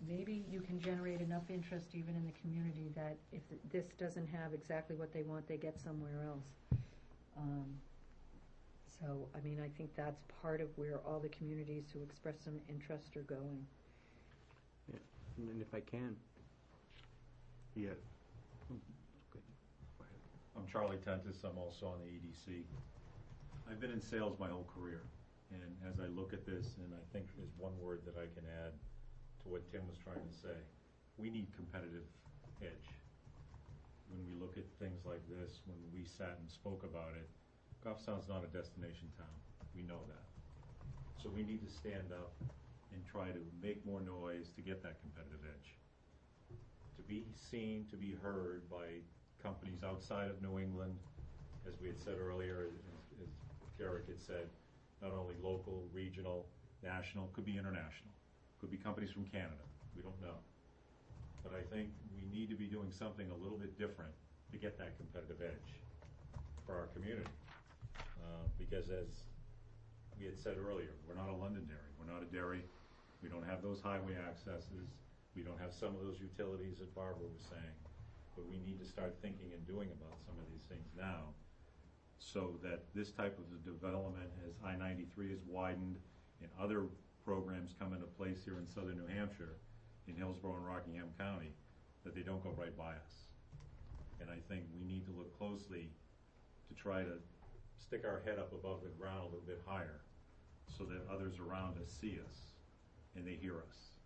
maybe you can generate enough interest even in the community that if this doesn't have exactly what they want, they get somewhere else. So, I think that's part of where all the communities who express some interest are going. Yeah, and if I can. Yeah. I'm Charlie Tentis. I'm also on the EDC. I've been in sales my whole career, and as I look at this, and I think there's one word that I can add to what Tim was trying to say, we need competitive edge. When we look at things like this, when we sat and spoke about it, Goffstown's not a destination town. We know that. So we need to stand up and try to make more noise to get that competitive edge. To be seen, to be heard by companies outside of New England, as we had said earlier, as Derek had said, not only local, regional, national, could be international, could be companies from Canada. We don't know. But I think we need to be doing something a little bit different to get that competitive edge for our community. Because as we had said earlier, we're not a Londonderry, we're not a Derry, we don't have those highway accesses, we don't have some of those utilities that Barbara was saying, but we need to start thinking and doing about some of these things now, so that this type of development, as I-93 is widened and other programs come into place here in southern New Hampshire, in Hillsborough and Rockingham County, that they don't go right by us. And I think we need to look closely to try to stick our head up above the ground a little bit higher, so that others around us see us and they hear us.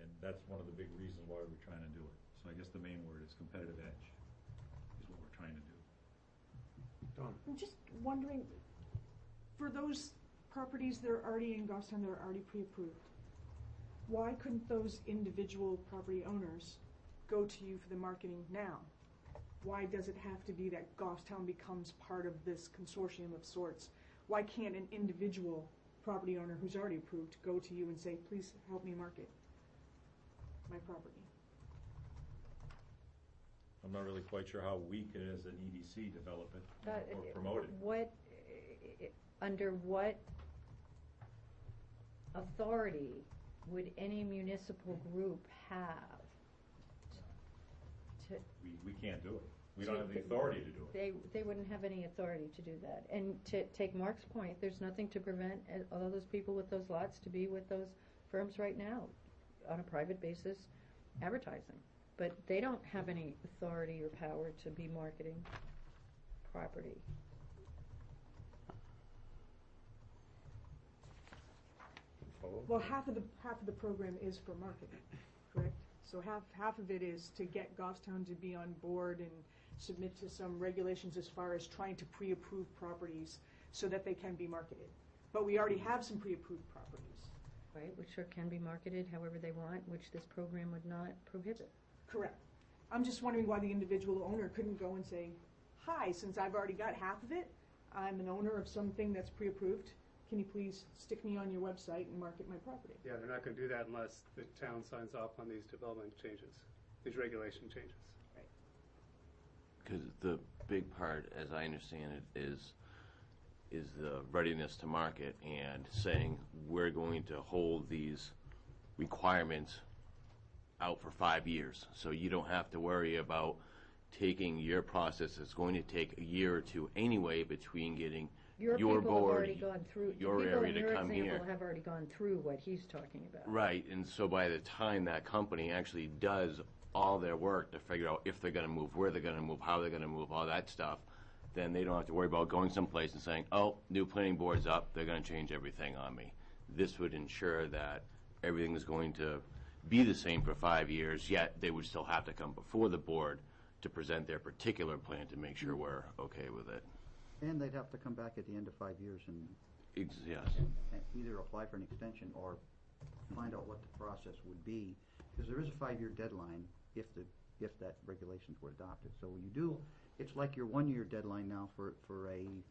And that's one of the big reasons why we're trying to do it. So I guess the main word is competitive edge, is what we're trying to do. Don? I'm just wondering, for those properties that are already in Goffstown, that are already pre-approved, why couldn't those individual property owners go to you for the marketing now? Why does it have to be that Goffstown becomes part of this consortium of sorts? Why can't an individual property owner who's already approved go to you and say, please help me market my property? I'm not really quite sure how we could, as an EDC, develop it or promote it. Under what authority would any municipal group have to... We can't do it. We don't have the authority to do it. They wouldn't have any authority to do that. And to take Mark's point, there's nothing to prevent all those people with those lots to be with those firms right now on a private basis advertising. But they don't have any authority or power to be marketing property. Well, half of the program is for marketing, correct? So half of it is to get Goffstown to be on board and submit to some regulations as far as trying to pre-approve properties so that they can be marketed. But we already have some pre-approved properties. Right, which can be marketed however they want, which this program would not prohibit. Correct. I'm just wondering why the individual owner couldn't go and say, hi, since I've already got half of it, I'm an owner of something that's pre-approved. Can you please stick me on your website and market my property? Yeah, they're not going to do that unless the town signs off on these development changes, these regulation changes. Because the big part, as I understand it, is the readiness to market and saying we're going to hold these requirements out for 5 years. So you don't have to worry about taking your process. It's going to take a year or two anyway between getting your people have board, already gone through, your the people area in to your come example here. have already gone through what he's talking about. Right, and so by the time that company actually does all their work to figure out if they're going to move, where they're going to move, how they're going to move, all that stuff, then they don't have to worry about going someplace and saying, oh, new planning board's up, they're going to change everything on me. This would ensure that everything is going to be the same for 5 years, yet they would still have to come before the board to present their particular plan to make sure we're okay with it. And they'd have to come back at the end of 5 years and Yes. and either apply for an extension or find out what the process would be, because there is a 5-year deadline if that regulations were adopted. So you do, it's like your 1-year deadline now for an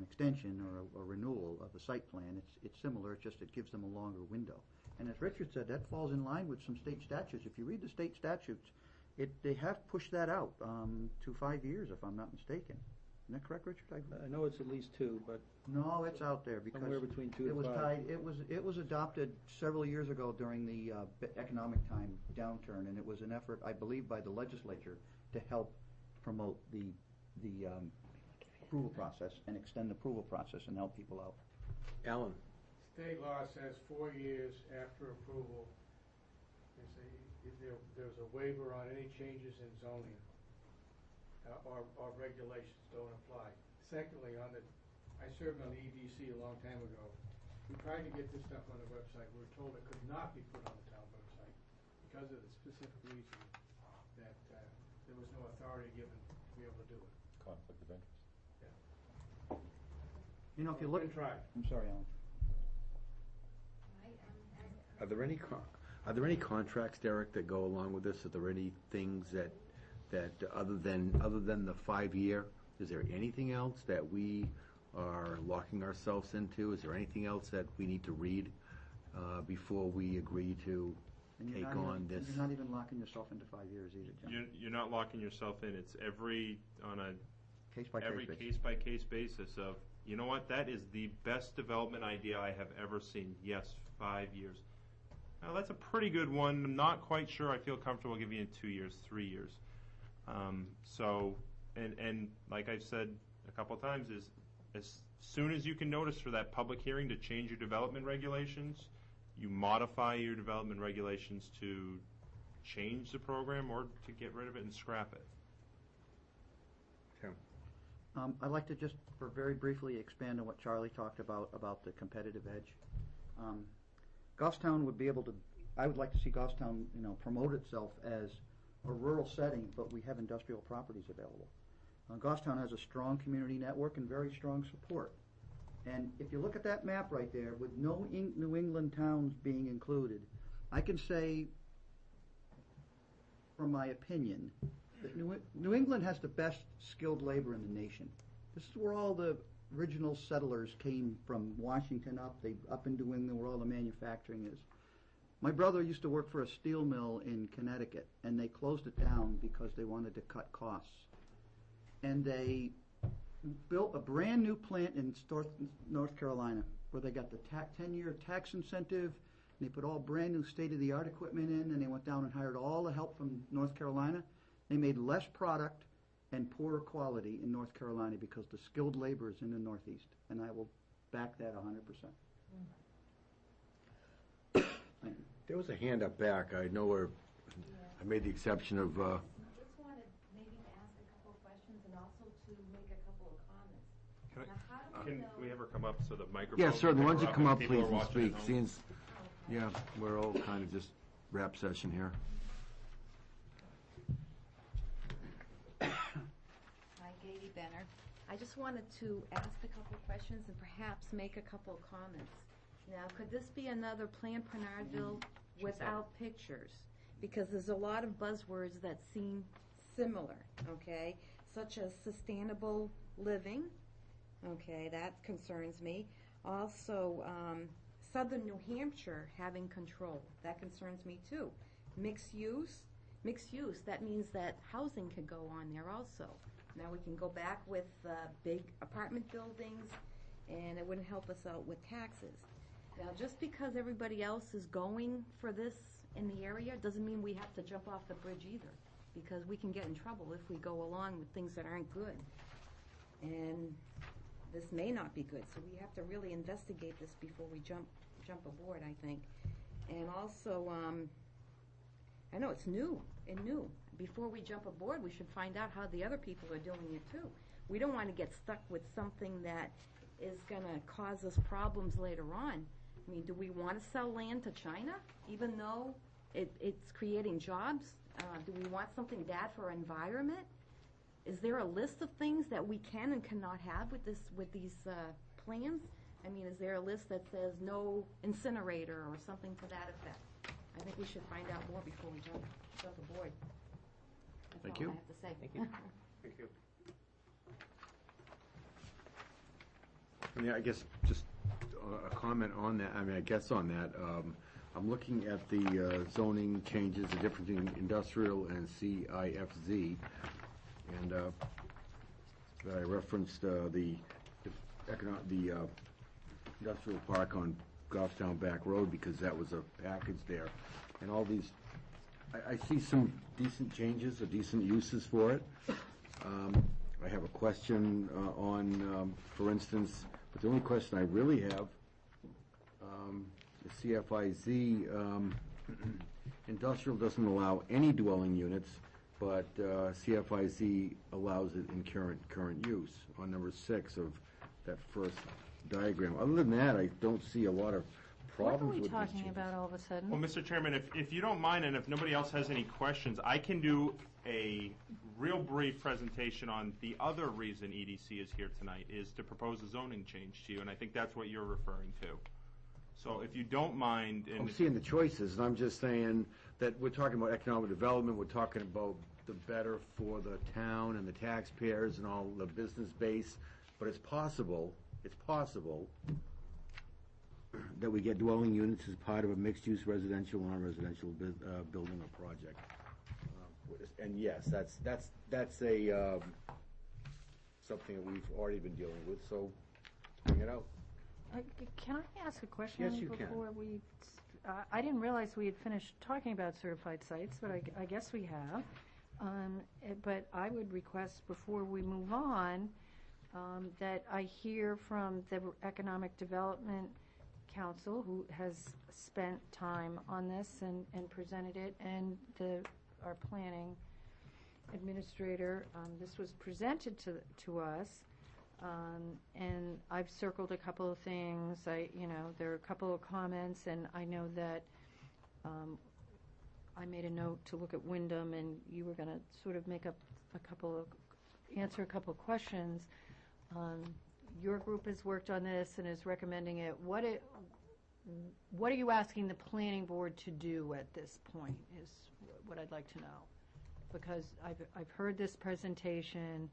extension or a renewal of the site plan. It's similar, it's just it gives them a longer window. And as Richard said, that falls in line with some state statutes. If you read the state statutes, they have pushed that out to 5 years, if I'm not mistaken. Isn't that correct, Richard? I know it's at least 2, but No, it's out there because somewhere between 2 it and was 5. tied. It was adopted several years ago during the economic time downturn, and it was an effort, I believe, by the legislature to help promote the approval process and extend the approval process and help people out. Alan? State law says 4 years after approval, they say if there's a waiver on any changes in zoning or regulations don't apply. Secondly, I served on the EDC a long time ago. We tried to get this stuff on the website. We were told it could not be put on the town website because of the specific reason that there was no authority given to be able to do it. Conflict of interest. You know, if you look, I'm sorry, Alan. Are there any contracts, Derek, that go along with this? Are there any things that other than the 5-year, is there anything else that we are locking ourselves into? Is there anything else that we need to read before we agree to take on this? You're not even locking yourself into 5 years either, John. You're not locking yourself in. It's on a Case-by-case basis. case-by-case basis of, you know what, that is the best development idea I have ever seen. Yes, 5 years. Now, that's a pretty good one. I'm not quite sure I feel comfortable giving you 2 years, 3 years. And like I've said a couple of times, is as soon as you can notice for that public hearing to change your development regulations, you modify your development regulations to change the program or to get rid of it and scrap it. Tim? I'd like to just very briefly expand on what Charlie talked about the competitive edge. Goffstown would be able to, I would like to see Goffstown, promote itself as a rural setting, but we have industrial properties available. Goffstown has a strong community network and very strong support. And if you look at that map right there, with no New England towns being included, I can say, from my opinion, that New England has the best skilled labor in the nation. This is where all the original settlers came from, Washington up into New England, where all the manufacturing is. My brother used to work for a steel mill in Connecticut, and they closed it down because they wanted to cut costs. And they built a brand new plant in North Carolina, where they got the 10-year tax incentive, and they put all brand new state-of-the-art equipment in, and they went down and hired all the help from North Carolina. They made less product and poorer quality in North Carolina because the skilled labor is in the Northeast, and I will back that 100%. Thank you. There was a hand up back. I know I made the exception of. I just wanted maybe to ask a couple of questions and also to make a couple of comments. Now, how do Can we have her come up so the microphone? Yeah, certainly. Why don't you come up, People please, are and watching at speak? home. Seeing, yeah, we're all kind of just rap session here. Hi, Katie Benner. I just wanted to ask a couple of questions and perhaps make a couple of comments. Now, could this be another Plan Bernardville without pictures? Because there's a lot of buzzwords that seem similar, okay? Such as sustainable living, okay, that concerns me. Also, Southern New Hampshire having control, that concerns me too. Mixed use, that means that housing could go on there also. Now we can go back with big apartment buildings, and it wouldn't help us out with taxes. Now, just because everybody else is going for this in the area, doesn't mean we have to jump off the bridge either, because we can get in trouble if we go along with things that aren't good. And this may not be good, so we have to really investigate this before we jump aboard, I think. And also, I know it's new. Before we jump aboard, we should find out how the other people are doing it too. We don't want to get stuck with something that is going to cause us problems later on. I mean, do we want to sell land to China, even though it's creating jobs? Do we want something bad for our environment? Is there a list of things that we can and cannot have with these plans? I mean, is there a list that says no incinerator or something to that effect? I think we should find out more before we jump aboard. That's Thank all you. I have to say. Thank you. Thank you. Yeah, I guess just a comment on that, I mean, I guess on that, I'm looking at the zoning changes, the difference in industrial and CIFZ, and that I referenced the industrial park on Goffstown Back Road, because that was a package there, and all these, I see some decent changes or decent uses for it. I have a question on, for instance, but the only question I really have, the CFIZ, industrial doesn't allow any dwelling units, but CFIZ allows it in current use on number 6 of that first diagram. Other than that, I don't see a lot of problems with these What are we talking changes. about all of a sudden? Well, Mr. Chairman, if you don't mind, and if nobody else has any questions, I can do a real brief presentation on the other reason EDC is here tonight, is to propose a zoning change to you, and I think that's what you're referring to. So if you don't mind... I'm seeing the choices, and I'm just saying that we're talking about economic development, we're talking about the better for the town and the taxpayers and all the business base, but it's possible that we get dwelling units as part of a mixed-use residential or non-residential building or project. And yes, that's a something that we've already been dealing with, so bring it out. Can I ask a question? Yes, you can. Before we, I didn't realize we had finished talking about certified sites, but I guess we have. But I would request before we move on that I hear from the Economic Development Council, who has spent time on this and presented it, and our planning administrator. This was presented to us, and I've circled a couple of things. There are a couple of comments, and I know that I made a note to look at Wyndham, and you were going to sort of answer a couple of questions. Your group has worked on this and is recommending it. What are you asking the planning board to do at this point is what I'd like to know. Because I've heard this presentation.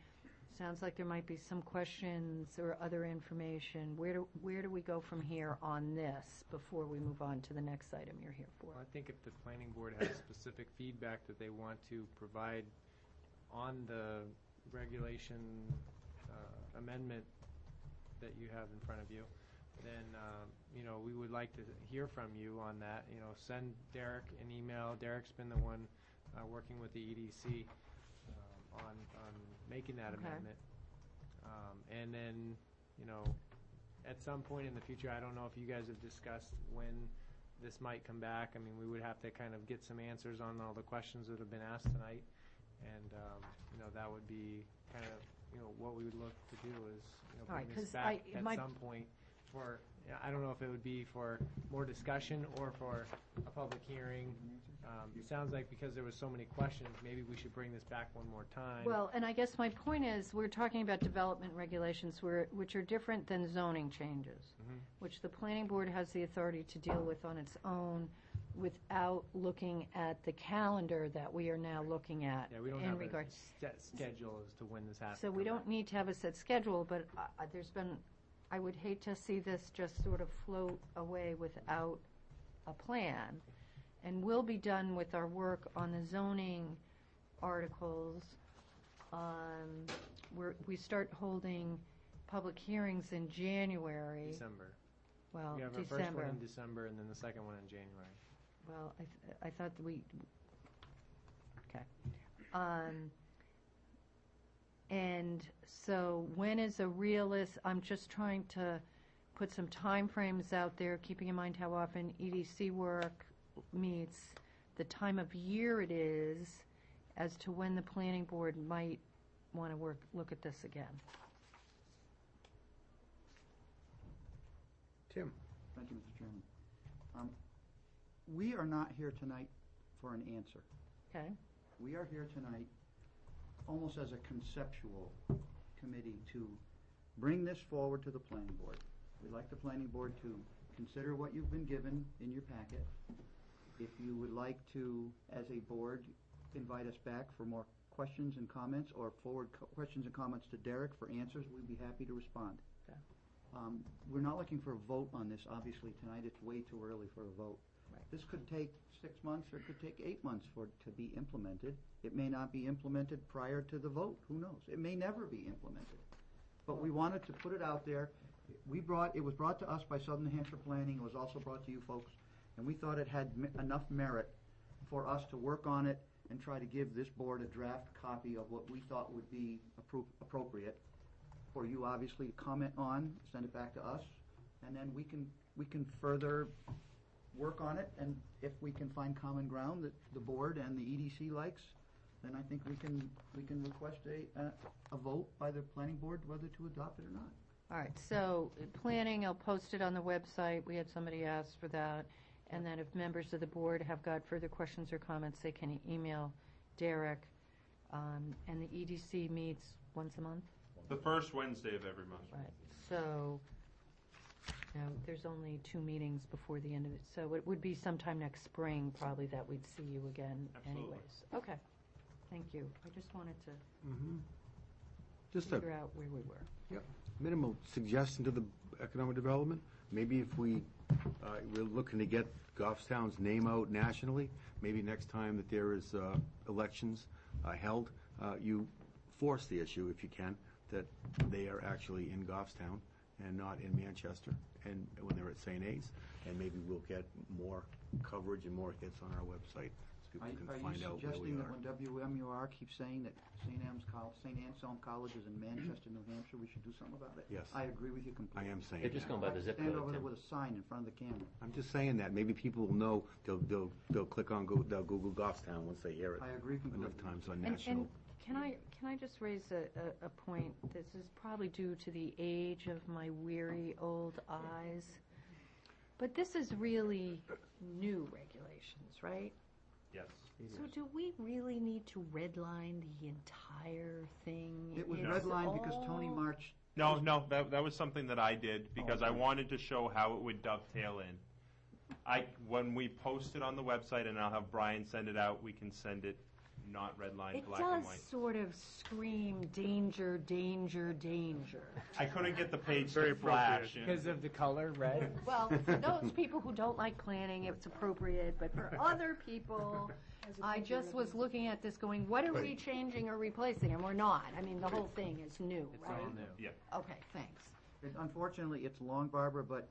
Sounds like there might be some questions or other information. Where do we go from here on this before we move on to the next item you're here for? Well, I think if the planning board has specific feedback that they want to provide on the regulation amendment that you have in front of you, then we would like to hear from you on that. Send Derek an email. Derek's been the one working with the EDC on making that amendment. And then, at some point in the future, I don't know if you guys have discussed when this might come back. I mean, we would have to kind of get some answers on all the questions that have been asked tonight. And, that would be kind of what we would look to do is, All right, bring this 'cause back my- at some point for, I don't know if it would be for more discussion or for a public hearing. It sounds like because there was so many questions, maybe we should bring this back one more time. Well, and I guess my point is, we're talking about development regulations which are different than zoning changes, which the planning board has the authority to deal with on its own without looking at the calendar that we are now looking at Yeah, we don't in have regard. a set schedule as to when this has to So come we back. don't need to have a set schedule, but I would hate to see this just sort of float away without a plan. And we'll be done with our work on the zoning articles. We start holding public hearings in January. December. Well, We have our first December. one in December and then the second one in January. Well, I thought that okay. And so when is a I'm just trying to put some timeframes out there, keeping in mind how often EDC work meets, the time of year it is, as to when the planning board might want to look at this again. Tim? Thank you, Mr. Chairman. We are not here tonight for an answer. Okay. We are here tonight almost as a conceptual committee to bring this forward to the planning board. We'd like the planning board to consider what you've been given in your packet. If you would like to, as a board, invite us back for more questions and comments, or forward questions and comments to Derek for answers, we'd be happy to respond. Okay. We're not looking for a vote on this, obviously, tonight. It's way too early for a vote. Right. This could take 6 months, or it could take 8 months for it to be implemented. It may not be implemented prior to the vote. Who knows? It may never be implemented. But we wanted to put it out there. It was brought to us by Southern New Hampshire Planning. It was also brought to you folks. And we thought it had enough merit for us to work on it and try to give this board a draft copy of what we thought would be appropriate for you, obviously, to comment on, send it back to us, and then we can further work on it. And if we can find common ground that the board and the EDC likes, then I think we can request a vote by the planning board whether to adopt it or not. All right, so planning, I'll post it on the website. We had somebody ask for that. And then if members of the board have got further questions or comments, they can email Derek. And the EDC meets once a month? The first Wednesday of every month. Right, so, there's only 2 meetings before the end of it. So it would be sometime next spring, probably, that we'd see you again Absolutely. anyways. Okay, thank you. I just wanted to Just figure out where we were. Yep, minimal suggestion to the economic development. Maybe if we're looking to get Goffstown's name out nationally, maybe next time that there is elections held, you force the issue, if you can, that they are actually in Goffstown and not in Manchester, and when they're at St. A's, and maybe we'll get more coverage and more hits on our website, so people can find out where we Are you suggesting are. that when WMUR keeps saying that St. Anselm College is in Manchester, New Hampshire, we should do something about it? Yes. I agree with you I completely. am saying They're just that. going by the zip Stand code, over there Tim. with a sign in front of the camera. I'm just saying that, maybe people will know, they'll click on, they'll Google Goffstown once they hear it I agree completely. enough times on And national. can I just raise a point? This is probably due to the age of my weary old eyes. But this is really new regulations, right? Yes. So do we really need to redline the entire thing? It was It's redlined because Tony all- March. No, that was something that I did because I wanted to show how it would dovetail in. When we post it on the website, and I'll have Brian send it out, we can send it not redlined, It black and does white. sort of scream danger, danger, danger. I couldn't get the page Very to flash. Because of the color red? Well, for those people who don't like planning, it's appropriate, but for other people, I just was looking at this going, what are we changing or replacing? And we're not. I mean, the whole thing is new, It's right? all new. Yeah. Okay, thanks. Unfortunately, it's long, Barbara, but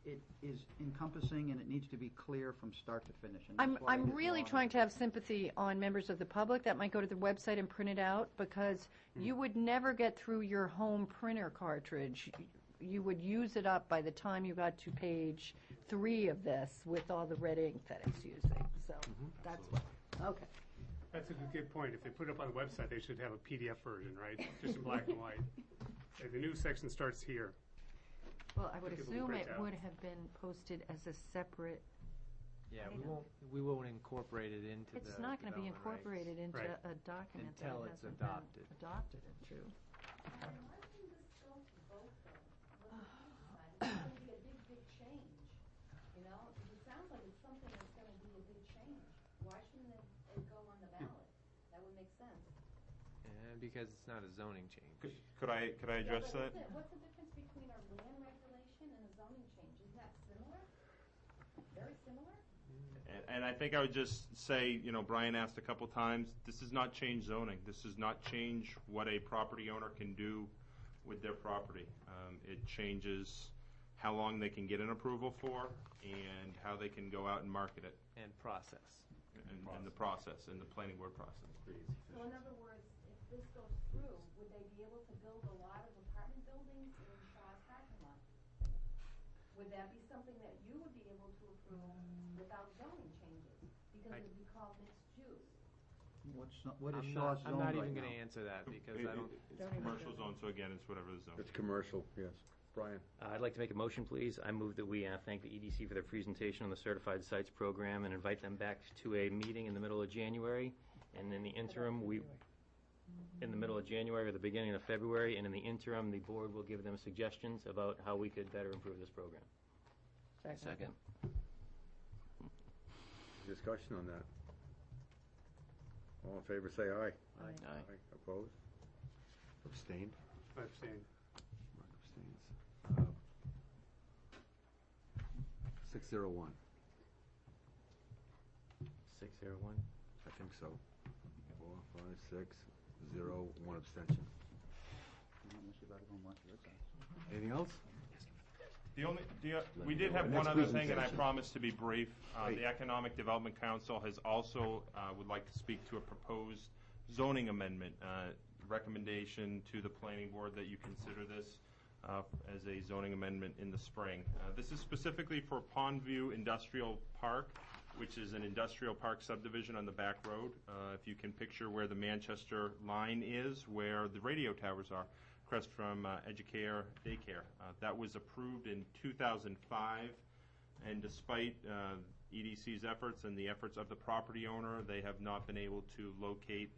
it is encompassing and it needs to be clear from start to finish. And that's why I'm it is really long. trying to have sympathy on members of the public that might go to the website and print it out, because you would never get through your home printer cartridge. You would use it up by the time you got to page 3 of this with all the red ink that it's using. So that's what, okay. That's a good point. If they put it up on the website, they should have a PDF version, right? Just in black and white. The new section starts here. Well, I would People can assume print it out. would have been posted as a separate, Yeah, I we don't- won't incorporate it into the it's not gonna be development rights incorporated into Right. a document that until it's hasn't been adopted. adopted into. Why wouldn't this go to both though? What the deed side, it's gonna be a big change, you know? It sounds like it's something that's gonna be a big change. Why shouldn't it go on the ballot? That would make sense. Because it's not a zoning change. Could I address Yeah, that? but what's the difference between a land regulation and a zoning change? Isn't that similar? Very similar? And I think I would just say, Brian asked a couple times, this does not change zoning. This does not change what a property owner can do with their property. It changes how long they can get an approval for and how they can go out and market it. And process. And the process, and the planning board process. So in other words, if this goes through, would they be able to build a lot of apartment buildings in Shaw's parking lot? Would that be something that you would be able to approve without zoning changes? Because it would be called mixed use. What is I'm Shaw's not, zone I'm not right even now? gonna answer that because I don't. It's commercial zone, so again, it's whatever the zone. It's commercial, yes. Brian? I'd like to make a motion, please. I move that we thank the EDC for their presentation on the Certified Sites Program and invite them back to a meeting in the middle of January. And in the interim, in the middle of January or the beginning of February, and in the interim, the board will give them suggestions about how we could better improve this program. Second. Discussion on that? All in favor, say aye. Aye. Opposed? Abstained? I abstain. Mark abstains. 601. 601. I think so. 4, 5, 6, 0, 1 abstention. Anything else? We did have Next one other thing, and I presentation. promised to be brief. Great. The Economic Development Council has also, would like to speak to a proposed zoning amendment. Recommendation to the planning board that you consider this as a zoning amendment in the spring. This is specifically for Pondview Industrial Park, which is an industrial park subdivision on the back road. If you can picture where the Manchester line is, where the radio towers are, across from Educare Daycare. That was approved in 2005, and despite EDC's efforts and the efforts of the property owner, they have not been able to locate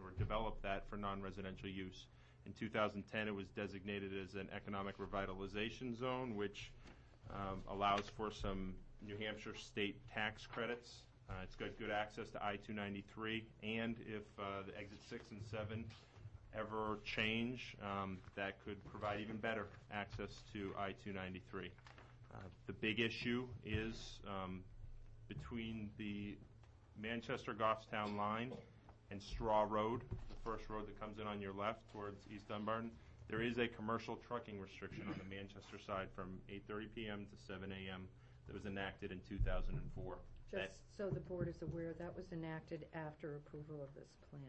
or develop that for non-residential use. In 2010, it was designated as an economic revitalization zone, which allows for some New Hampshire state tax credits. It's got good access to I-293, and if the exit 6 and 7 ever change, that could provide even better access to I-293. The big issue is between the Manchester-Goffstown line and Straw Road, the first road that comes in on your left towards East Dunbarton. There is a commercial trucking restriction on the Manchester side from 8:30 p.m. to 7 a.m. that was enacted in 2004. Just so the board is aware, that was enacted after approval of this plan.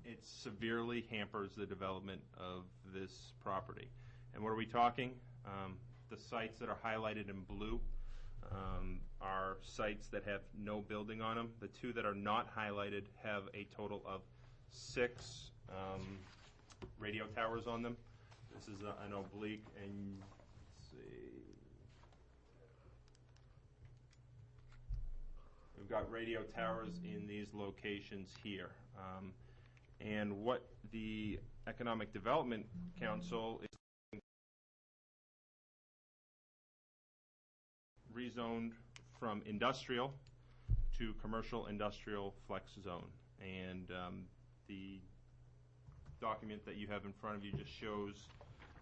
It severely hampers the development of this property. And what are we talking? The sites that are highlighted in blue are sites that have no building on them. The two that are not highlighted have a total of 6 radio towers on them. This is an oblique, and let's see. We've got radio towers in these locations here. And what the Economic Development Council is rezoned from industrial to commercial industrial flex zone. And the document that you have in front of you just shows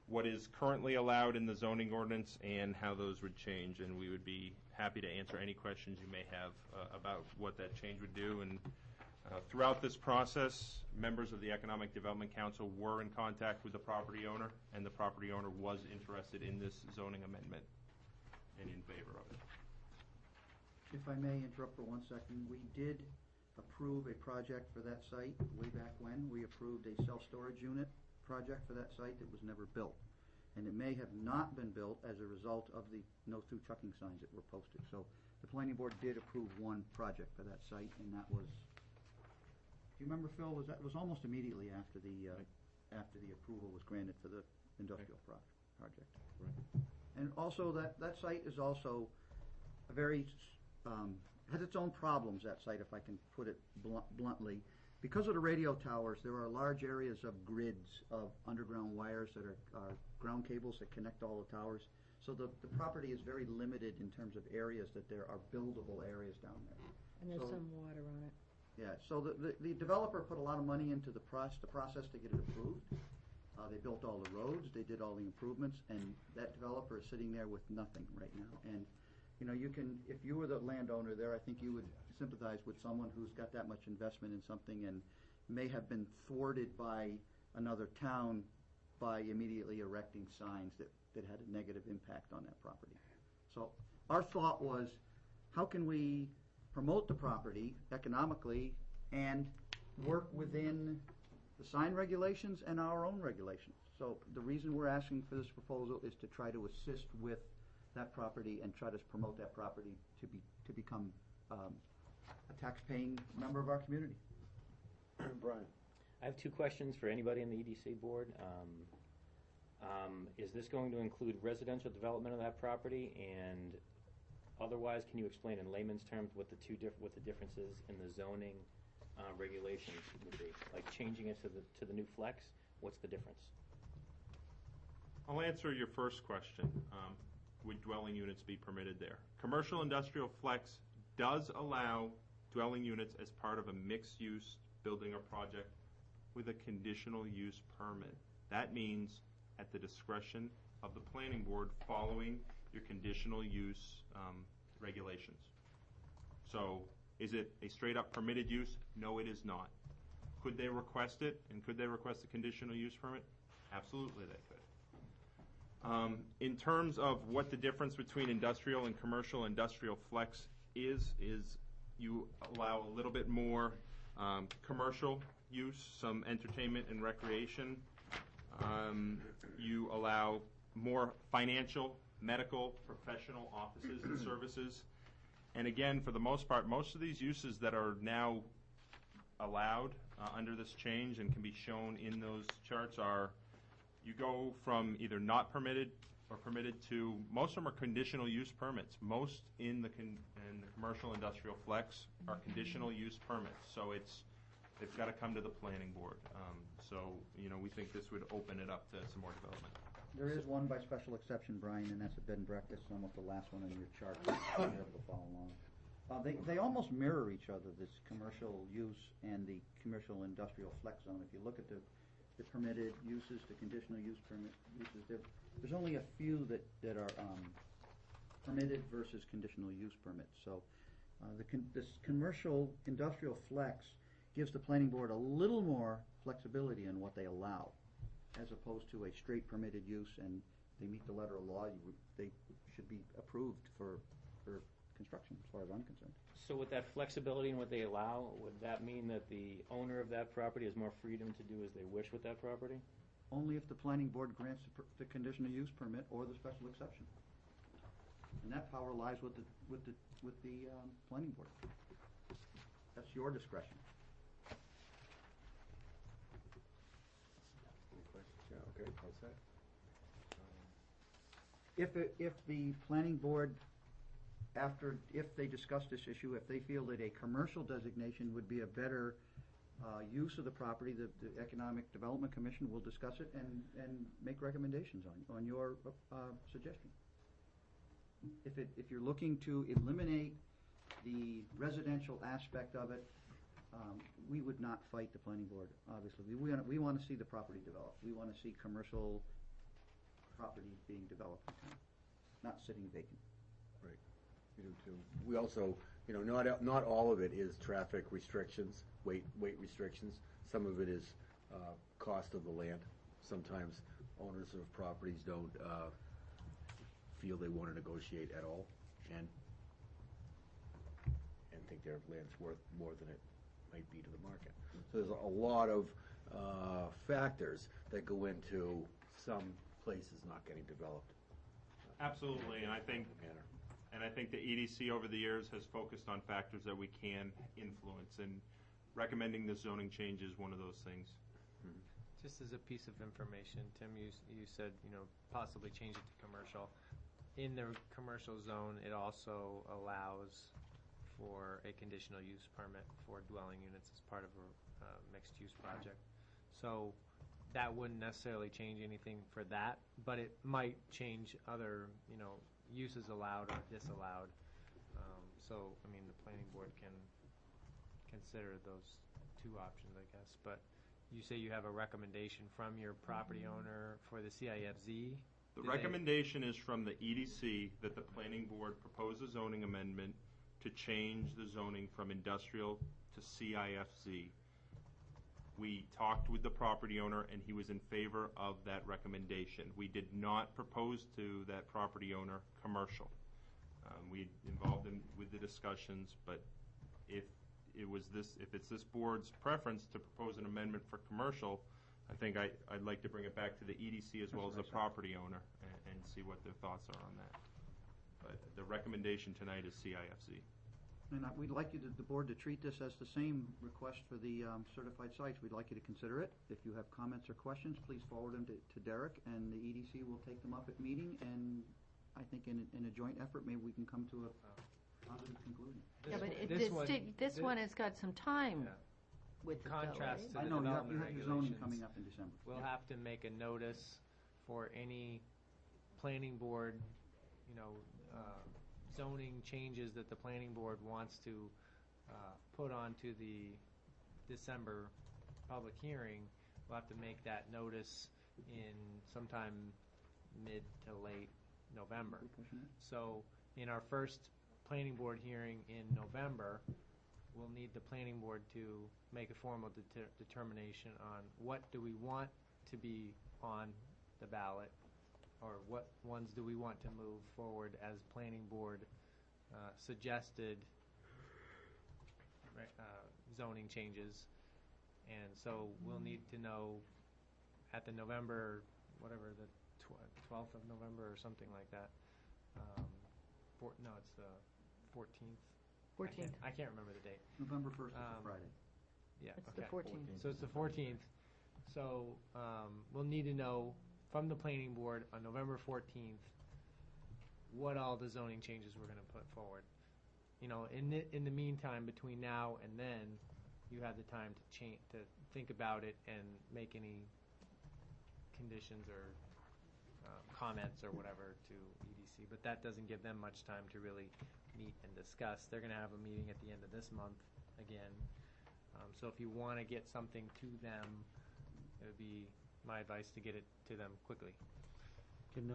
what is currently allowed in the zoning ordinance and how those would change. And we would be happy to answer any questions you may have about what that change would do. And throughout this process, members of the Economic Development Council were in contact with the property owner, and the property owner was interested in this zoning amendment and in favor of it. If I may interrupt for 1 second, we did approve a project for that site way back when. We approved a self-storage unit project for that site that was never built. And it may have not been built as a result of the no-through trucking signs that were posted. So the planning board did approve one project for that site, and that was, do you remember, Phil, was that, was almost immediately after the approval was granted for the industrial project. Right. And also, that site is also a very, has its own problems, that site, if I can put it bluntly. Because of the radio towers, there are large areas of grids of underground wires that are ground cables that connect all the towers. So the property is very limited in terms of areas that there are buildable areas down there. And there's So- some water on it. Yeah, so the developer put a lot of money into the process to get it approved. They built all the roads, they did all the improvements, and that developer is sitting there with nothing right now. And, you know, you can, if you were the landowner there, I think you would sympathize with someone who's got that much investment in something and may have been thwarted by another town by immediately erecting signs that had a negative impact on that property. So our thought was, how can we promote the property economically and work within the sign regulations and our own regulations? So the reason we're asking for this proposal is to try to assist with that property and try to promote that property to become a tax-paying member of our community. Brian? I have two questions for anybody in the EDC board. Is this going to include residential development of that property? And otherwise, can you explain in layman's terms what the differences in the zoning regulations would be? Like changing it to the new flex, what's the difference? I'll answer your first question. Would dwelling units be permitted there? Commercial industrial flex does allow dwelling units as part of a mixed-use building or project with a conditional use permit. That means at the discretion of the planning board following your conditional use regulations. So is it a straight-up permitted use? No, it is not. Could they request it, and could they request a conditional use permit? Absolutely they could. In terms of what the difference between industrial and commercial industrial flex is you allow a little bit more commercial use, some entertainment and recreation. You allow more financial, medical, professional offices and services. And again, for the most part, most of these uses that are now allowed under this change and can be shown in those charts are, you go from either not permitted or permitted to, most of them are conditional use permits. Most in the commercial industrial flex are conditional use permits. So they've got to come to the planning board. So, you know, we think this would open it up to some more development. There is one by special exception, Brian, and that's a bed and breakfast, almost the last one on your chart. You'll be able to follow along. They almost mirror each other, this commercial use and the commercial industrial flex zone. If you look at the permitted uses, the conditional use permit uses, there's only a few that are permitted versus conditional use permits. So this commercial industrial flex gives the planning board a little more flexibility in what they allow, as opposed to a straight permitted use, and they meet the letter of law. They should be approved for construction, as far as I'm concerned. So with that flexibility in what they allow, would that mean that the owner of that property has more freedom to do as they wish with that property? Only if the planning board grants the conditional use permit or the special exception. And that power lies with the planning board. That's your discretion. Any questions? Yeah, okay, all set. If the planning board, if they discuss this issue, if they feel that a commercial designation would be a better use of the property, the Economic Development Commission will discuss it and make recommendations on your suggestion. If you're looking to eliminate the residential aspect of it, we would not fight the planning board, obviously. We want to see the property developed. We want to see commercial property being developed in town, not sitting vacant. Right, we do too. We also, you know, not all of it is traffic restrictions, weight restrictions. Some of it is cost of the land. Sometimes owners of properties don't feel they want to negotiate at all, and think their land's worth more than it might be to the market. So there's a lot of factors that go into some places not getting developed. Absolutely, and I think And I think the EDC over the years has focused on factors that we can influence, and recommending the zoning change is one of those things. Just as a piece of information, Tim, you said, possibly change it to commercial. In the commercial zone, it also allows for a conditional use permit for dwelling units as part of a mixed-use project. So that wouldn't necessarily change anything for that, but it might change other, uses allowed or disallowed. So, the planning board can consider those two options, I guess. But you say you have a recommendation from your property owner for the CIFZ? The recommendation is from the EDC that the planning board propose a zoning amendment to change the zoning from industrial to CIFZ. We talked with the property owner, and he was in favor of that recommendation. We did not propose to that property owner commercial. We involved him with the discussions, but if it's this board's preference to propose an amendment for commercial, I think I'd like to bring it back to the EDC as well as the property owner and see what their thoughts are on that. But the recommendation tonight is CIFZ. And we'd like the board to treat this as the same request for the certified sites. We'd like you to consider it. If you have comments or questions, please forward them to Derek, and the EDC will take them up at meeting, and I think in a joint effort, maybe we can come to a positive conclusion. Yeah, but this one has got some time with it, contrast though, to right? the development you have your zoning regulations. coming up in December. We'll have to make a notice for any planning board, zoning changes that the planning board wants to put onto the December public hearing. We'll have to make that notice in sometime mid to late November. So in our first planning board hearing in November, we'll need the planning board to make a formal determination on what do we want to be on the ballot, or what ones do we want to move forward as planning board suggested zoning changes. And so we'll need to know at the November, whatever, the 12th of November or something like that. It's the 14th. 14th. I can't remember the date. November 1st is a Friday. Yeah, It's okay. the 14th. So it's the 14th. So we'll need to know from the planning board on November 14th what all the zoning changes we're going to put forward. In the meantime, between now and then, you have the time to think about it and make any conditions or comments or whatever to EDC. But that doesn't give them much time to really meet and discuss. They're going to have a meeting at the end of this month again. So if you want to get something to them, it would be my advice to get it to them quickly. Can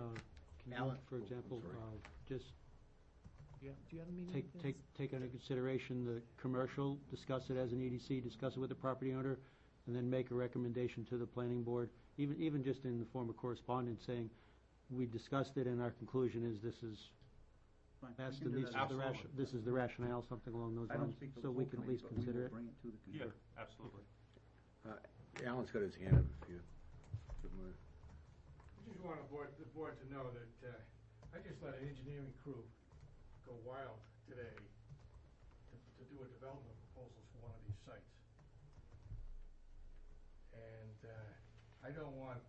Alan? you, for example, just Do you have a meeting? take under consideration the commercial, discuss it as an EDC, discuss it with the property owner, and then make a recommendation to the planning board, even just in the form of correspondence saying, we discussed it and our conclusion is this is Fine, best we can and do this that. is this is the rationale, something along those I don't lines, speak for so the we full can at committee, least but we consider will it. bring it to the Yeah, committee. absolutely. Alan's got his hand up if you. I just want the board to know that I just let an engineering crew go wild today to do a development proposal for one of these sites. And I don't want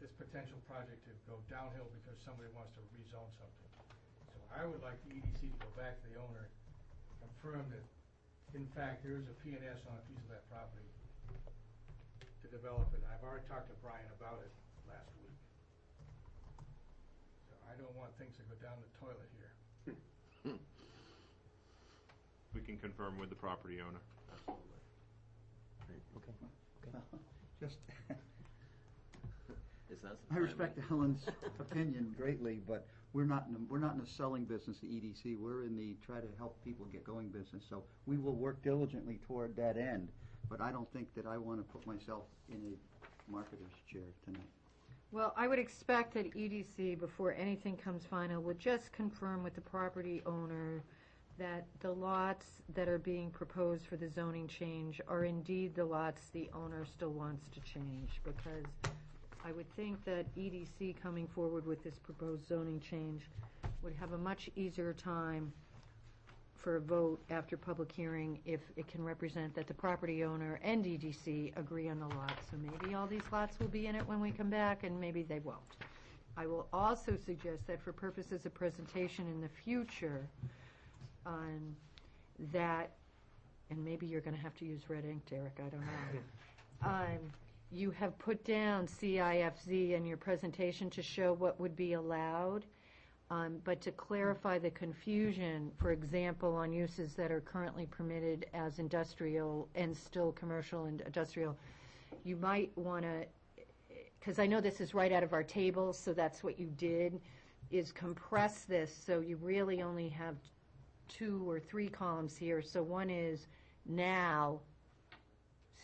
this potential project to go downhill because somebody wants to rezone something. So I would like the EDC to go back to the owner, confirm that, in fact, there is a P&S on a piece of that property to develop it. I've already talked to Brian about it last week. So I don't want things to go down the toilet here. We can confirm with the property owner. Absolutely. Just, It's not I respect Alan's opinion greatly, but we're not in the selling business, the EDC. We're in the try to help people get going business. So we will work diligently toward that end, but I don't think that I want to put myself in a marketer's chair tonight. Well, I would expect that EDC, before anything comes final, would just confirm with the property owner that the lots that are being proposed for the zoning change are indeed the lots the owner still wants to change, because I would think that EDC coming forward with this proposed zoning change would have a much easier time for a vote after public hearing if it can represent that the property owner and EDC agree on the lot. So maybe all these lots will be in it when we come back, and maybe they won't. I will also suggest that for purposes of presentation in the future, that, and maybe you're going to have to use red ink, Derek, I don't know. You have put down CIFZ in your presentation to show what would be allowed, but to clarify the confusion, for example, on uses that are currently permitted as industrial and still commercial and industrial, you might want to, because I know this is right out of our table, so that's what you did, is compress this so you really only have 2 or 3 columns here. So one is now,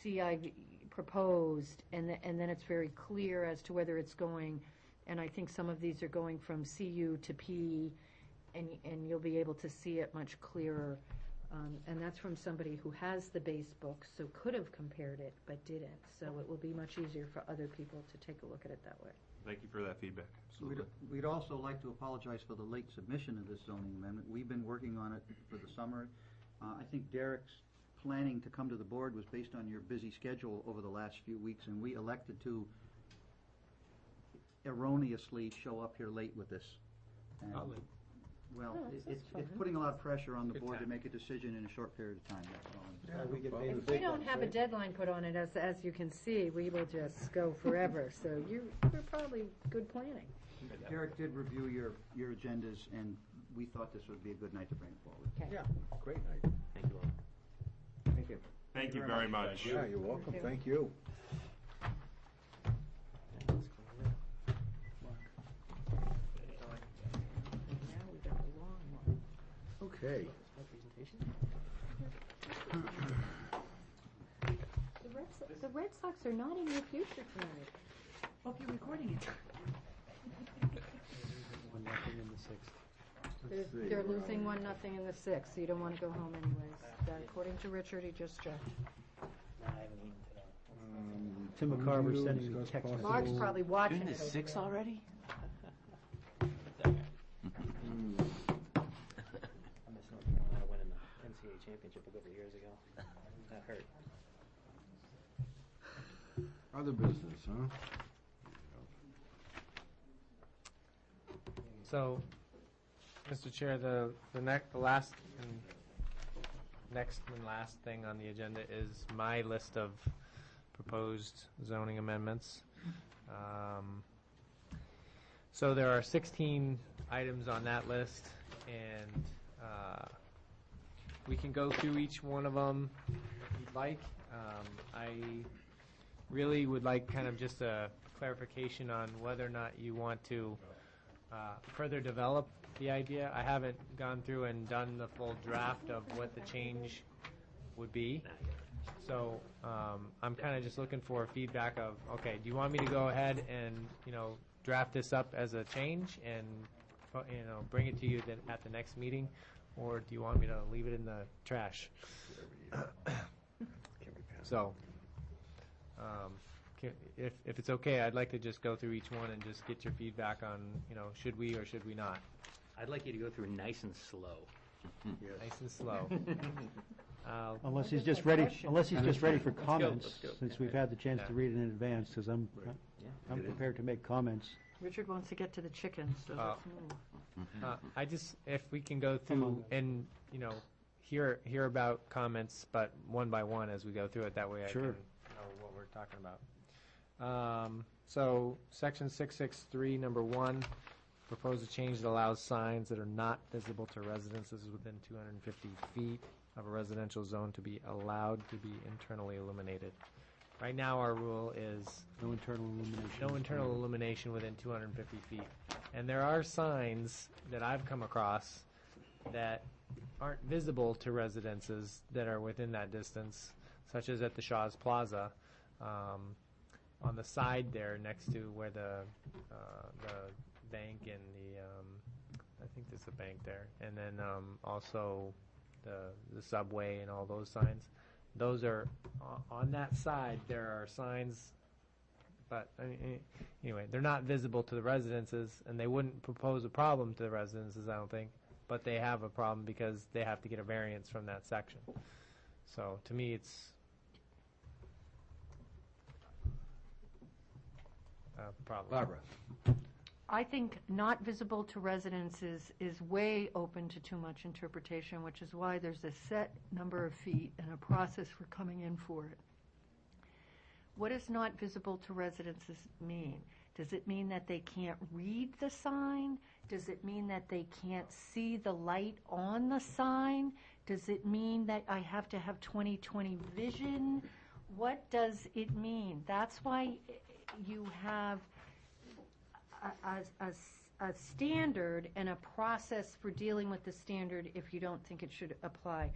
CIV proposed, and then it's very clear as to whether it's going, and I think some of these are going from CU to P, and you'll be able to see it much clearer. And that's from somebody who has the base book, so could have compared it, but didn't. So it will be much easier for other people to take a look at it that way. Thank you for that feedback. Absolutely. We'd also like to apologize for the late submission of this zoning amendment. We've been working on it for the summer. I think Derek's planning to come to the board was based on your busy schedule over the last few weeks, and we elected to erroneously show up here late with this. And, well, it's putting a lot of pressure on the board to make a decision in a short period of time, that's all. If we don't have a deadline put on it, as you can see, we will just go forever. So you're probably good planning. Derek did review your agendas, and we thought this would be a good night to bring it forward. Okay. Yeah, great night. Thank you all. Thank you. Thank you very much. Yeah, you're welcome. Thank you. Now we got a long one. Okay. The Red Sox are not in your future tonight. Hope you're recording it. 1-0 in the 6th. They're losing 1-0 in the 6th, so you don't want to go home anyways. According to Richard, he just checked. Tim McCarver sending me a text. Mark's probably watching You're in it. the 6 already? I miss North Carolina winning the NCAA championship a couple years ago. That hurt. Other business, huh? So, Mr. Chair, the last and next and last thing on the agenda is my list of proposed zoning amendments. So there are 16 items on that list, and we can go through each one of them if you'd like. I really would like kind of just a clarification on whether or not you want to further develop the idea. I haven't gone through and done the full draft of what the change would be. So I'm kind of just looking for feedback of, okay, do you want me to go ahead and, draft this up as a change and, bring it to you then at the next meeting? Or do you want me to leave it in the trash? So, if it's okay, I'd like to just go through each one and just get your feedback on, should we or should we not? I'd like you to go through nice and slow. Nice and slow. Unless he's just ready for comments, since we've had the chance to read it in advance, because I'm prepared to make comments. Richard wants to get to the chickens, so let's move. I just, if we can go through and, hear about comments, but one by one as we go through it, that way I can know what we're talking about. So, section 663, number 1, propose a change that allows signs that are not visible to residences within 250 feet of a residential zone to be allowed to be internally illuminated. Right now, our rule is no internal illumination. No internal illumination within 250 feet. And there are signs that I've come across that aren't visible to residences that are within that distance, such as at the Shaw's Plaza, on the side there next to where the bank and I think there's a bank there, and then also the subway and all those signs. Those are on that side. There are signs But, anyway, they're not visible to the residences, and they wouldn't propose a problem to the residences, I don't think, but they have a problem because they have to get a variance from that section. So, to me, it's a problem. Barbara? I think not visible to residences is way open to too much interpretation, which is why there's a set number of feet and a process for coming in for it. What does not visible to residences mean? Does it mean that they can't read the sign? Does it mean that they can't see the light on the sign? Does it mean that I have to have 20/20 vision? What does it mean? That's why you have a standard and a process for dealing with the standard if you don't think it should apply.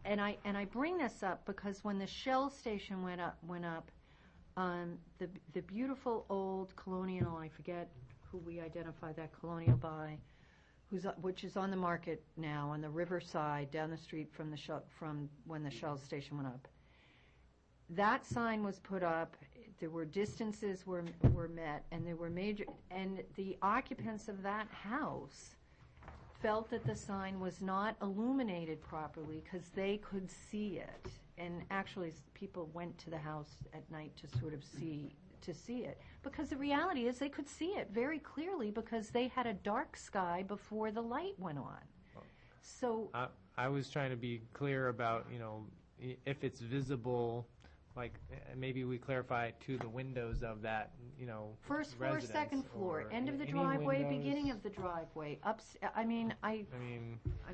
And I bring this up because when the Shell station went up, the beautiful old colonial, I forget who we identify that colonial by, which is on the market now on the riverside down the street from when the Shell station went up. That sign was put up. There were distances were met, and there were and the occupants of that house felt that the sign was not illuminated properly because they could see it. And actually, people went to the house at night to sort of see it. Because the reality is they could see it very clearly because they had a dark sky before the light went on. So I was trying to be clear about, if it's visible, like maybe we clarify it to the windows of that, first floor, residence, second floor, or end of the any driveway, windows. beginning of the driveway,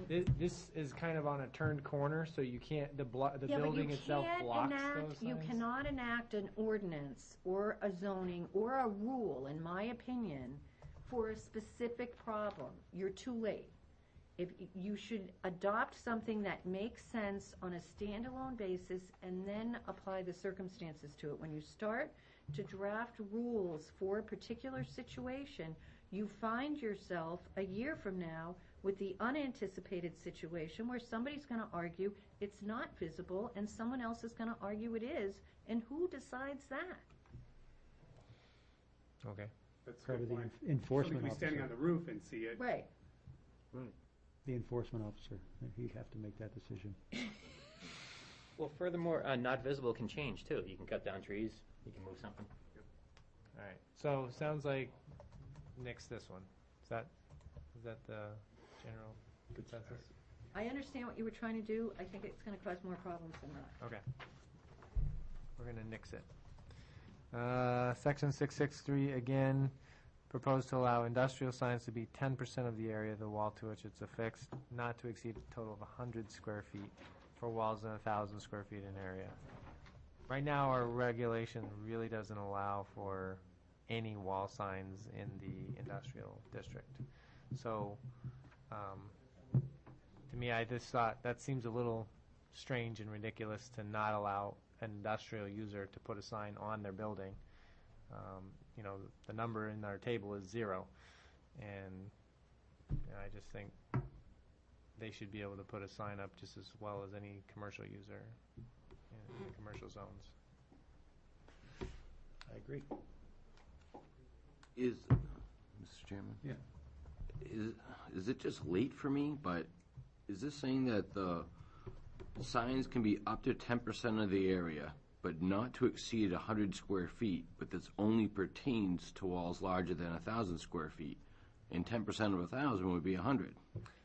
This is kind of on a turned corner, so you can't, the Yeah, building but you itself can't blocks enact, those you signs? cannot enact an ordinance or a zoning or a rule, in my opinion, for a specific problem. You're too late. If you should adopt something that makes sense on a standalone basis and then apply the circumstances to it. When you start to draft rules for a particular situation, you find yourself a year from now with the unanticipated situation where somebody's going to argue it's not visible and someone else is going to argue it is, and who decides that? Okay. That's a Part good of the point. enforcement Somebody could be standing on officer. the roof and see it. Right. The enforcement officer, he'd have to make that decision. Well, furthermore, not visible can change too. You can cut down trees, you can move something. All right, so sounds like nix this one. Is that the general consensus? I understand what you were trying to do. I think it's going to cause more problems than not. Okay. We're going to nix it. Section 663, again, proposed to allow industrial signs to be 10% of the area of the wall to which it's affixed, not to exceed a total of 100 square feet for walls and 1,000 square feet in area. Right now, our regulation really doesn't allow for any wall signs in the industrial district. So, to me, I just thought that seems a little strange and ridiculous to not allow an industrial user to put a sign on their building. The number in our table is 0, and I just think they should be able to put a sign up just as well as any commercial user in commercial zones. I agree. Mr. Chairman? Yeah. Is it just late for me, but is this saying that the signs can be up to 10% of the area, but not to exceed 100 square feet, but this only pertains to walls larger than 1,000 square feet, and 10% of 1,000 would be 100?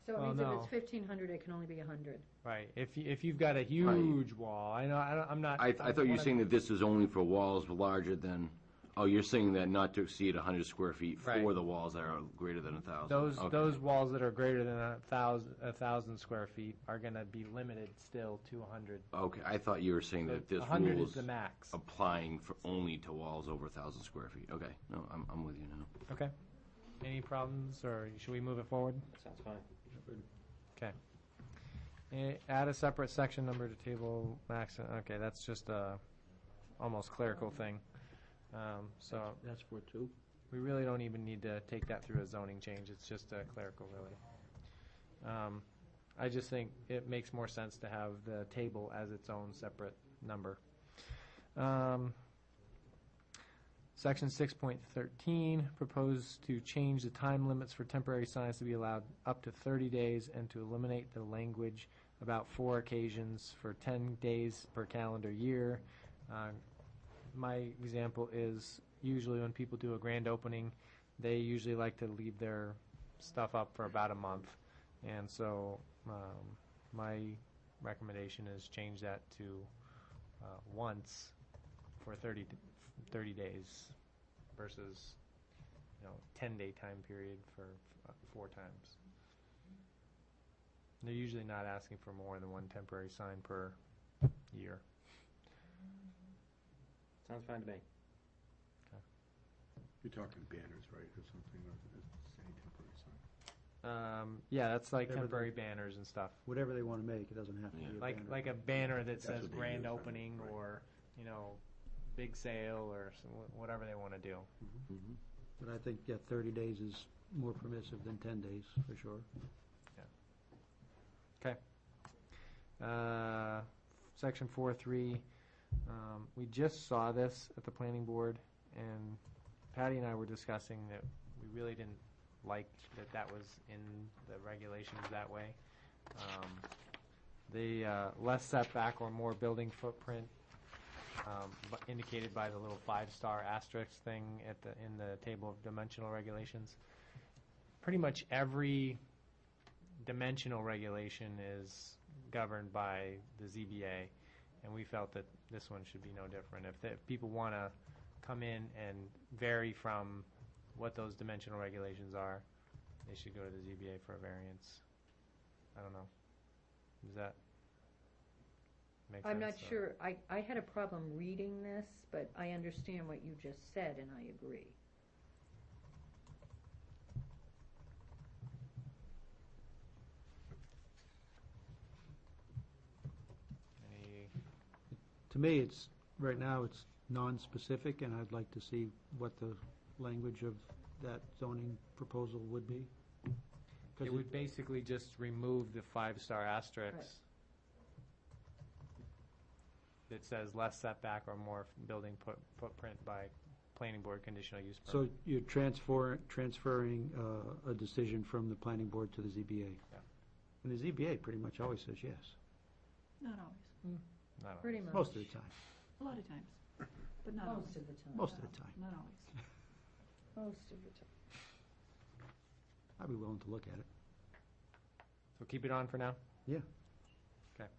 So it means if it's 1,500, it can only be 100. Right. If you've got a huge wall, I'm not. I thought you were saying that this is only for walls larger than. Oh, you're saying that not to exceed 100 square feet for Right. the walls that are greater than 1,000. Those walls that are greater than 1,000 square feet are going to be limited still to 100. Okay, I thought you were saying that this 100 rule is the max. applying for only to walls over 1,000 square feet. Okay, no, I'm with you now. Okay. Any problems, or should we move it forward? That sounds fine. Okay. Add a separate section number to table max. Okay, that's just a almost clerical thing. So That's for two. we really don't even need to take that through a zoning change. It's just a clerical, really. I just think it makes more sense to have the table as its own separate number. Section 6.13, proposed to change the time limits for temporary signs to be allowed up to 30 days and to eliminate the language about 4 occasions for 10 days per calendar year. My example is usually when people do a grand opening, they usually like to leave their stuff up for about a month. And so my recommendation is change that to once for 30 days versus, 10-day time period for 4 times. They're usually not asking for more than 1 temporary sign per year. Sounds fine to me. You're talking banners, right, or something, or is it any temporary sign? Yeah, that's like Whatever temporary banners and stuff. Whatever they want to make, it doesn't have to be a banner. Like a banner that says what they grand use, opening right. or, big sale or whatever they want to do. But I think, 30 days is more permissive than 10 days, for sure. Okay. Section 4.3, we just saw this at the planning board, and Patty and I were discussing that we really didn't like that was in the regulations that way. The less setback or more building footprint, indicated by the little 5-star asterisk thing in the table of dimensional regulations. Pretty much every dimensional regulation is governed by the ZBA, and we felt that this one should be no different. If people want to come in and vary from what those dimensional regulations are, they should go to the ZBA for a variance. I don't know. Does that make sense? I'm not sure. I had a problem reading this, but I understand what you just said, and I agree. To me, right now, it's non-specific, and I'd like to see what the language of that zoning proposal would be. It would basically just remove the 5-star asterisks that says less setback or more building footprint by planning board conditional use permit. So you're transferring a decision from the planning board to the ZBA? Yeah. And the ZBA pretty much always says yes. Not always. Not always. Pretty much. Most of the time. A lot of times, but not always. Most of the time. Most of the time. Not always. Most of the time. I'd be willing to look at it. So keep it on for now? Yeah. Okay.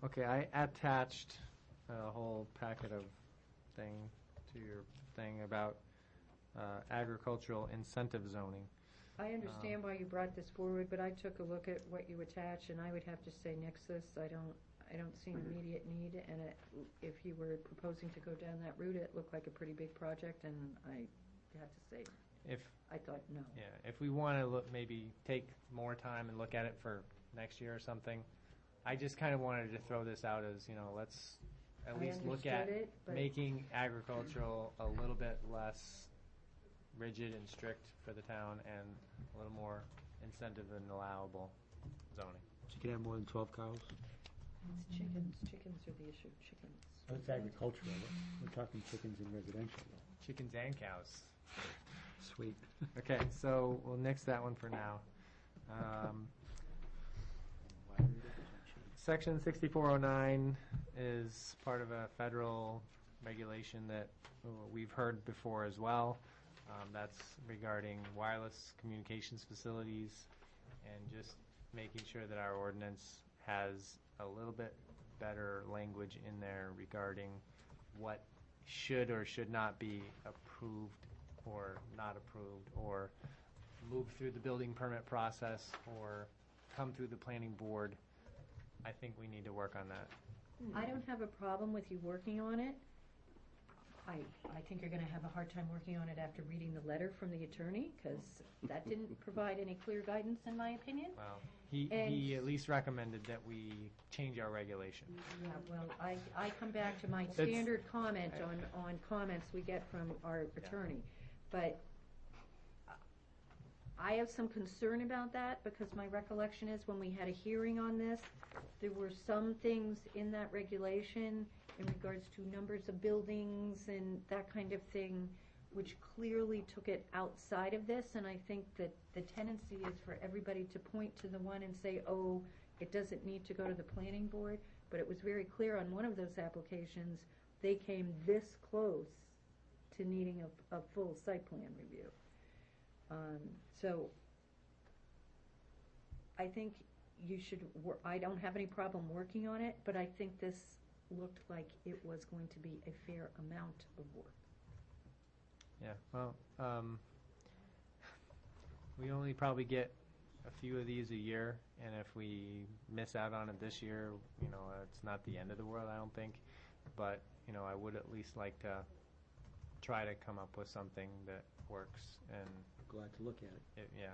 Okay, I attached a whole packet of thing to your thing about agricultural incentive zoning. I understand why you brought this forward, but I took a look at what you attached, and I would have to say Nexus, I don't see an immediate need, and if you were proposing to go down that route, it looked like a pretty big project, and I have to say, I thought no. Yeah, if we want to maybe take more time and look at it for next year or something, I just kind of wanted to throw this out as, let's at least look at making agricultural a little bit less rigid and strict for the town and a little more incentive and allowable zoning. So you can have more than 12 cows? It's chickens. Chickens are the issue. Chickens. That's agricultural. We're talking chickens in residential. Chickens and cows. Sweet. Okay, so we'll nix that one for now. Section 6409 is part of a federal regulation that we've heard before as well. That's regarding wireless communications facilities and just making sure that our ordinance has a little bit better language in there regarding what should or should not be approved or not approved, or move through the building permit process, or come through the planning board. I think we need to work on that. I don't have a problem with you working on it. I think you're going to have a hard time working on it after reading the letter from the attorney, because that didn't provide any clear guidance, in my opinion. Well, he at least recommended that we change our regulation. Yeah, well, I come back to my standard comment on comments we get from our attorney. But I have some concern about that, because my recollection is when we had a hearing on this, there were some things in that regulation in regards to numbers of buildings and that kind of thing, which clearly took it outside of this, and I think that the tendency is for everybody to point to the one and say, oh, it doesn't need to go to the planning board, but it was very clear on one of those applications, they came this close to needing a full site plan review. So I think you should, I don't have any problem working on it, but I think this looked like it was going to be a fair amount of work. Yeah, well, we only probably get a few of these a year, and if we miss out on it this year, you know, it's not the end of the world, I don't think. But, you know, I would at least like to try to come up with something that works, and Glad to look at it. yeah,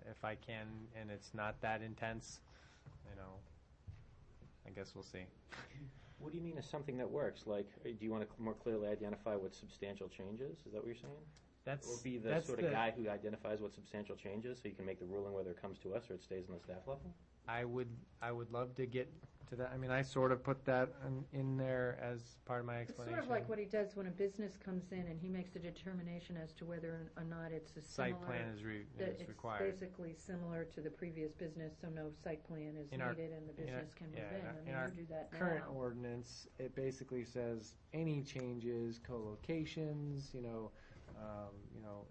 if I can, and it's not that intense, you know, I guess we'll see. What do you mean is something that works? Like, do you want to more clearly identify what substantial changes? Is that what you're saying? Or be the sort of guy who identifies what substantial changes, so you can make the ruling whether it comes to us or it stays on the staff level? I would love to get to that. I mean, I sort of put that in there as part of my It's explanation. sort of like what he does when a business comes in and he makes a determination as to whether or not it's a similar. Site plan is required. It's basically similar to the previous business, so no site plan is needed and the business can move in. I mean, you do that now. Current ordinance, it basically says any changes, co-locations,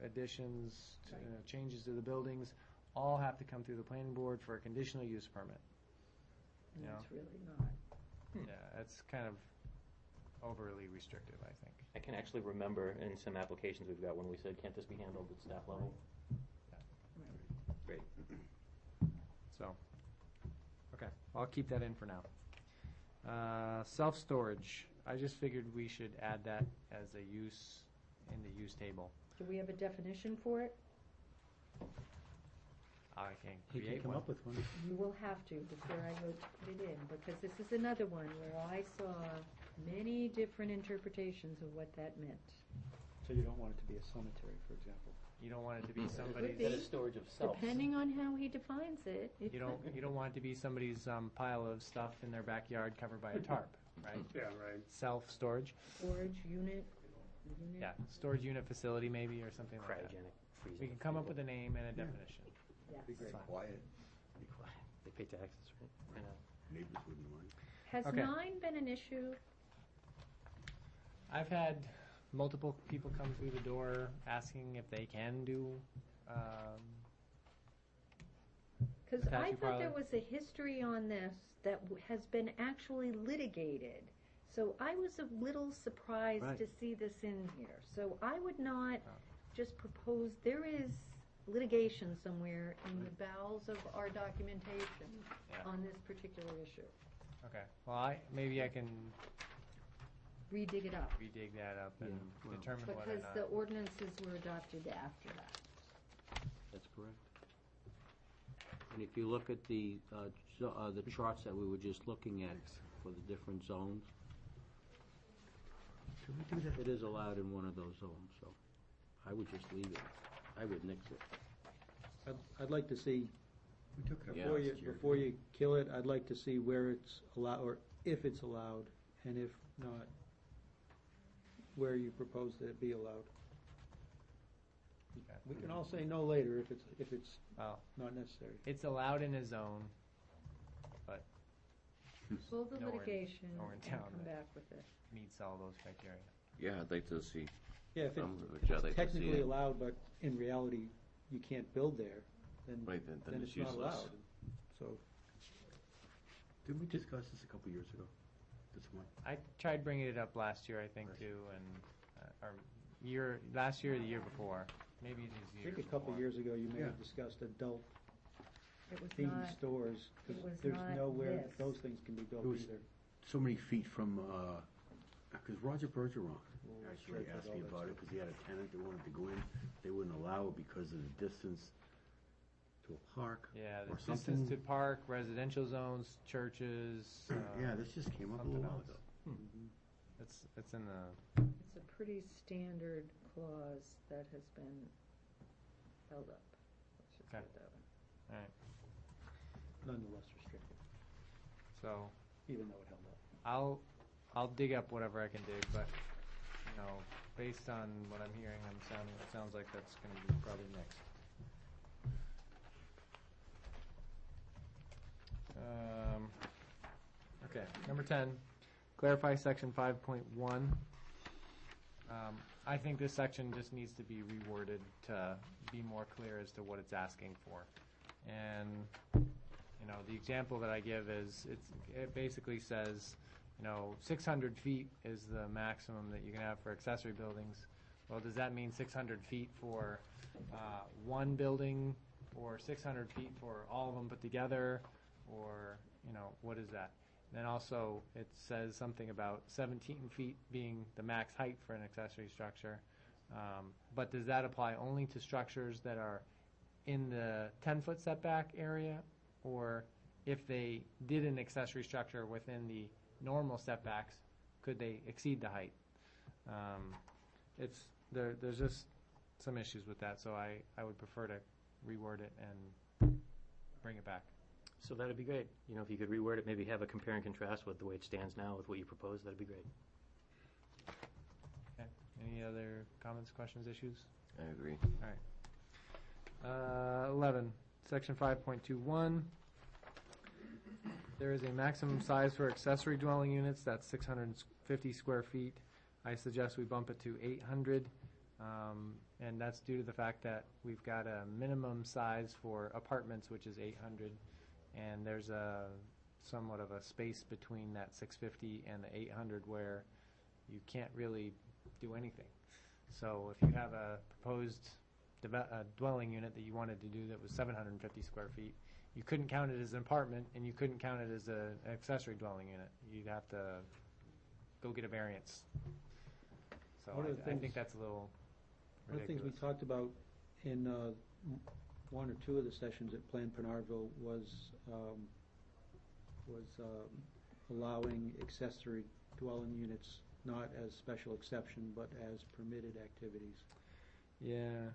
additions, changes to the buildings, all have to come through the planning board for a conditional use permit. You know? It's really not. Yeah, it's kind of overly restrictive, I think. I can actually remember in some applications we've got when we said, can't this be handled at staff level? Great. So, okay, I'll keep that in for now. Self-storage, I just figured we should add that as a use in the use table. Do we have a definition for it? I can He create can come one. up with one. You will have to before I go put it in, because this is another one where I saw many different interpretations of what that meant. So you don't want it to be a cemetery, for example. You don't want it to be somebody's. Could be. Storage of self. Depending on how he defines it. You don't want it to be somebody's pile of stuff in their backyard covered by a tarp, right? Yeah, right. Self-storage. Storage unit. Yeah, storage unit facility maybe or something like that. Cryogenic freezing. We can come up with a name and a definition. Yes. Be very Fine. quiet. Be quiet. They pay taxes, right? I know. Neighbors wouldn't mind. Has Okay. 9 been an issue? I've had multiple people come through the door asking if they can do Because I Patio thought there parlor. was a history on this that has been actually litigated. So I was a little surprised Right. to see this in here. So I would not just propose, there is litigation somewhere in the bowels of our documentation Yeah. on this particular issue. Okay, well, maybe I can Redig it up, redig that up and determine whether or because not. the ordinances were adopted after that. That's correct. And if you look at the charts that we were just looking at for the different zones, Can we do that? it is allowed in one of those zones, so I would just leave it. I would nix it. I'd like to see, We took it up before last year. before you kill it, I'd like to see where it's allowed, or if it's allowed, and if not, where you propose that it be allowed. Okay. We can all say no later if it's Well, not necessary. it's allowed in a zone, but Pull the Nowhere in- litigation nowhere in and town come that- back with it. meets all those criteria. Yeah, I'd like to see. Yeah, if Which I'd like it's to see technically it. allowed, but in reality, you can't build there, then Right, then then it's it's not useless. allowed. So, Didn't we discuss this a couple years ago? This one? I tried bringing it up last year, I think, too, and, last year or the year before, maybe these I years think a couple before. years ago, you may Yeah. have discussed adult It was feeding not, stores, it because was there's not nowhere this. those things can be built It was- either. So many feet from, because Roger Bergeron actually churches, asked all me that about it, stuff. because he had a tenant that wanted to go in. They wouldn't allow it because of the distance to a park Yeah, the or distance something. to park, residential zones, churches. Yeah, this just came up a little something while else. ago. It's in the, It's a pretty standard clause that has been held up. Okay. put it that way. All right. Nonetheless restrictive, So even though it held up. I'll dig up whatever I can dig, but, you know, based on what I'm hearing, it sounds like that's gonna be probably next. Okay, number 10, clarify section 5.1. I think this section just needs to be reworded to be more clear as to what it's asking for. And, you know, the example that I give is, it basically says, you know, 600 feet is the maximum that you can have for accessory buildings. Well, does that mean 600 feet for one building, or 600 feet for all of them put together, or, you know, what is that? Then also, it says something about 17 feet being the max height for an accessory structure. But does that apply only to structures that are in the 10-foot setback area? Or if they did an accessory structure within the normal setbacks, could they exceed the height? There's just some issues with that, so I would prefer to reword it and bring it back. So that'd be great. You know, if you could reword it, maybe have a compare and contrast with the way it stands now with what you propose, that'd be great. Okay. Any other comments, questions, issues? I agree. All right. 11, section 5.21. There is a maximum size for accessory dwelling units, that's 650 square feet. I suggest we bump it to 800, and that's due to the fact that we've got a minimum size for apartments, which is 800, and there's somewhat of a space between that 650 and the 800 where you can't really do anything. So if you have a proposed dwelling unit that you wanted to do that was 750 square feet, you couldn't count it as an apartment, and you couldn't count it as an accessory dwelling unit. You'd have to go get a variance. So I think that's a little ridiculous. One of the things we talked about in one or two of the sessions at Plan Penarville was allowing accessory dwelling units not as special exception, but as permitted activities. Yeah.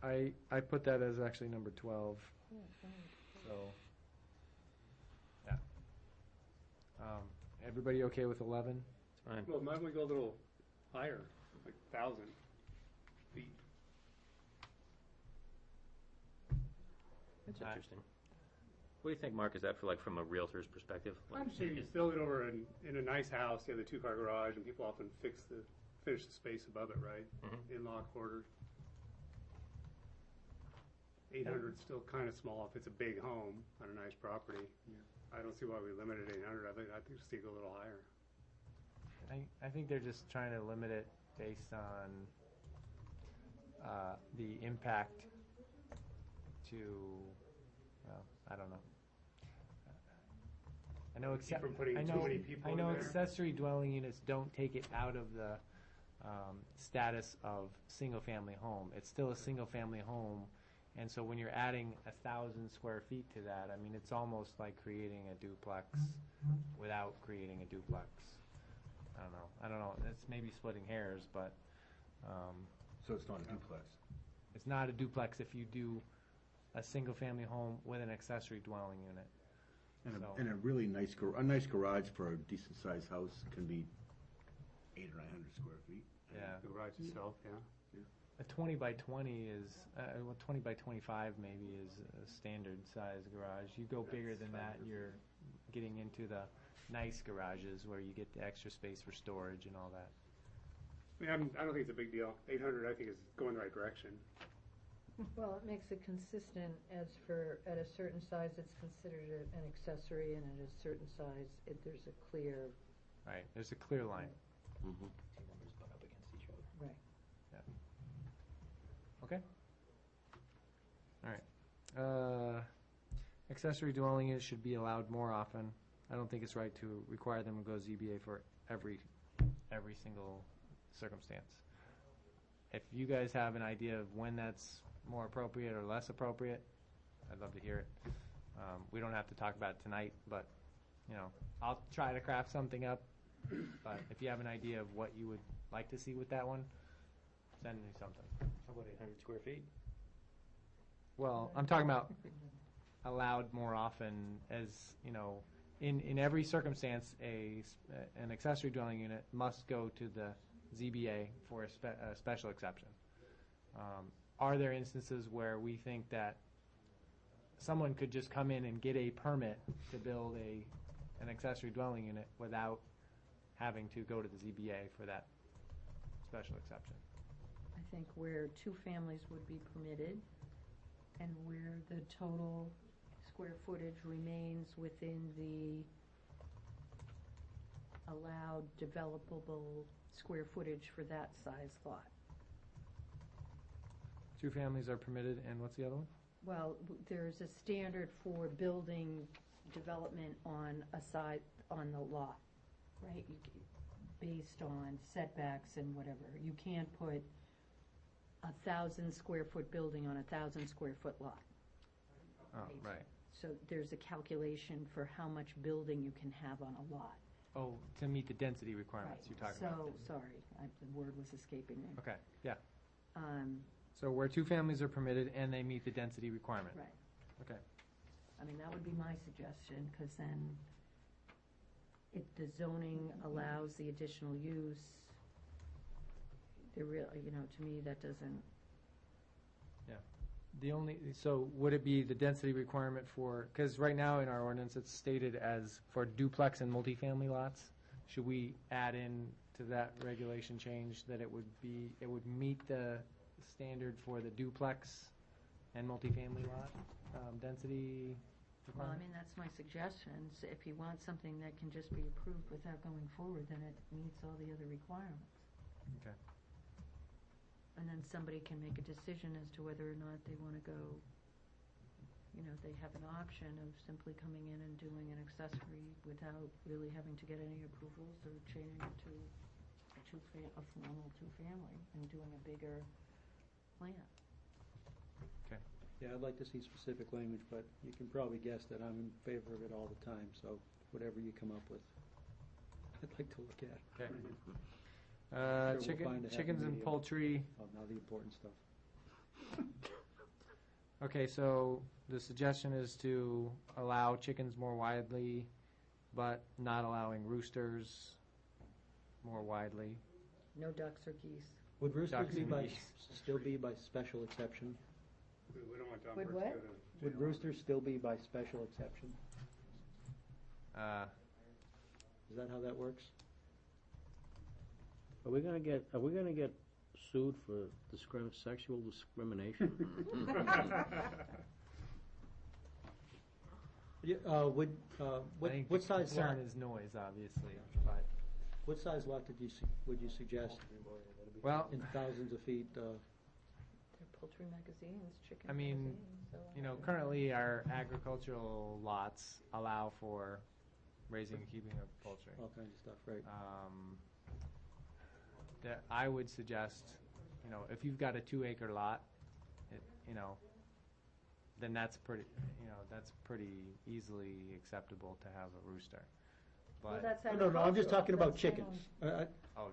I put that as actually number 12. So, yeah. Everybody okay with 11? It's fine. Well, might we go a little higher, like 1,000 feet? That's interesting. What do you think, Mark? Is that for, like, from a realtor's perspective? I'm sure you build it over in a nice house, you have the two-car garage, and people often finish the space above it, right? Mhm. In-law quarters. 800 is still kind of small if it's a big home on a nice property. I don't see why we limited 800. I think just take it a little higher. I think they're just trying to limit it based on the impact to, well, I don't know. Keep from putting too many people in there. Accessory dwelling units don't take it out of the status of single-family home. It's still a single-family home, and so when you're adding 1,000 square feet to that, I mean, it's almost like creating a duplex without creating a duplex. I don't know. It's maybe splitting hairs, but So it's not a duplex? It's not a duplex if you do a single-family home with an accessory dwelling unit. And a really nice garage for a decent-sized house can be 800 or 900 square feet. Yeah. The garage itself, yeah. A 20 by 20 is, 20 by 25 maybe is a standard size garage. You go bigger than that, you're getting into the nice garages where you get the extra space for storage and all that. I mean, I don't think it's a big deal. 800, I think, is going the right direction. Well, it makes it consistent as for, at a certain size, it's considered an accessory, and at a certain size, there's a clear. Right, there's a clear line. Two numbers butt up against each other. Right. Okay. All right. Accessory dwelling units should be allowed more often. I don't think it's right to require them to go ZBA for every single circumstance. If you guys have an idea of when that's more appropriate or less appropriate, I'd love to hear it. We don't have to talk about it tonight, but, you know, I'll try to craft something up. But if you have an idea of what you would like to see with that one, send me something. How about 800 square feet? Well, I'm talking about allowed more often as, in every circumstance, an accessory dwelling unit must go to the ZBA for a special exception. Are there instances where we think that someone could just come in and get a permit to build an accessory dwelling unit without having to go to the ZBA for that special exception? I think where two families would be permitted and where the total square footage remains within the allowed developable square footage for that size lot. Two families are permitted, and what's the other one? Well, there's a standard for building development on a side, on the lot, right? Based on setbacks and whatever. You can't put 1,000 square foot building on 1,000 square foot lot. Oh, right. So there's a calculation for how much building you can have on a lot. Oh, to meet the density requirements you're talking about. So, sorry, the word was escaping me. Okay, yeah. Um, So where two families are permitted and they meet the density requirement? Right. Okay. I mean, that would be my suggestion, because then if the zoning allows the additional use, there really, to me, that doesn't. So would it be the density requirement for, because right now in our ordinance, it's stated as for duplex and multifamily lots. Should we add in to that regulation change that it would meet the standard for the duplex and multifamily lot density Well, I requirement? mean, that's my suggestion. So if you want something that can just be approved without going forward, then it meets all the other requirements. Okay. And then somebody can make a decision as to whether or not they want to go, they have an option of simply coming in and doing an accessory without really having to get any approvals, or changing it to a formal two-family and doing a bigger plan. Okay. Yeah, I'd like to see specific language, but you can probably guess that I'm in favor of it all the time, so whatever you come up with, I'd like to look at. Okay. Sure, we'll find a happy Chickens and medium. poultry. Oh, now the important stuff. Okay, so the suggestion is to allow chickens more widely, but not allowing roosters more widely. No ducks or geese. Would roosters Ducks be and geese. still be by special exception? We don't want John Would Burke to what? go to Would jail. roosters still be by special exception? Is that how that works? Are we gonna get sued for sexual discrimination? Yeah, I what think what the size lot? concern is noise, obviously, but, What size lot would you suggest? well, In thousands of feet, They're poultry magazines, chicken I mean, magazines, so. currently our agricultural lots allow for raising and keeping of poultry. all kinds of stuff, right? That I would suggest, if you've got a 2-acre lot, then that's pretty easily acceptable to have a rooster. Well, But, that's No, I'm just agricultural. talking about That's chickens.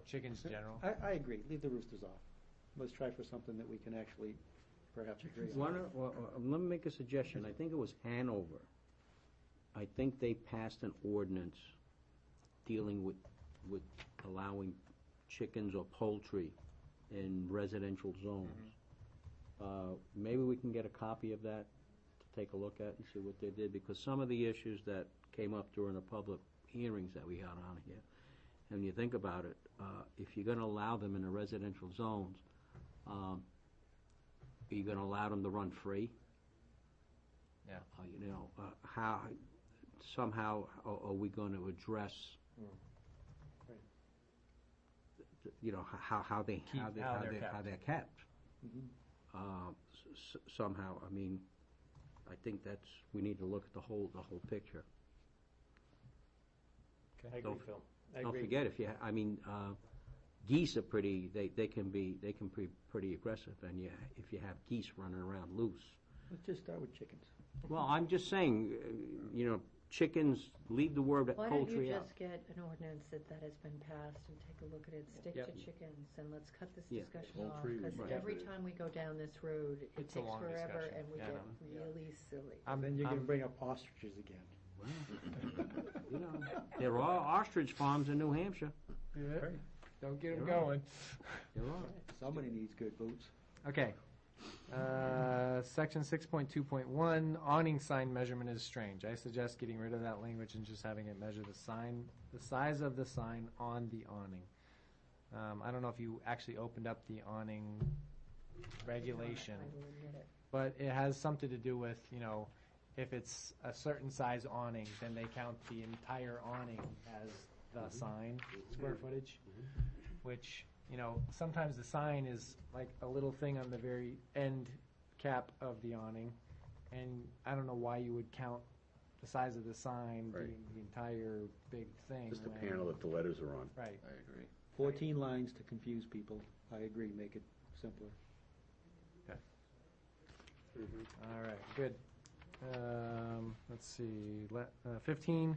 chickens general? I agree, leave the roosters off. Let's try for something that we can actually perhaps agree on. Let me make a suggestion. I think it was Hanover. I think they passed an ordinance dealing with allowing chickens or poultry in residential zones. Maybe we can get a copy of that to take a look at and see what they did, because some of the issues that came up during the public hearings that we had on here, and when you think about it, if you're gonna allow them in the residential zones, are you gonna allow them to run free? Yeah. How, somehow, are we gonna address how they're kept. Somehow, I mean, I think we need to look at the whole picture. I agree, Phil. I Don't agree. forget, geese are they can be pretty aggressive, and if you have geese running around loose. Let's just start with chickens. Well, I'm just saying, chickens, leave the word Why don't you poultry out. just get an ordinance that has been passed and take a look at it, stick Yep. to chickens, and let's cut this Yeah. discussion off, Poultry, because right. every time we go down this road, it It's a takes long forever, discussion. and we Yeah, get no. really silly. Then you're gonna bring up ostriches again. You know, there are ostrich farms in New Hampshire. Yeah. Don't get them You're right. going. There are. Somebody needs good boots. Okay. Section 6.2.1, awning sign measurement is strange. I suggest getting rid of that language and just having it measure the size of the sign on the awning. I don't know if you actually opened up the awning regulation, I will admit it. but it has something to do with, if it's a certain size awning, then they count the entire awning as the sign square footage, which, sometimes the sign is like a little thing on the very end cap of the awning, and I don't know why you would count the size of the sign being the entire big thing. Just a when- panel that the letters are on. Right. I agree. 14 lines to confuse people. I agree, make it simpler. All right, good. Let's see, 15,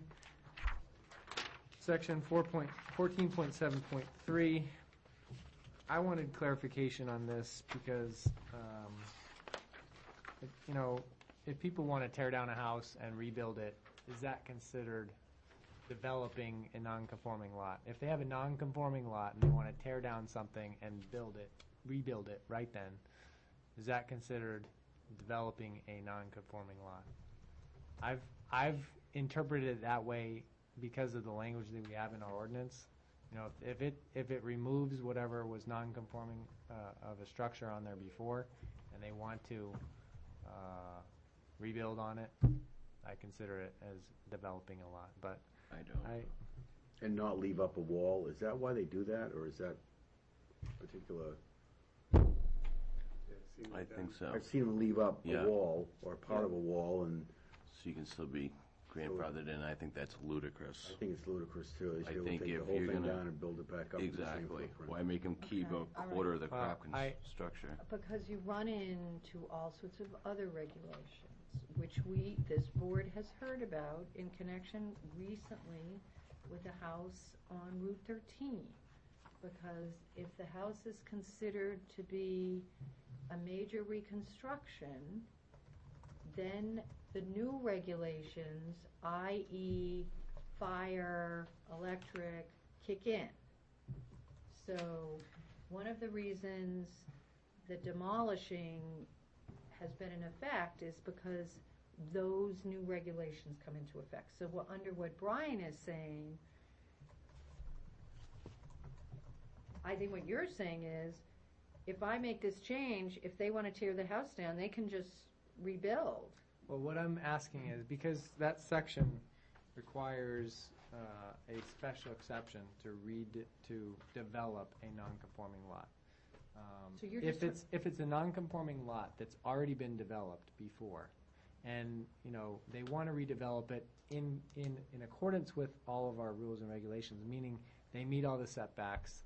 section 14.7.3. I wanted clarification on this because, if people want to tear down a house and rebuild it, is that considered developing a non-conforming lot? If they have a non-conforming lot and they want to tear down something and rebuild it right then, is that considered developing a non-conforming lot? I've interpreted it that way because of the language that we have in our ordinance. If it removes whatever was non-conforming of a structure on there before, and they want to rebuild on it, I consider it as developing a lot. But I don't. And not leave up a wall, is that why they do that, or is that particular? I think so. I've seen them leave up Yeah. a wall, or part of a wall, and So you can still be grandfathered in. I think that's ludicrous. I think it's ludicrous too. They I should think take the if whole you're thing gonna- down and build it back up in the same Exactly. footprint. Why make them keep Okay, a all quarter of the Well, crop structure? Because you run into all sorts of other regulations, which this board has heard about in connection recently with a house on Route 13. Because if the house is considered to be a major reconstruction, then the new regulations, i.e. fire, electric, kick in. So one of the reasons the demolishing has been in effect is because those new regulations come into effect. So under what Brian is saying, I think what you're saying is, if I make this change, if they want to tear the house down, they can just rebuild. Well, what I'm asking is, because that section requires a special exception to develop a non-conforming lot. So you're If just it's a non-conforming lot that's already been developed before, and, they want to redevelop it in accordance with all of our rules and regulations, meaning they meet all the setbacks,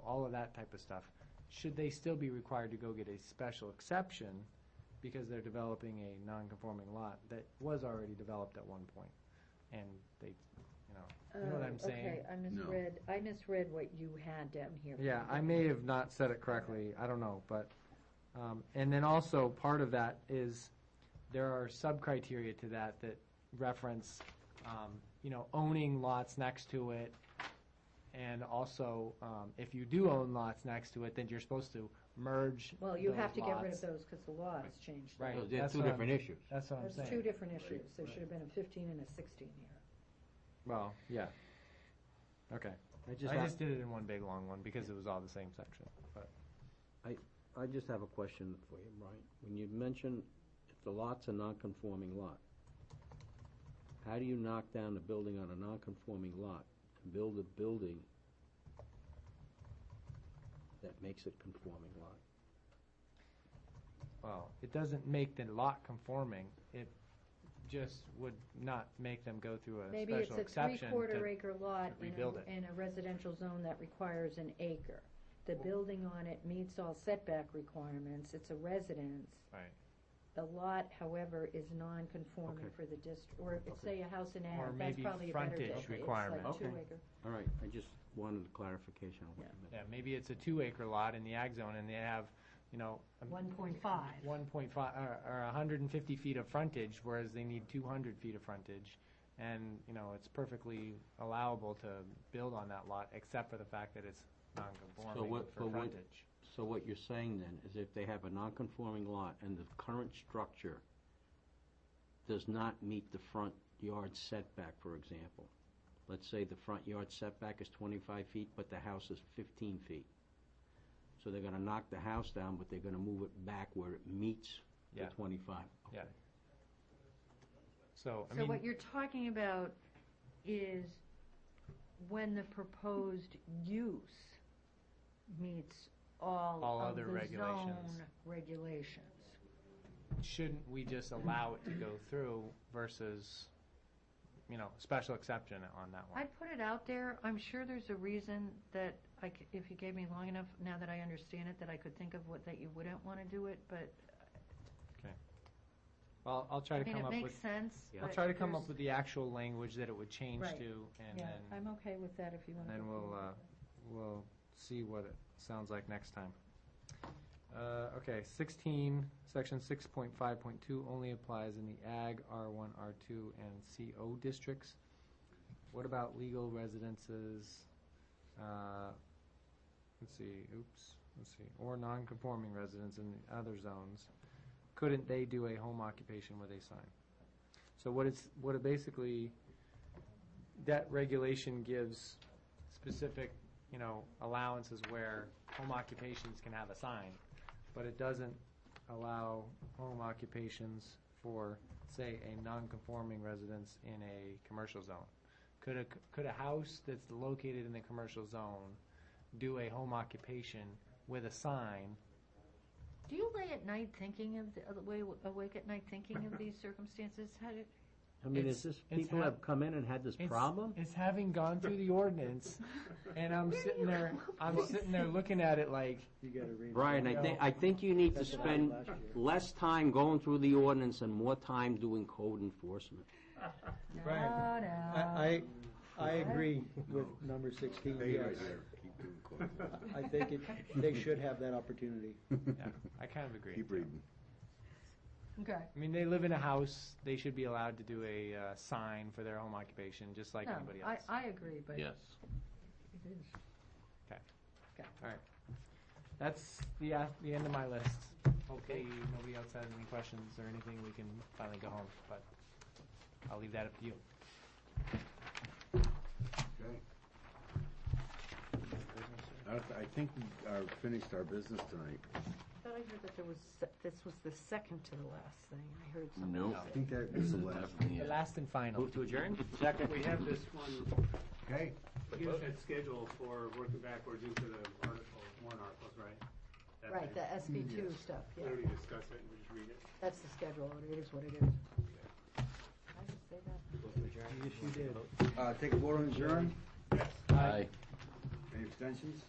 all of that type of stuff, should they still be required to go get a special exception because they're developing a non-conforming lot that was already developed at one point? And they, you know what I'm saying? Okay, I misread what you had down here. Yeah, I may have not said it correctly, I don't know, but, and then also, part of that is, there are sub-criteria to that reference, owning lots next to it, and also, if you do own lots next to it, then you're supposed to merge Well, you have to those get rid of lots. those because the law has changed. Right. So they're that's two what I'm- different issues. That's what I'm saying. There's two different issues. There should have been a 15 and a 16 here. Well, yeah. Okay. I I just did it in one big long one because it was all the same section, but. I just have a question for you, Brian. When you mention if the lot's a non-conforming lot, how do you knock down the building on a non-conforming lot and build a building that makes it conforming lot? Well, it doesn't make the lot conforming, it just would not make them go through a Maybe it's special a exception three-quarter to acre lot rebuild it. in a residential zone that requires an acre. The building on it meets all setback requirements, it's a residence. Right. the lot, however, is non-conforming Okay. for the district, or if it's, say, a house in Or Ave, that's maybe probably a better frontage definition. requirement. It's like Okay. 2 acre. All right, I just wanted clarification on what you meant. Yeah, maybe it's a 2-acre lot in the ag zone, and they have, 1.5. 1.5, or 150 feet of frontage, whereas they need 200 feet of frontage. And, it's perfectly allowable to build on that lot, except for the fact that it's non-conforming for frontage. So what you're saying then is if they have a non-conforming lot and the current structure does not meet the front yard setback, for example, let's say the front yard setback is 25 feet, but the house is 15 feet. So they're gonna knock the house down, but they're gonna move it back where it meets the Yeah. 25. Yeah. So, So what you're talking about is when the proposed use meets all All of other the regulations. zone regulations. shouldn't we just allow it to go through versus, special exception on that one? I'd put it out there. I'm sure there's a reason that if you gave me long enough, now that I understand it, that I could think of that you wouldn't want to do it, but Well, I'll try to come it up makes with, sense. I'll but try to come up there's- with the actual language that it would change Right. to, and Yeah, then. I'm okay with that if you want to. And then we'll see what it sounds like next time. Okay, 16, section 6.5.2 only applies in the ag, R1, R2, and CO districts. What about legal residences, let's see, or non-conforming residents in the other zones? Couldn't they do a home occupation with a sign? So what it basically, that regulation gives specific, allowances where home occupations can have a sign, but it doesn't allow home occupations for, say, a non-conforming residence in a commercial zone. Could a house that's located in the commercial zone do a home occupation with a sign? Do you lay at night thinking awake at night thinking of these circumstances? I mean, is this, people have come in and had this problem? It's having gone through the ordinance, and I'm sitting there looking at it like. You gotta read. Brian, I think you need to spend less time going through the ordinance and more time doing code enforcement. Brian, I agree with number 16, Stay yes. right there. Keep doing code. I think they should have that opportunity. Yeah, I kind of agree. Keep reading. Okay. I mean, they live in a house, they should be allowed to do a sign for their home occupation, just like No, anybody else. I agree, but. Yes. It is. Okay. Okay. All right. That's the end of my list. Hopefully, nobody else has any questions or anything, we can finally go home, but I'll leave that up to you. Okay. I think we finished our business tonight. I thought I heard that this was the second to the last thing. I heard something. Nope. I think that was the last one. The last and final. Move to adjourn? Second. We have this one, Okay. you said schedule for working backwards into the warrant articles, right? That Right, thing. the SB2 stuff, We yeah. already discussed it, we just read it. That's the schedule, it is what it is. Did I just say that? Yes, you did. Take a vote on adjourn. Aye. Any abstentions?